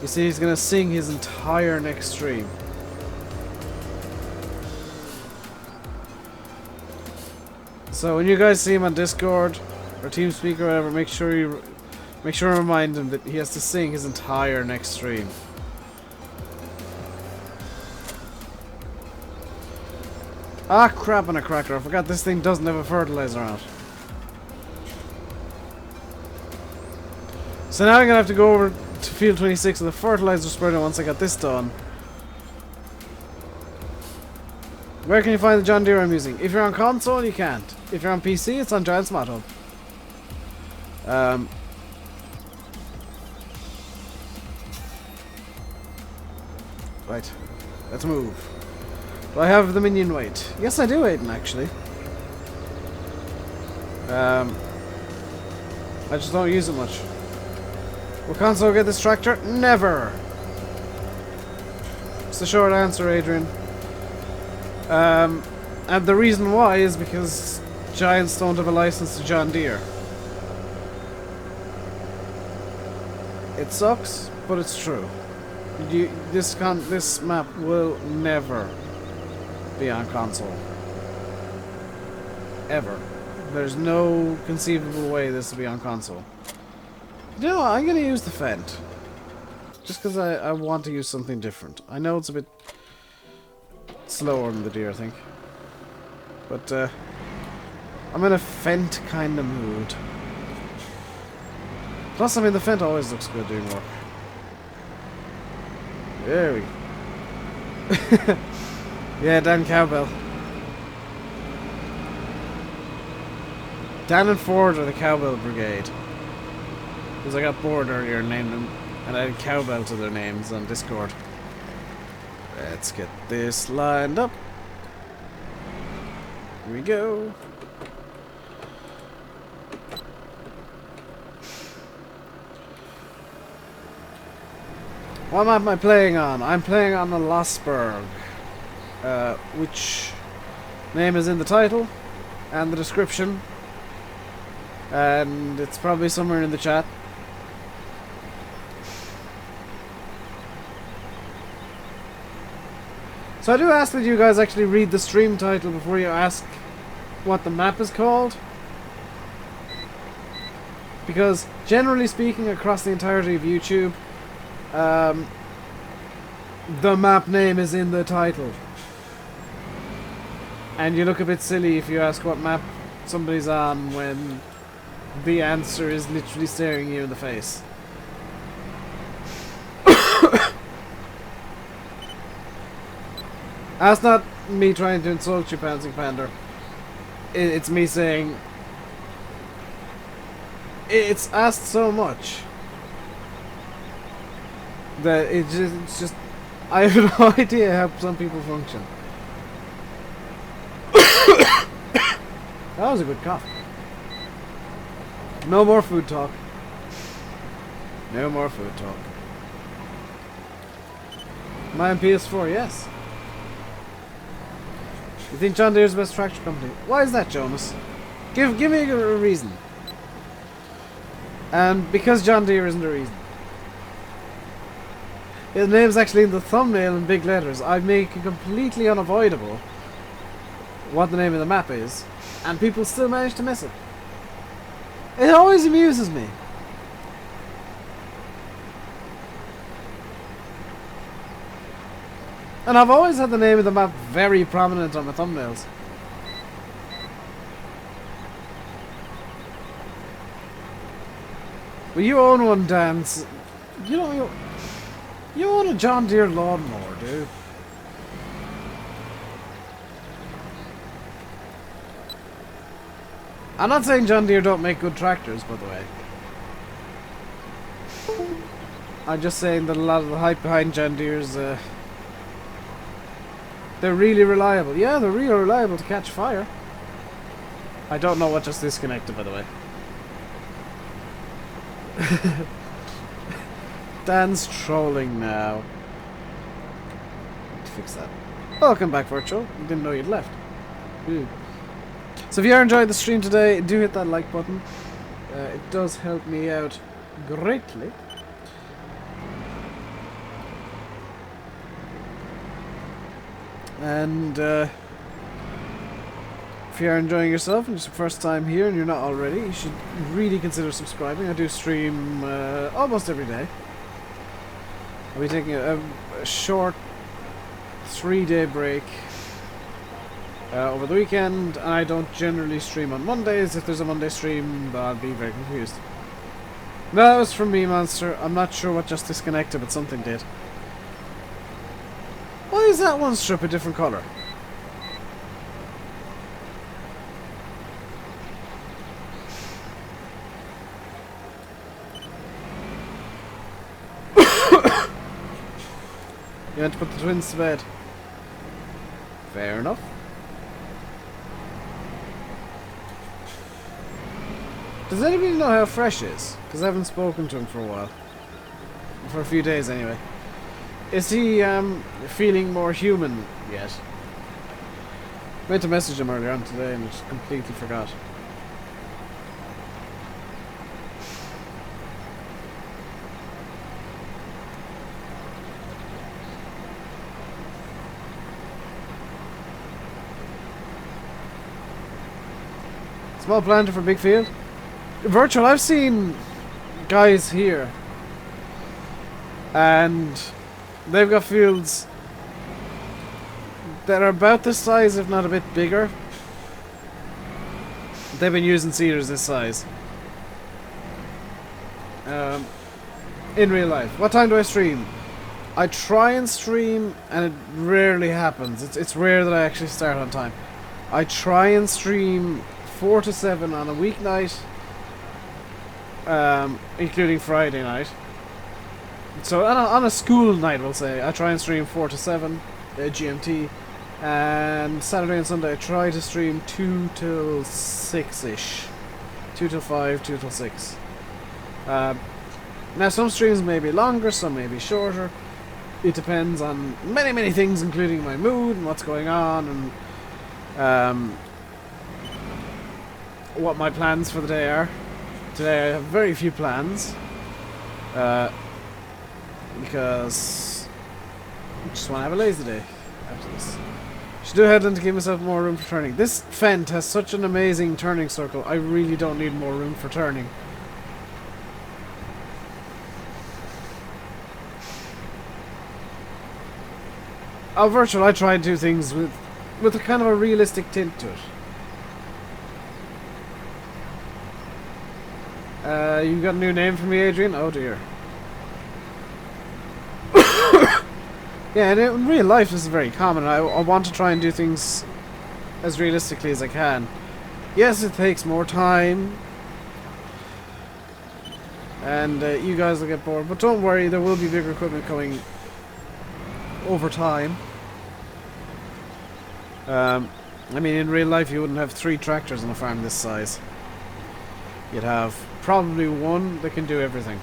You see, he's gonna sing his entire next stream. So when you guys see him on Discord or TeamSpeak or whatever, make sure you remind him that he has to sing his entire next stream. Ah, crap on a cracker! I forgot this thing doesn't have a fertilizer on it. So now I'm gonna have to go over to field 26 with the fertilizer spreader once I got this done. Where can you find the John Deere I'm using? If you're on console, you can't. If you're on PC, it's on Giants Mod Hub. Right, let's move. Do I have the minion weight? Yes, I do, Aiden, actually. I just don't use it much. Will console get this tractor? Never! It's the short answer, Adrian. And the reason why is because Giants don't have a license to John Deere. It sucks, but it's true. This map will never be on console. Ever. There's no conceivable way this will be on console. You know what? I'm going to use the Fent. Just because I want to use something different. I know it's a bit slower than the deer, I think. But I'm in a Fent kind of mood. Plus, I mean, the Fent always looks good doing work. There we go. Yeah, Dan Cowbell. Dan and Ford are the Cowbell Brigade. Because I got bored earlier and named them, and I added Cowbell to their names on Discord. Let's get this lined up. Here we go. What map am I playing on? I'm playing on the Lossberg, which name is in the title and the description, and it's probably somewhere in the chat. So I do ask that you guys actually read the stream title before you ask what the map is called, because generally speaking across the entirety of YouTube, the map name is in the title. And you look a bit silly if you ask what map somebody's on when the answer is literally staring you in the face. That's not me trying to insult you, Pouncing Pander. It's me saying... It's asked so much that it's just I have no idea how some people function. That was a good cough. No more food talk. No more food talk. Am I on PS4? Yes. You think John Deere's the best tractor company? Why is that, Jonas? Give me a reason. And because John Deere isn't a reason. His name's actually in the thumbnail in big letters. I make it completely unavoidable what the name of the map is, and people still manage to miss it. It always amuses me. And I've always had the name of the map very prominent on my thumbnails. Well, you own one, Dan. You know, you own a John Deere lawnmower, dude. I'm not saying John Deere don't make good tractors, by the way. I'm just saying that a lot of the hype behind John Deere's, they're really reliable. Yeah, they're really reliable to catch fire. I don't know what just disconnected, by the way. Dan's trolling now. Need to fix that. Welcome back, Virtual. Didn't know you'd left. Ooh. So if you are enjoying the stream today, do hit that like button. It does help me out greatly. And if you are enjoying yourself and it's your first time here and you're not already, you should really consider subscribing. I do stream almost every day. I'll be taking a short 3-day break over the weekend, and I don't generally stream on Mondays. If there's a Monday stream, I'll be very confused. No, that was from me, Monster. I'm not sure what just disconnected, but something did. Why is that one strip a different colour? You want to put the twins to bed. Fair enough. Does anybody know how Fresh is? Because I haven't spoken to him for a while. For a few days anyway. Is he feeling more human yet? I meant to message him earlier on today and just completely forgot. Small planter for big field. Virtual, I've seen guys here, and they've got fields that are about this size, if not a bit bigger. They've been using seeders this size. In real life. What time do I stream? I try and stream, and it rarely happens. It's rare that I actually start on time. I try and stream 4 to 7 on a weeknight, including Friday night. So on a school night, we'll say, I try and stream 4 to 7 GMT, and Saturday and Sunday I try to stream 2 till 6-ish. 2 till 5, 2 till 6. Now some streams may be longer, some may be shorter. It depends on many things, including my mood and what's going on, and what my plans for the day are. Today I have very few plans, because I just want to have a lazy day after this. Should do a headland to give myself more room for turning. This fent has such an amazing turning circle, I really don't need more room for turning. Virtual, I try and do things with a kind of a realistic tint to it. You got a new name for me, Adrian? Oh dear. Yeah, and in real life this is very common. I want to try and do things as realistically as I can. Yes, it takes more time, and you guys will get bored, but don't worry, there will be bigger equipment coming over time. I mean, in real life you wouldn't have 3 tractors on a farm this size. You'd have probably one that can do everything.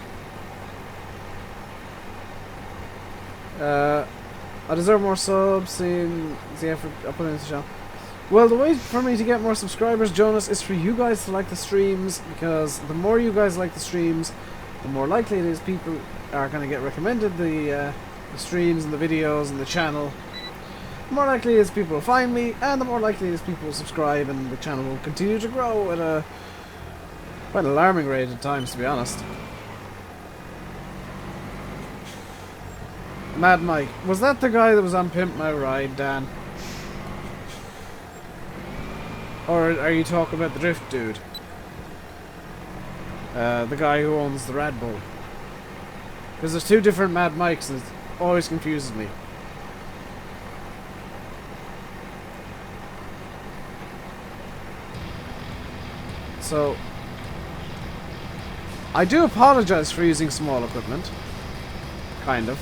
I deserve more subs, seeing the effort I put into the channel. Well, the way for me to get more subscribers, Jonas, is for you guys to like the streams, because the more you guys like the streams, the more likely it is people are going to get recommended the streams and the videos and the channel. The more likely it is people will find me, and the more likely it is people will subscribe, and the channel will continue to grow at a quite alarming rate at times, to be honest. Mad Mike. Was that the guy that was on Pimp My Ride, Dan? Or are you talking about the Drift dude? The guy who owns the Red Bull. Because there's 2 different Mad Mikes and it always confuses me. So, I do apologize for using small equipment. Kind of.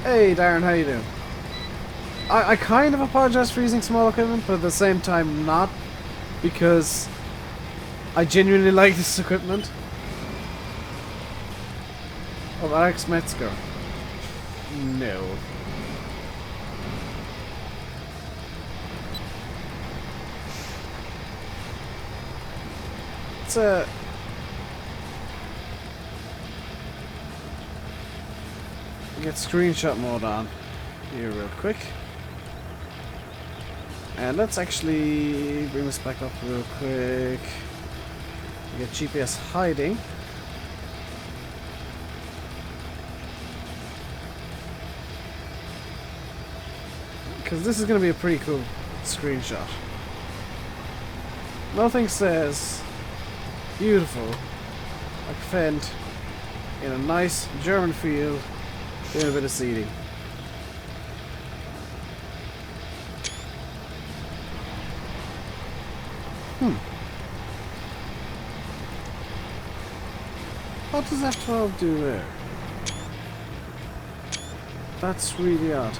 Hey Darren, how you doing? I kind of apologize for using small equipment, but at the same time not, because I genuinely like this equipment. Of Alex Metzger. No. It's a... Get screenshot mode on here real quick. And let's actually bring this back up real quick. Get GPS hiding. Because this is going to be a pretty cool screenshot. Nothing says beautiful like Fent in a nice German field doing a bit of seeding. What does F12 do there? That's really odd.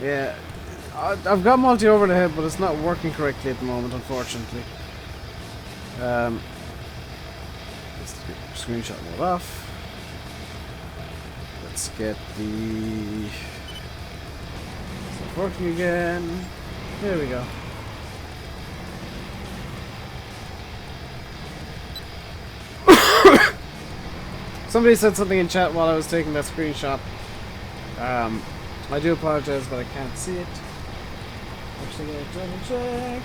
Yeah, I've got multi over the head, but it's not working correctly at the moment, unfortunately. Let's get screenshot mode off. Let's get the... It's not working again. There we go. Somebody said something in chat while I was taking that screenshot. I do apologize, but I can't see it. Actually, gonna double check.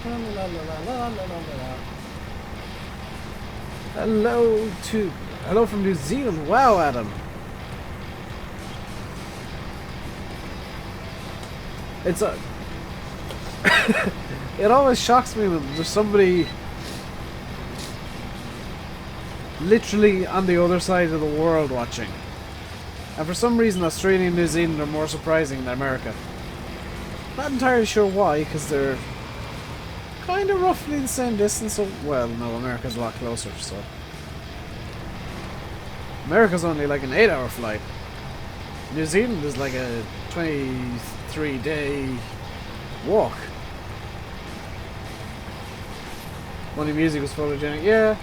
Hello from New Zealand. Wow, Adam. It's a. It always shocks me when there's somebody literally on the other side of the world watching. And for some reason Australia and New Zealand are more surprising than America. Not entirely sure why, because they're kind of roughly the same distance. So, well, no, America's a lot closer, so. America's only like an 8-hour flight. New Zealand is like a 23-day walk. Money Music was photogenic, yeah.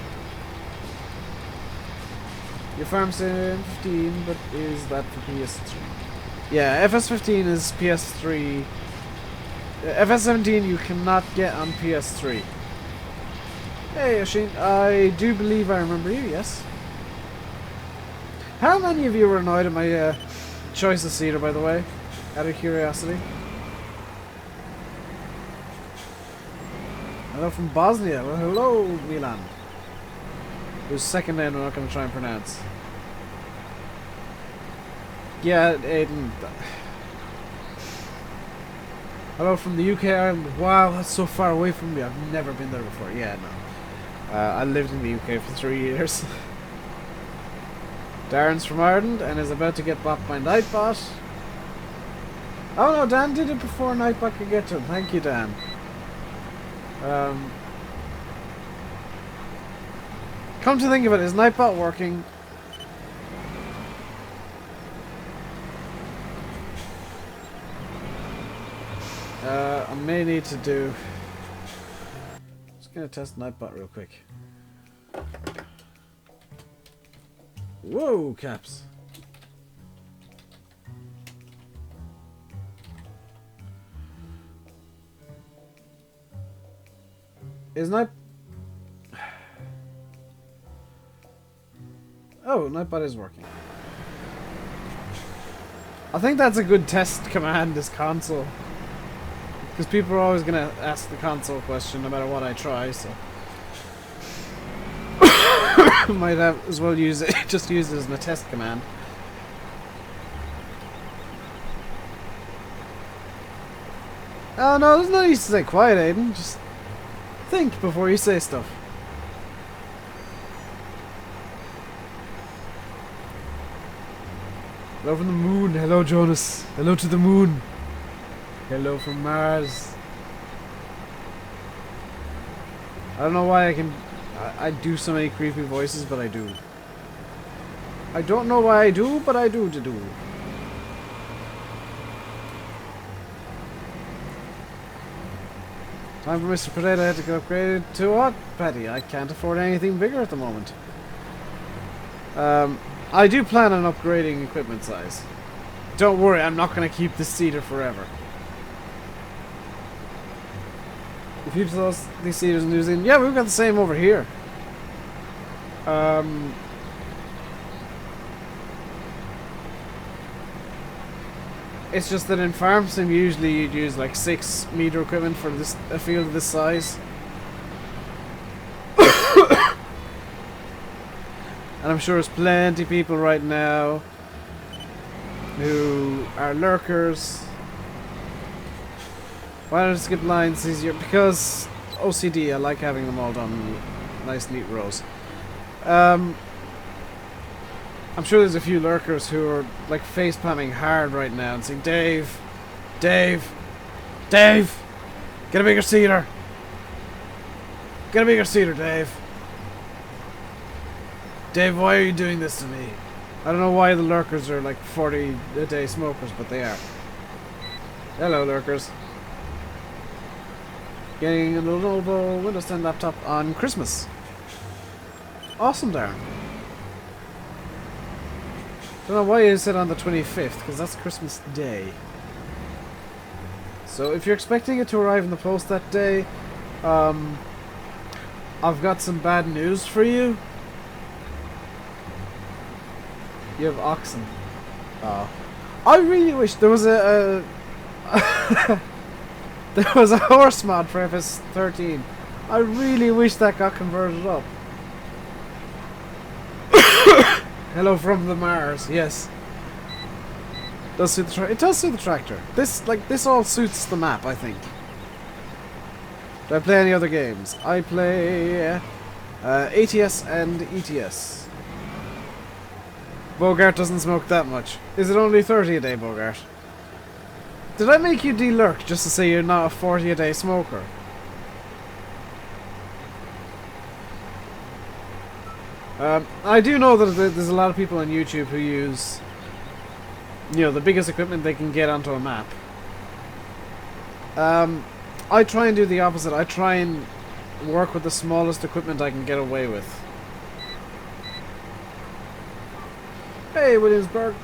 Your farm sim 15, but is that for PS3? Yeah, FS15 is PS3. FS17 you cannot get on PS3. Hey, Oshin, I do believe I remember you, yes. How many of you were annoyed at my choice of Cedar, by the way? Out of curiosity. Hello from Bosnia. Well, hello, Milan. Whose second name I'm not going to try and pronounce. Yeah, Aiden. Hello from the UK Ireland. Wow, that's so far away from me. I've never been there before. Yeah, no. I lived in the UK for 3 years. Darren's from Ireland and is about to get bopped by Nightbot. Oh no, Dan did it before Nightbot could get to him. Thank you, Dan. Come to think of it, is Nightbot working? I may need to do... Just gonna test Nightbot real quick. Whoa, Caps. Is Night... Oh, Nightbot is working. I think that's a good test command, this console. Because people are always going to ask the console question no matter what I try, so... Might have as well use it, just use it as a test command. Oh no, there's no use to stay quiet, Aiden. Just think before you say stuff. Hello from the moon. Hello, Jonas. Hello to the moon. Hello from Mars. I don't know why I do so many creepy voices, but I do. I don't know why I do, but I do. Time for Mr. Potato Head to get upgraded to what, Patty? I can't afford anything bigger at the moment. I do plan on upgrading equipment size. Don't worry, I'm not going to keep this cedar forever. If you lost these cedars in New Zealand, yeah, we've got the same over here. It's just that in farm sim usually you'd use like 6 meter equipment for this a field of this size. And I'm sure there's plenty of people right now who are lurkers. Why don't I skip lines easier? Because OCD, I like having them all done nice neat rows. I'm sure there's a few lurkers who are like face palming hard right now and saying, Dave, get a bigger cedar. Get a bigger cedar, Dave. Dave, why are you doing this to me? I don't know why the lurkers are like 40 a day smokers, but they are. Hello, lurkers. Getting a little Windows 10 laptop on Christmas. Awesome, Darren. Don't know why you said on the 25th, because that's Christmas Day. So if you're expecting it to arrive in the post that day, I've got some bad news for you. You have oxen. Oh. I really wish there was a there was a horse mod for FS13. I really wish that got converted up. Hello from the Mars. Yes. Does suit the it does suit the tractor. This all suits the map, I think. Do I play any other games? I play ATS and ETS. Bogart doesn't smoke that much. Is it only 30 a day, Bogart? Did I make you de-lurk just to say you're not a 40 a day smoker? I do know that there's a lot of people on YouTube who use, you know, the biggest equipment they can get onto a map. I try and do the opposite. I try and work with the smallest equipment I can get away with. Hey, Williamsburg.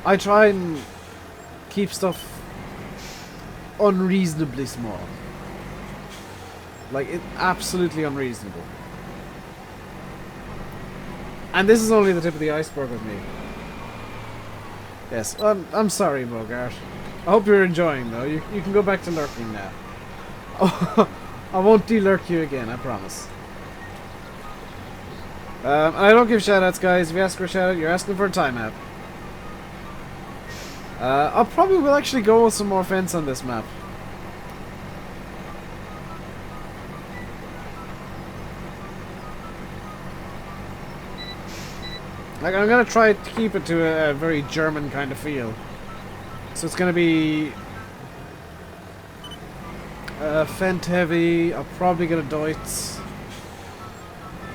I try and keep stuff unreasonably small. Like, absolutely unreasonable. And this is only the tip of the iceberg with me. Yes, I'm sorry, Bogart. I hope you're enjoying, though. You can go back to lurking now. Oh, I won't de-lurk you again, I promise. I don't give shoutouts, guys. If you ask for a shoutout, you're asking for a timeout. I probably will actually go with some more fence on this map. Like, I'm gonna try to keep it to a very German kind of feel. So it's gonna be Fent heavy. I'll probably get a Deutz.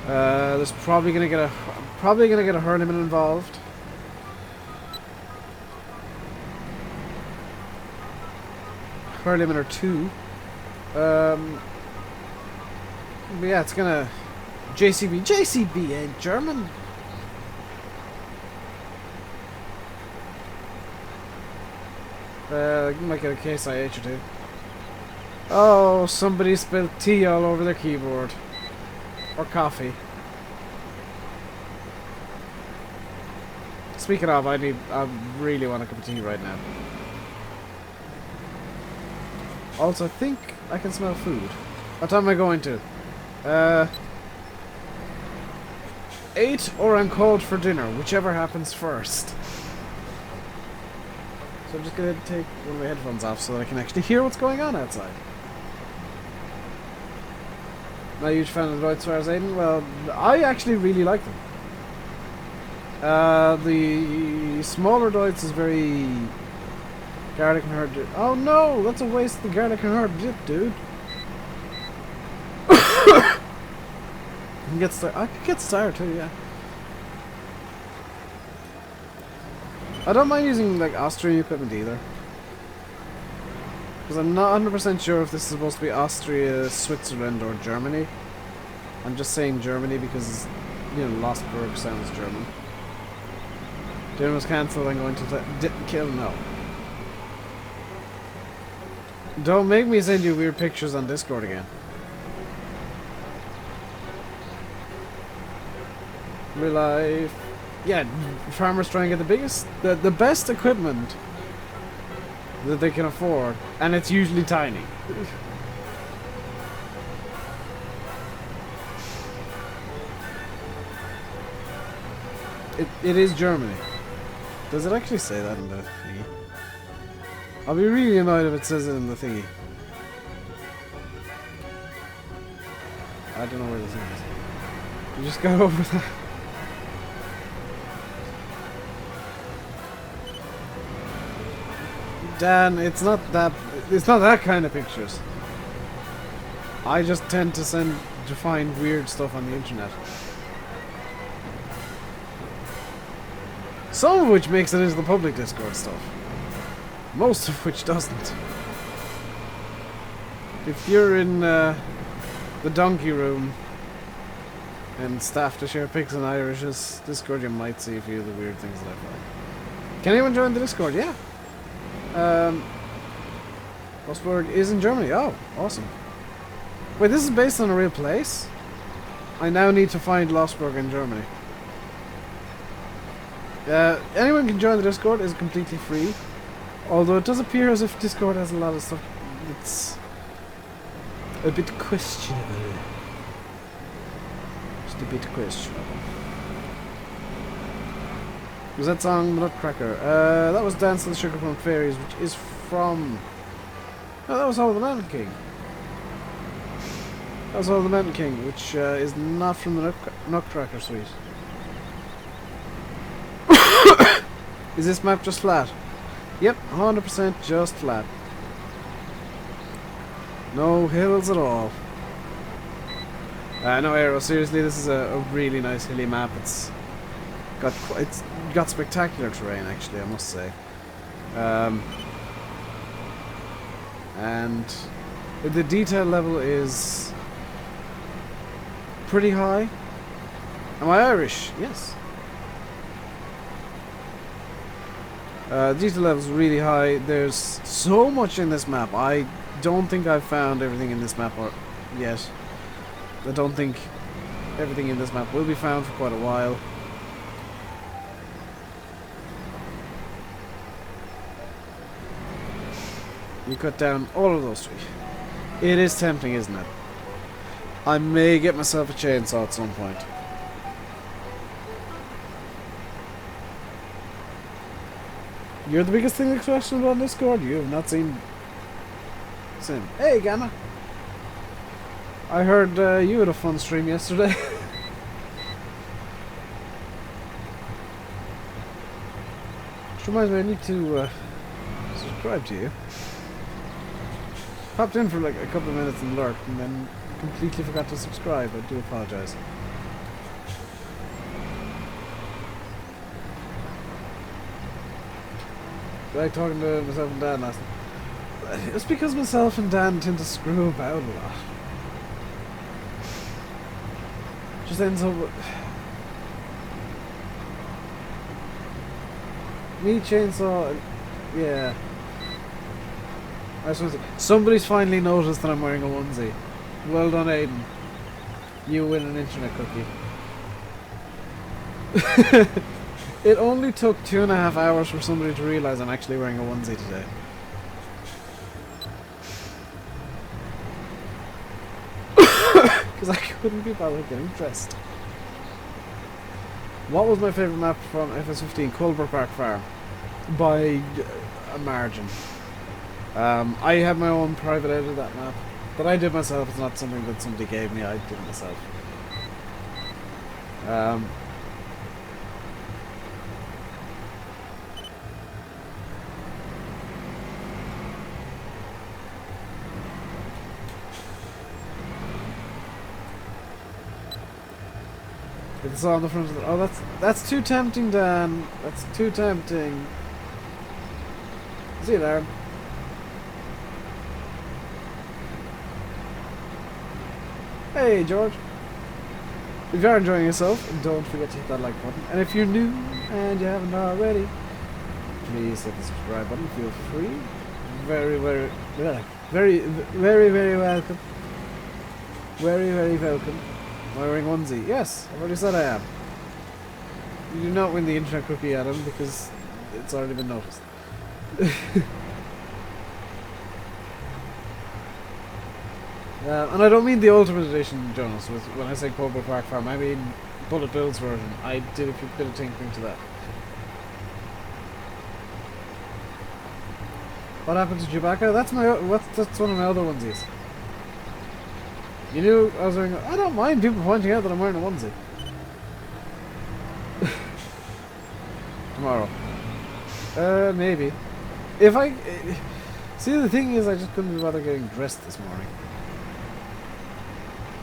There's probably gonna get a Hurliman involved. Hurliman or two. But yeah, it's gonna JCB. JCB ain't German. You might get a case IH or two. Oh, somebody spilled tea all over their keyboard. Or coffee. Speaking of, I really want a cup of tea right now. Also, I think I can smell food. What time am I going to? 8 or I'm called for dinner, whichever happens first. So I'm just going to take one of my headphones off so that I can actually hear what's going on outside. Not a huge fan of the Deutz Fires, Aiden. Well, I actually really like them. The smaller Deutz is very garlic and herb dip. Oh no, that's a waste of the garlic and herb dip, dude. I can get Star too, yeah. I don't mind using like Austrian equipment either. Because I'm not 100% sure if this is supposed to be Austria, Switzerland or Germany. I'm just saying Germany because, you know, Lossberg sounds German. Dinner was cancelled, I'm going to kill no. Don't make me send you weird pictures on Discord again. Real life. Yeah, farmers try and get the best equipment that they can afford, and it's usually tiny. It is Germany. Does it actually say that in the thingy? I'll be really annoyed if it says it in the thingy. I don't know where this is. You just got over that. Dan, it's not that kind of pictures. I just tend to find weird stuff on the internet. Some of which makes it into the public Discord stuff. Most of which doesn't. If you're in the donkey room and staff to share pigs and Irish's Discord, you might see a few of the weird things that I find. Can anyone join the Discord? Yeah. Lossberg is in Germany. Oh, awesome. Wait, this is based on a real place? I now need to find Lossberg in Germany. Anyone can join the Discord. It's completely free. Although it does appear as if Discord has a lot of stuff that's a bit questionable. Just a bit questionable. Was that song The Nutcracker? That was Dance of the Sugar Plum Fairies, which is from... Oh, that was All the Mountain King. That was All the Mountain King, which is not from the Nutcracker suite. Is this map just flat? Yep, 100% just flat. No hills at all. No arrow. Seriously, this is a really nice hilly map. It's got spectacular terrain, actually, I must say. And the detail level is pretty high. Am I Irish? Yes. Detail level is really high. There's so much in this map. I don't think I've found everything in this map yet. I don't think everything in this map will be found for quite a while. You cut down all of those trees. It is tempting, isn't it? I may get myself a chainsaw at some point. You're the biggest thing that's questionable on Discord. You have not seen Sim. Hey, Gamma. I heard you had a fun stream yesterday. Which reminds me, I need to subscribe to you. Popped in for like a couple of minutes and lurked, and then completely forgot to subscribe. I do apologise. Like talking to myself and Dan last night. It's because myself and Dan tend to screw about a lot. Just ends up with me, chainsaw, yeah. I just want to say, somebody's finally noticed that I'm wearing a onesie. Well done, Aiden. You win an internet cookie. It only took 2.5 hours for somebody to realise I'm actually wearing a onesie today. Because I couldn't be bothered getting dressed. What was my favourite map from FS15? Colbert Park Farm. By a margin. I had my own private edit of that map. But I did myself. It's not something that somebody gave me. I did it myself. It's on the front of the... Oh, that's too tempting, Dan. That's too tempting. See you there. Hey, George. If you're enjoying yourself, don't forget to hit that like button. And if you're new and you haven't already, please hit the subscribe button. Feel free. Very welcome. Very welcome. Am I wearing onesie? Yes, I've already said I am. You do not win the internet cookie, Adam, because it's already been noticed. And I don't mean the Ultimate Edition, Jonas. When I say Cobra Park Farm, I mean Bullet Bill's version. I did a bit of tinkering to that. What happened to Chewbacca? That's one of my other onesies. You knew I was wearing... I don't mind people pointing out that I'm wearing a onesie. Tomorrow. Maybe. If I... See, the thing is, I just couldn't be bothered getting dressed this morning.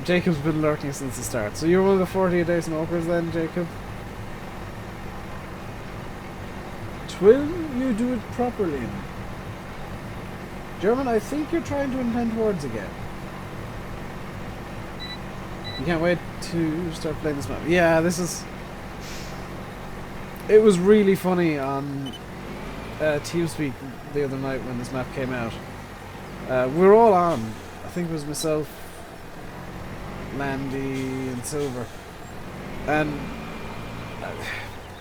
Jacob's been lurking since the start. So you're one of the 40 a day smokers then, Jacob? Will you do it properly? German, I think you're trying to invent words again. You can't wait to start playing this map. Yeah, this is... It was really funny on TeamSpeak the other night when this map came out. We were all on. I think it was myself, Landy, and Silver. And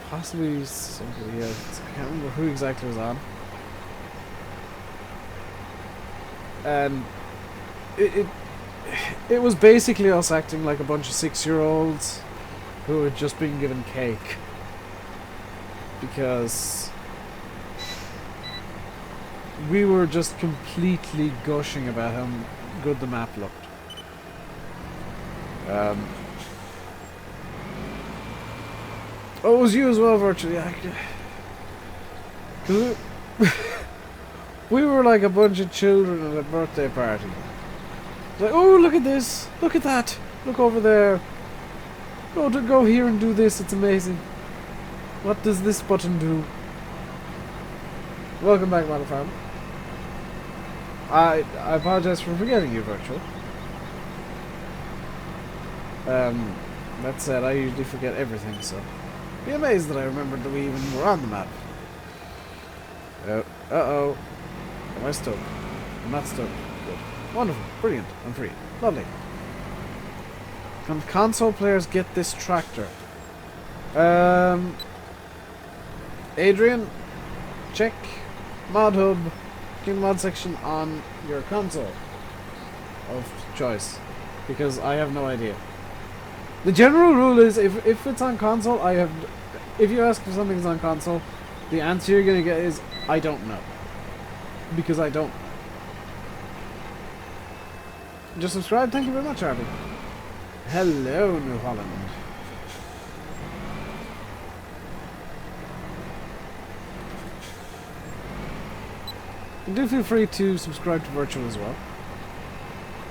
possibly somebody else. I can't remember who exactly was on. And it was basically us acting like a bunch of 6-year-olds who had just been given cake. Because we were just completely gushing about how good the map looked. Oh, it was you as well, virtually. We were like a bunch of children at a birthday party. Like, oh, look at this! Look at that! Look over there! Go here and do this, it's amazing. What does this button do? Welcome back, Model Farm. I apologize for forgetting you, Virtual. That said, I usually forget everything, so be amazed that I remembered that we even were on the map. Uh-oh. Am I stuck? I'm not stuck. Good. Wonderful. Brilliant. I'm free. Lovely. Can console players get this tractor? Adrian, check mod hub, game mod section on your console of choice, because I have no idea. The general rule is if it's on console, if you ask if something's on console, the answer you're gonna get is I don't know, because I don't. Just subscribe. Thank you very much, Harvey. Hello, New Holland. And do feel free to subscribe to Virtual as well.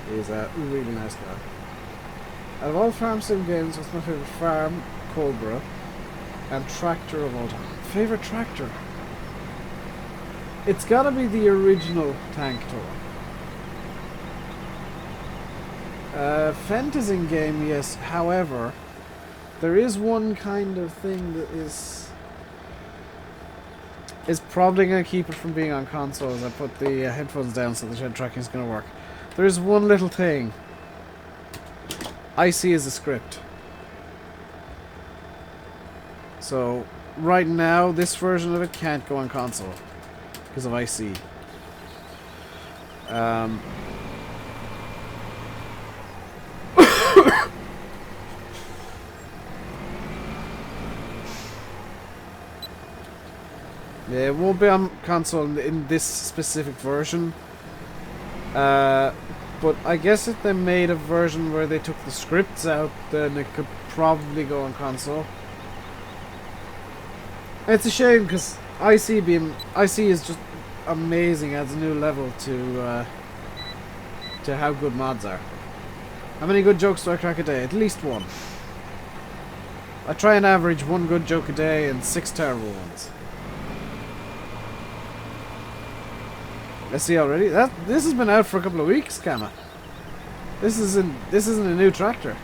He's a really nice guy. Out of all farm sim games, what's my favourite? Farm, Cobra, and Tractor of all time. Favourite tractor? It's gotta be the original Tank Tour. Fertilizing game, yes. However, there is one kind of thing that is probably going to keep it from being on console as I put the headphones down so the head tracking is going to work. There is one little thing. IC is a script. So, right now, this version of it can't go on console because of IC. Yeah, it won't be on console in this specific version. But I guess if they made a version where they took the scripts out, then it could probably go on console. It's a shame because IC is just amazing, adds a new level to how good mods are. How many good jokes do I crack a day? At least one. I try and average one good joke a day and 6 terrible ones. I see already. This has been out for a couple of weeks, Kama. This isn't a new tractor.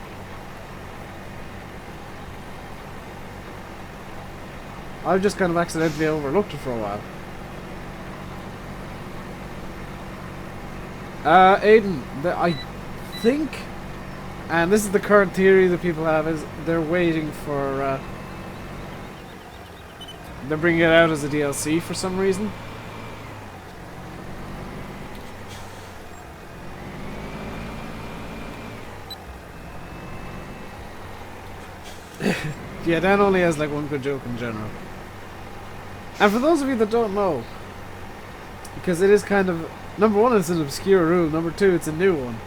I've just kind of accidentally overlooked it for a while. Aiden, I think, and this is the current theory that people have, is they're waiting for they're bringing it out as a DLC for some reason. Yeah, Dan only has like one good joke in general. And for those of you that don't know, because it is kind of, number one, it's an obscure rule, number two, it's a new one.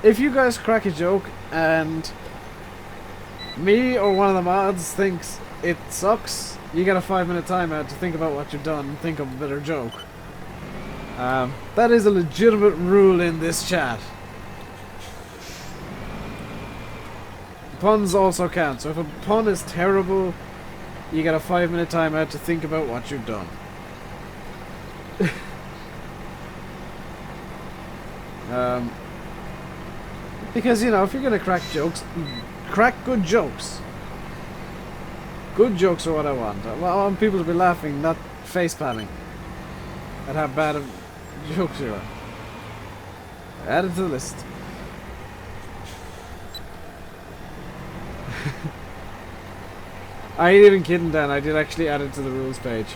If you guys crack a joke and me or one of the mods thinks it sucks, you get a 5-minute timeout to think about what you've done and think of a better joke. That is a legitimate rule in this chat. Puns also count, so if a pun is terrible, you get a 5-minute timeout to think about what you've done. Because, you know, if you're gonna crack jokes, crack good jokes. Good jokes are what I want. I want people to be laughing, not face palming at how bad of jokes you are. Add it to the list. I ain't even kidding, Dan. I did actually add it to the rules page.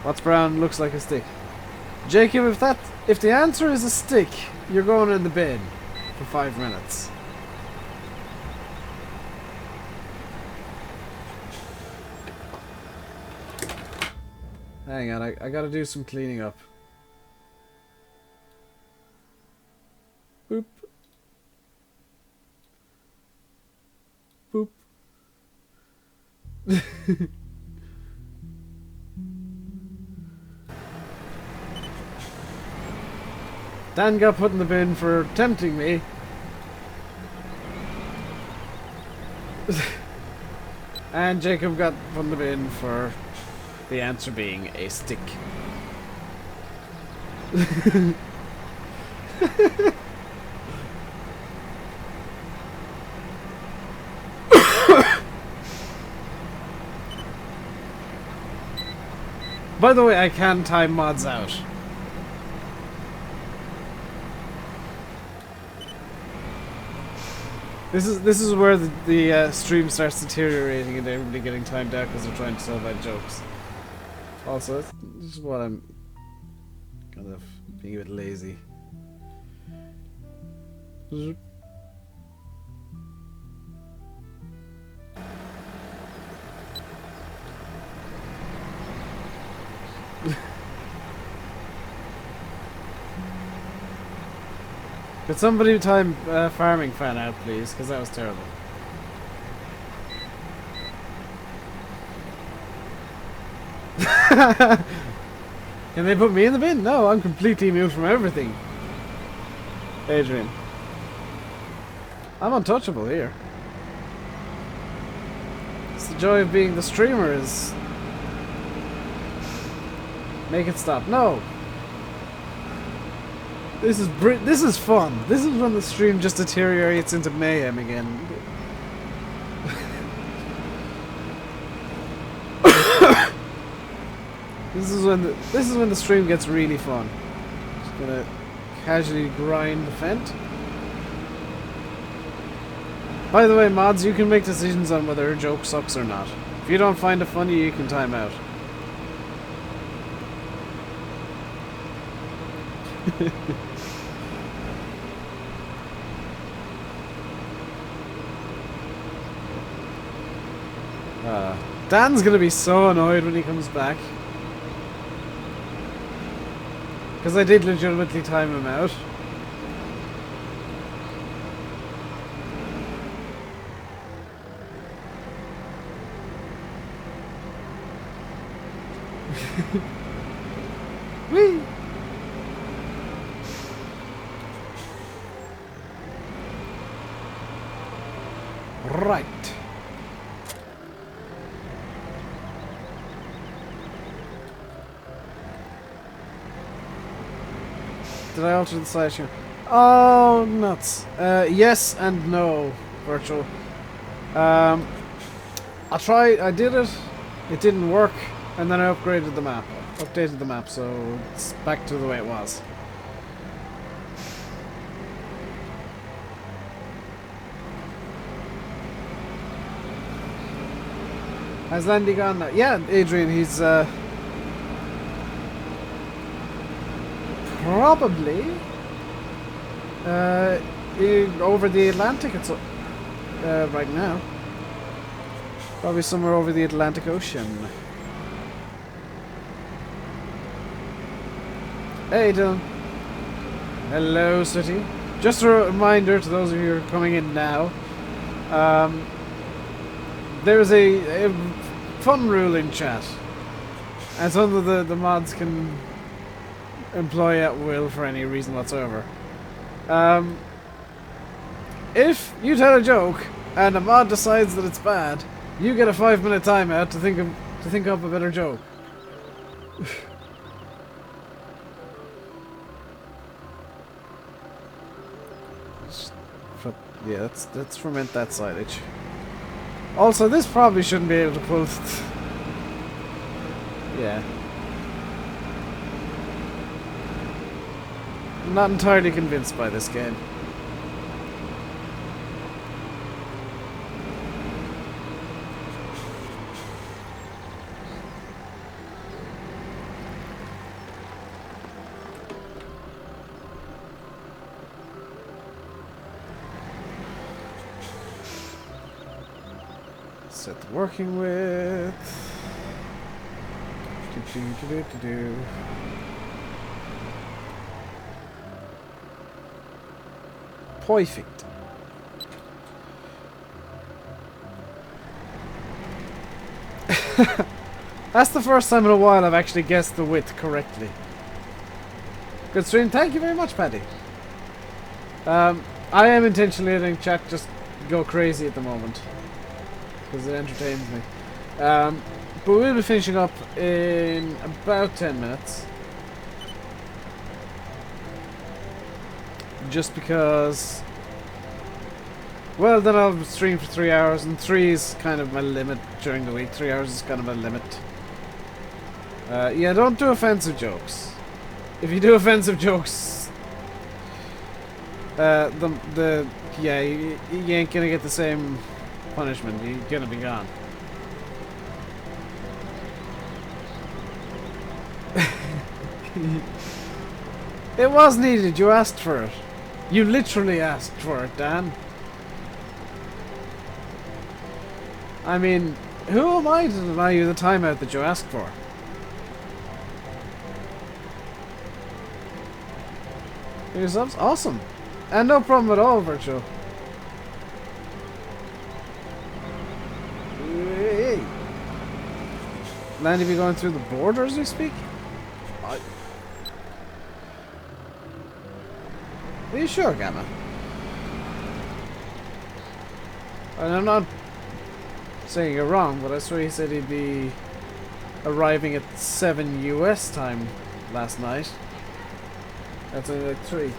What's brown looks like a stick. Jacob, if the answer is a stick, you're going in the bin for 5 minutes. Hang on, I gotta do some cleaning up. Boop. Boop. Dan got put in the bin for tempting me. And Jacob got put in the bin for the answer being a stick. By the way, I can time mods out. This is where the stream starts deteriorating and everybody getting timed out because they're trying to tell bad jokes. Also, this is what I'm kind of being a bit lazy. Could somebody time farming fan out, please? Because that was terrible. Can they put me in the bin? No, I'm completely immune from everything. Adrian. I'm untouchable here. It's the joy of being the streamer is... Make it stop. No! This is fun. This is when the stream just deteriorates into mayhem again. This is when the stream gets really fun. Just gonna casually grind the fent. By the way, mods, you can make decisions on whether a joke sucks or not. If you don't find it funny, you can time out. Dan's gonna be so annoyed when he comes back. Because I did legitimately time him out. Whee! Right. Did I alter the slideshow? Oh, nuts. Yes and no, virtual. I did it, it didn't work, and then I updated the map, so it's back to the way it was. Has Landy gone now? Yeah, Adrian, he's probably over the Atlantic. It's right now. Probably somewhere over the Atlantic Ocean. Hey, Dylan. Hello, City. Just a reminder to those of you who are coming in now. There's a fun rule in chat, and some of the mods can employ at will for any reason whatsoever. If you tell a joke and a mod decides that it's bad, you get a 5-minute timeout to think up a better joke. But yeah, let's ferment that silage. Also, this probably shouldn't be able to pull. Yeah. I'm not entirely convinced by this game. Set the working with. Perfect. That's the first time in a while I've actually guessed the width correctly. Good stream. Thank you very much, Paddy. I am intentionally letting chat just go crazy at the moment because it entertains me. But we'll be finishing up in about 10 minutes. Just because... Well, then I'll stream for 3 hours, and 3 is kind of my limit during the week. 3 hours is kind of my limit. Yeah, don't do offensive jokes. If you do offensive jokes, yeah, you ain't gonna get the same punishment. You're gonna be gone. It was needed. You asked for it. You literally asked for it, Dan. I mean, who am I to deny you the timeout that you asked for? Your subs? Awesome. And no problem at all, Virtual. Hey. Landy be going through the border as we speak? Are you sure, Gamma? And I'm not saying you're wrong, but I swear he said he'd be arriving at 7 US time last night. That's only like 3.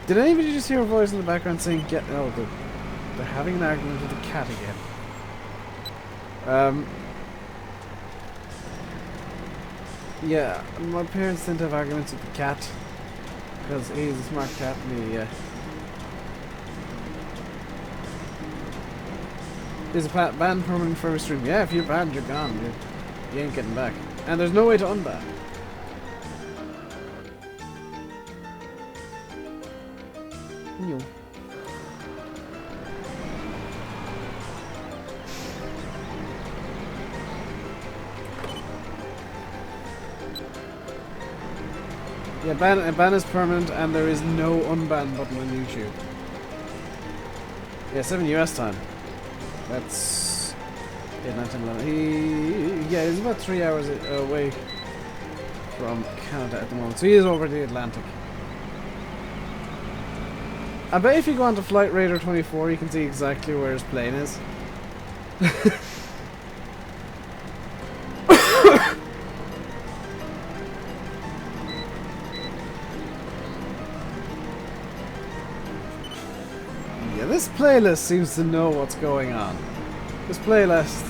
Did anybody just hear a voice in the background saying get... Oh, they're having an argument with the cat again. Yeah, my parents tend to have arguments with the cat because he's a smart cat and he is a ban permanent for a stream. Yeah, if you're banned, you're gone. You ain't getting back. And there's no way to unban. No. Yeah, ban is permanent and there is no unban button on YouTube. Yeah, 7 US time. That's... Yeah, 1911. Yeah, he's about 3 hours away from Canada at the moment. So he is over the Atlantic. I bet if you go onto Flight Radar 24, you can see exactly where his plane is. Yeah, this playlist seems to know what's going on. This playlist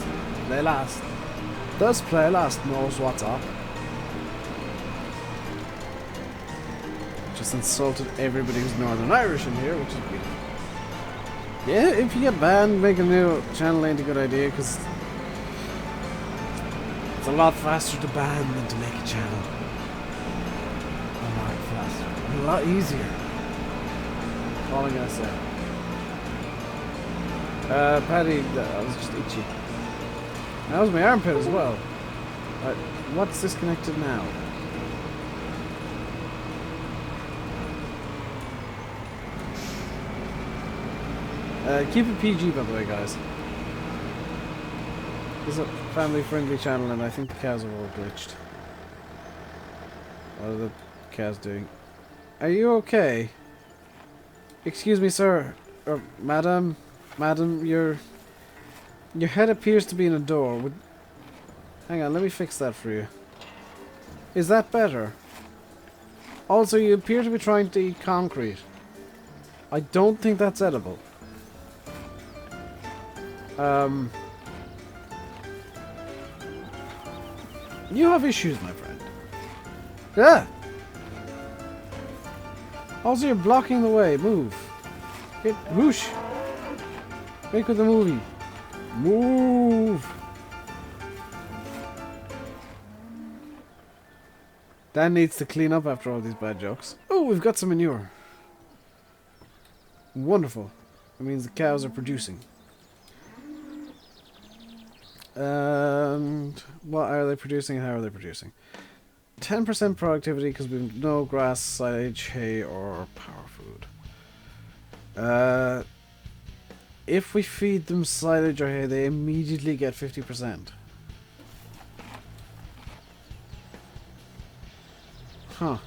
knows what's up. Just insulted everybody who's Northern Irish in here, which is good. Yeah, if you get banned, make a new channel ain't a good idea, because it's a lot faster to ban than to make a channel. A lot faster. And a lot easier. That's all I'm gonna say. Paddy, that was just itchy. That was my armpit as well. What's disconnected now? Keep it PG, by the way, guys. This is a family-friendly channel, and I think the cows are all glitched. What are the cows doing? Are you okay? Excuse me, sir. Or madam? Madam, your head appears to be in a door. Hang on, let me fix that for you. Is that better? Also, you appear to be trying to eat concrete. I don't think that's edible. You have issues, my friend. Yeah. Also, you're blocking the way. Move. Get whoosh. Make with the movie. Move. Dan needs to clean up after all these bad jokes. Oh, we've got some manure. Wonderful. It means the cows are producing. And what are they producing and how are they producing? 10% productivity because we have no grass, silage, hay, or power food. If we feed them silage or hay, they immediately get 50%. Huh.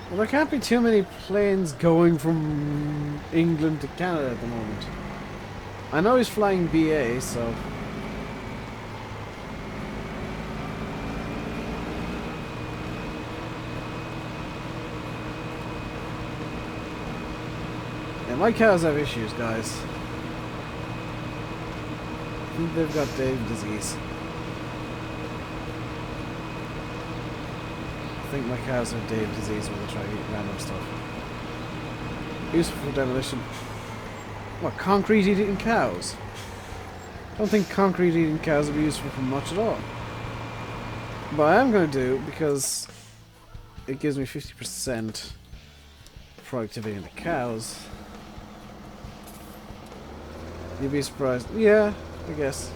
Well, there can't be too many planes going from England to Canada at the moment. I know he's flying BA, so... yeah, my cows have issues, guys. I think they've got Dave disease. I think my cows have Dave disease when they try to eat random stuff. Useful for demolition. What, concrete eating cows? I don't think concrete eating cows would be useful for much at all. But I am going to do, because it gives me 50% productivity in the cows. You'd be surprised. Yeah, I guess.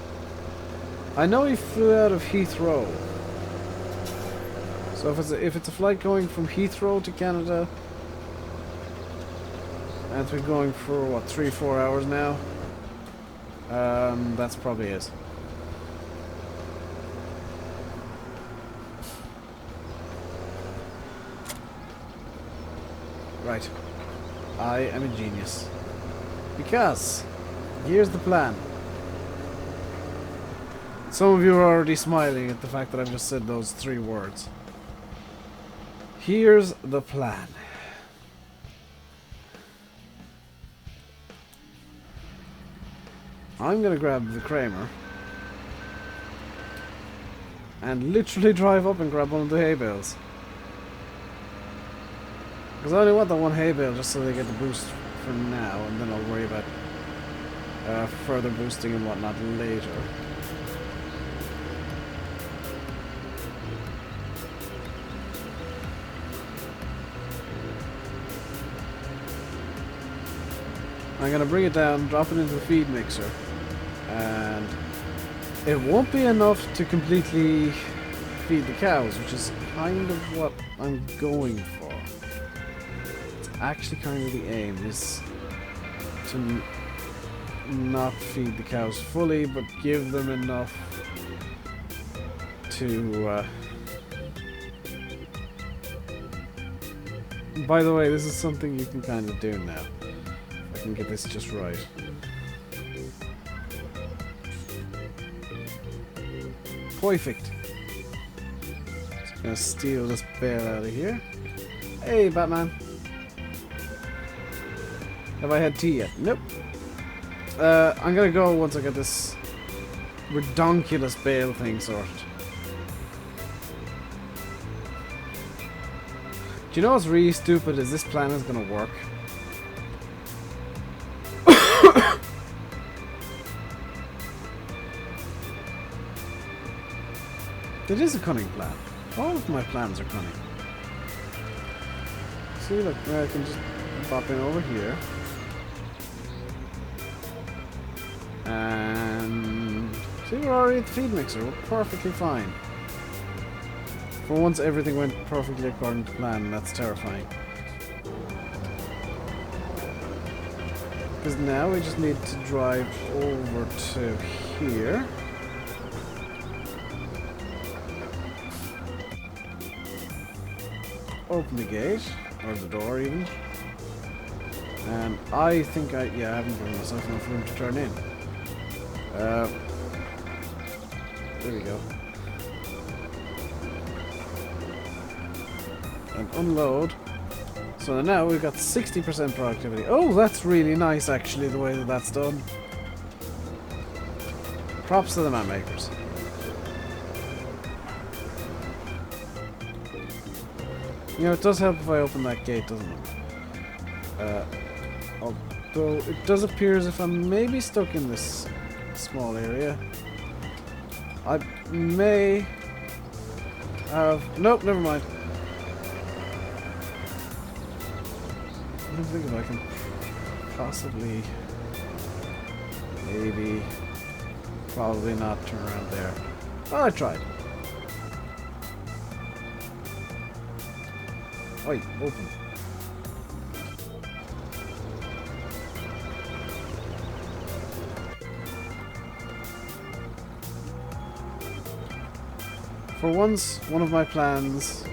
I know he flew out of Heathrow. So if it's a flight going from Heathrow to Canada, and it's been going for what, 3-4 hours now, that's probably it. Right, I am a genius because here's the plan. Some of you are already smiling at the fact that I've just said those 3 words. Here's the plan. I'm gonna grab the Kramer and literally drive up and grab one of the hay bales. Because I only want that one hay bale just so they get the boost for now, and then I'll worry about further boosting and whatnot later. I'm going to bring it down, drop it into the feed mixer, and it won't be enough to completely feed the cows, which is kind of what I'm going for. It's actually kind of the aim, is to not feed the cows fully, but give them enough to... By the way, this is something you can kind of do now. I can get this just right. Perfect. Just gonna steal this bale out of here. Hey, Batman. Have I had tea yet? Nope. I'm gonna go once I get this redonkulous bale thing sorted. Do you know what's really stupid is this plan is gonna work? It is a cunning plan. All of my plans are cunning. See, look, I can just pop in over here. And see, we're already at the feed mixer. We're perfectly fine. For once, everything went perfectly according to plan, and that's terrifying. Because now we just need to drive over to here. Open the gate, or the door even. And I think I haven't given myself enough room to turn in. There we go. And unload. So now we've got 60% productivity. Oh, that's really nice actually, the way that that's done. Props to the map makers. You know, it does help if I open that gate, doesn't it? Although it does appear as if I'm maybe stuck in this small area. I may Nope, never mind. I don't think if I can possibly... Maybe... Probably not turn around there. Well, I tried. Oi, open. For once, one of my plans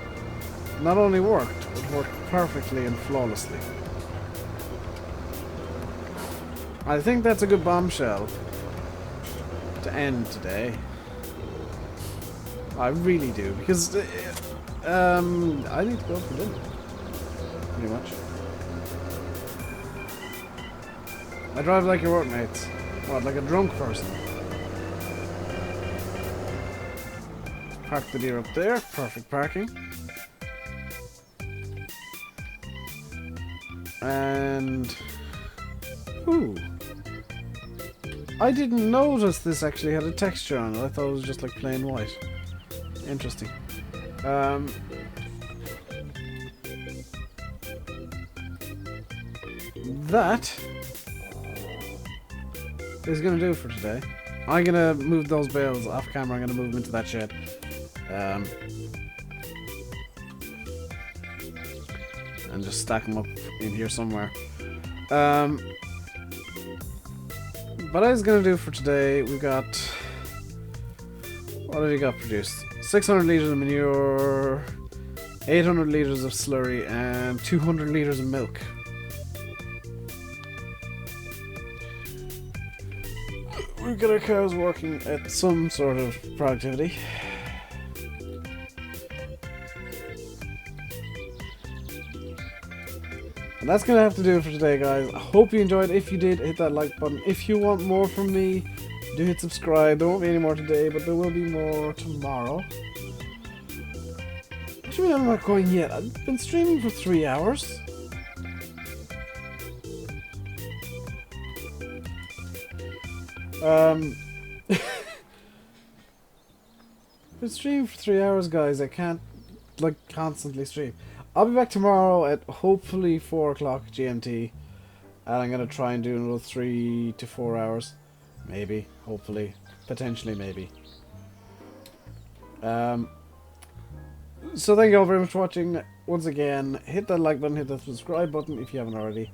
not only worked, but worked perfectly and flawlessly. I think that's a good bombshell to end today. I really do, because I need to go for dinner. Pretty much. I drive like your workmates. What, like a drunk person? Park the deer up there. Perfect parking. And... Ooh. I didn't notice this actually had a texture on it. I thought it was just like plain white. Interesting. That is gonna do it for today. I'm gonna move those bales off camera. I'm gonna move them into that shed. And just stack them up in here somewhere. But I was gonna do for today. We got... What have we got produced? 600 litres of manure, 800 litres of slurry, and 200 litres of milk. We've got our cows working at some sort of productivity. And that's gonna have to do it for today, guys. I hope you enjoyed. If you did, hit that like button. If you want more from me, do hit subscribe. There won't be any more today, but there will be more tomorrow. Actually, I'm not going yet. I've been streaming for 3 hours. Been streaming for 3 hours, guys. I can't like constantly stream. I'll be back tomorrow at hopefully 4 o'clock GMT, and I'm gonna try and do another 3 to 4 hours, maybe, hopefully, potentially, maybe. So thank you all very much for watching. Once again, hit that like button, hit that subscribe button if you haven't already.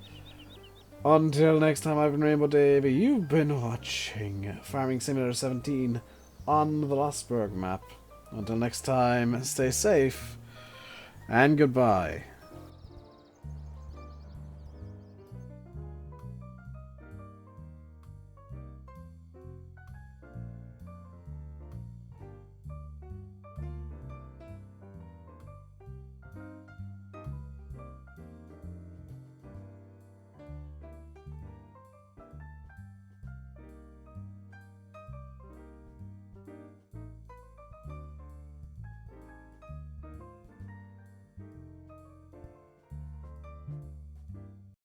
Until next time, I've been RainbowDave. You've been watching Farming Simulator 17 on the Lossberg map. Until next time, stay safe and goodbye.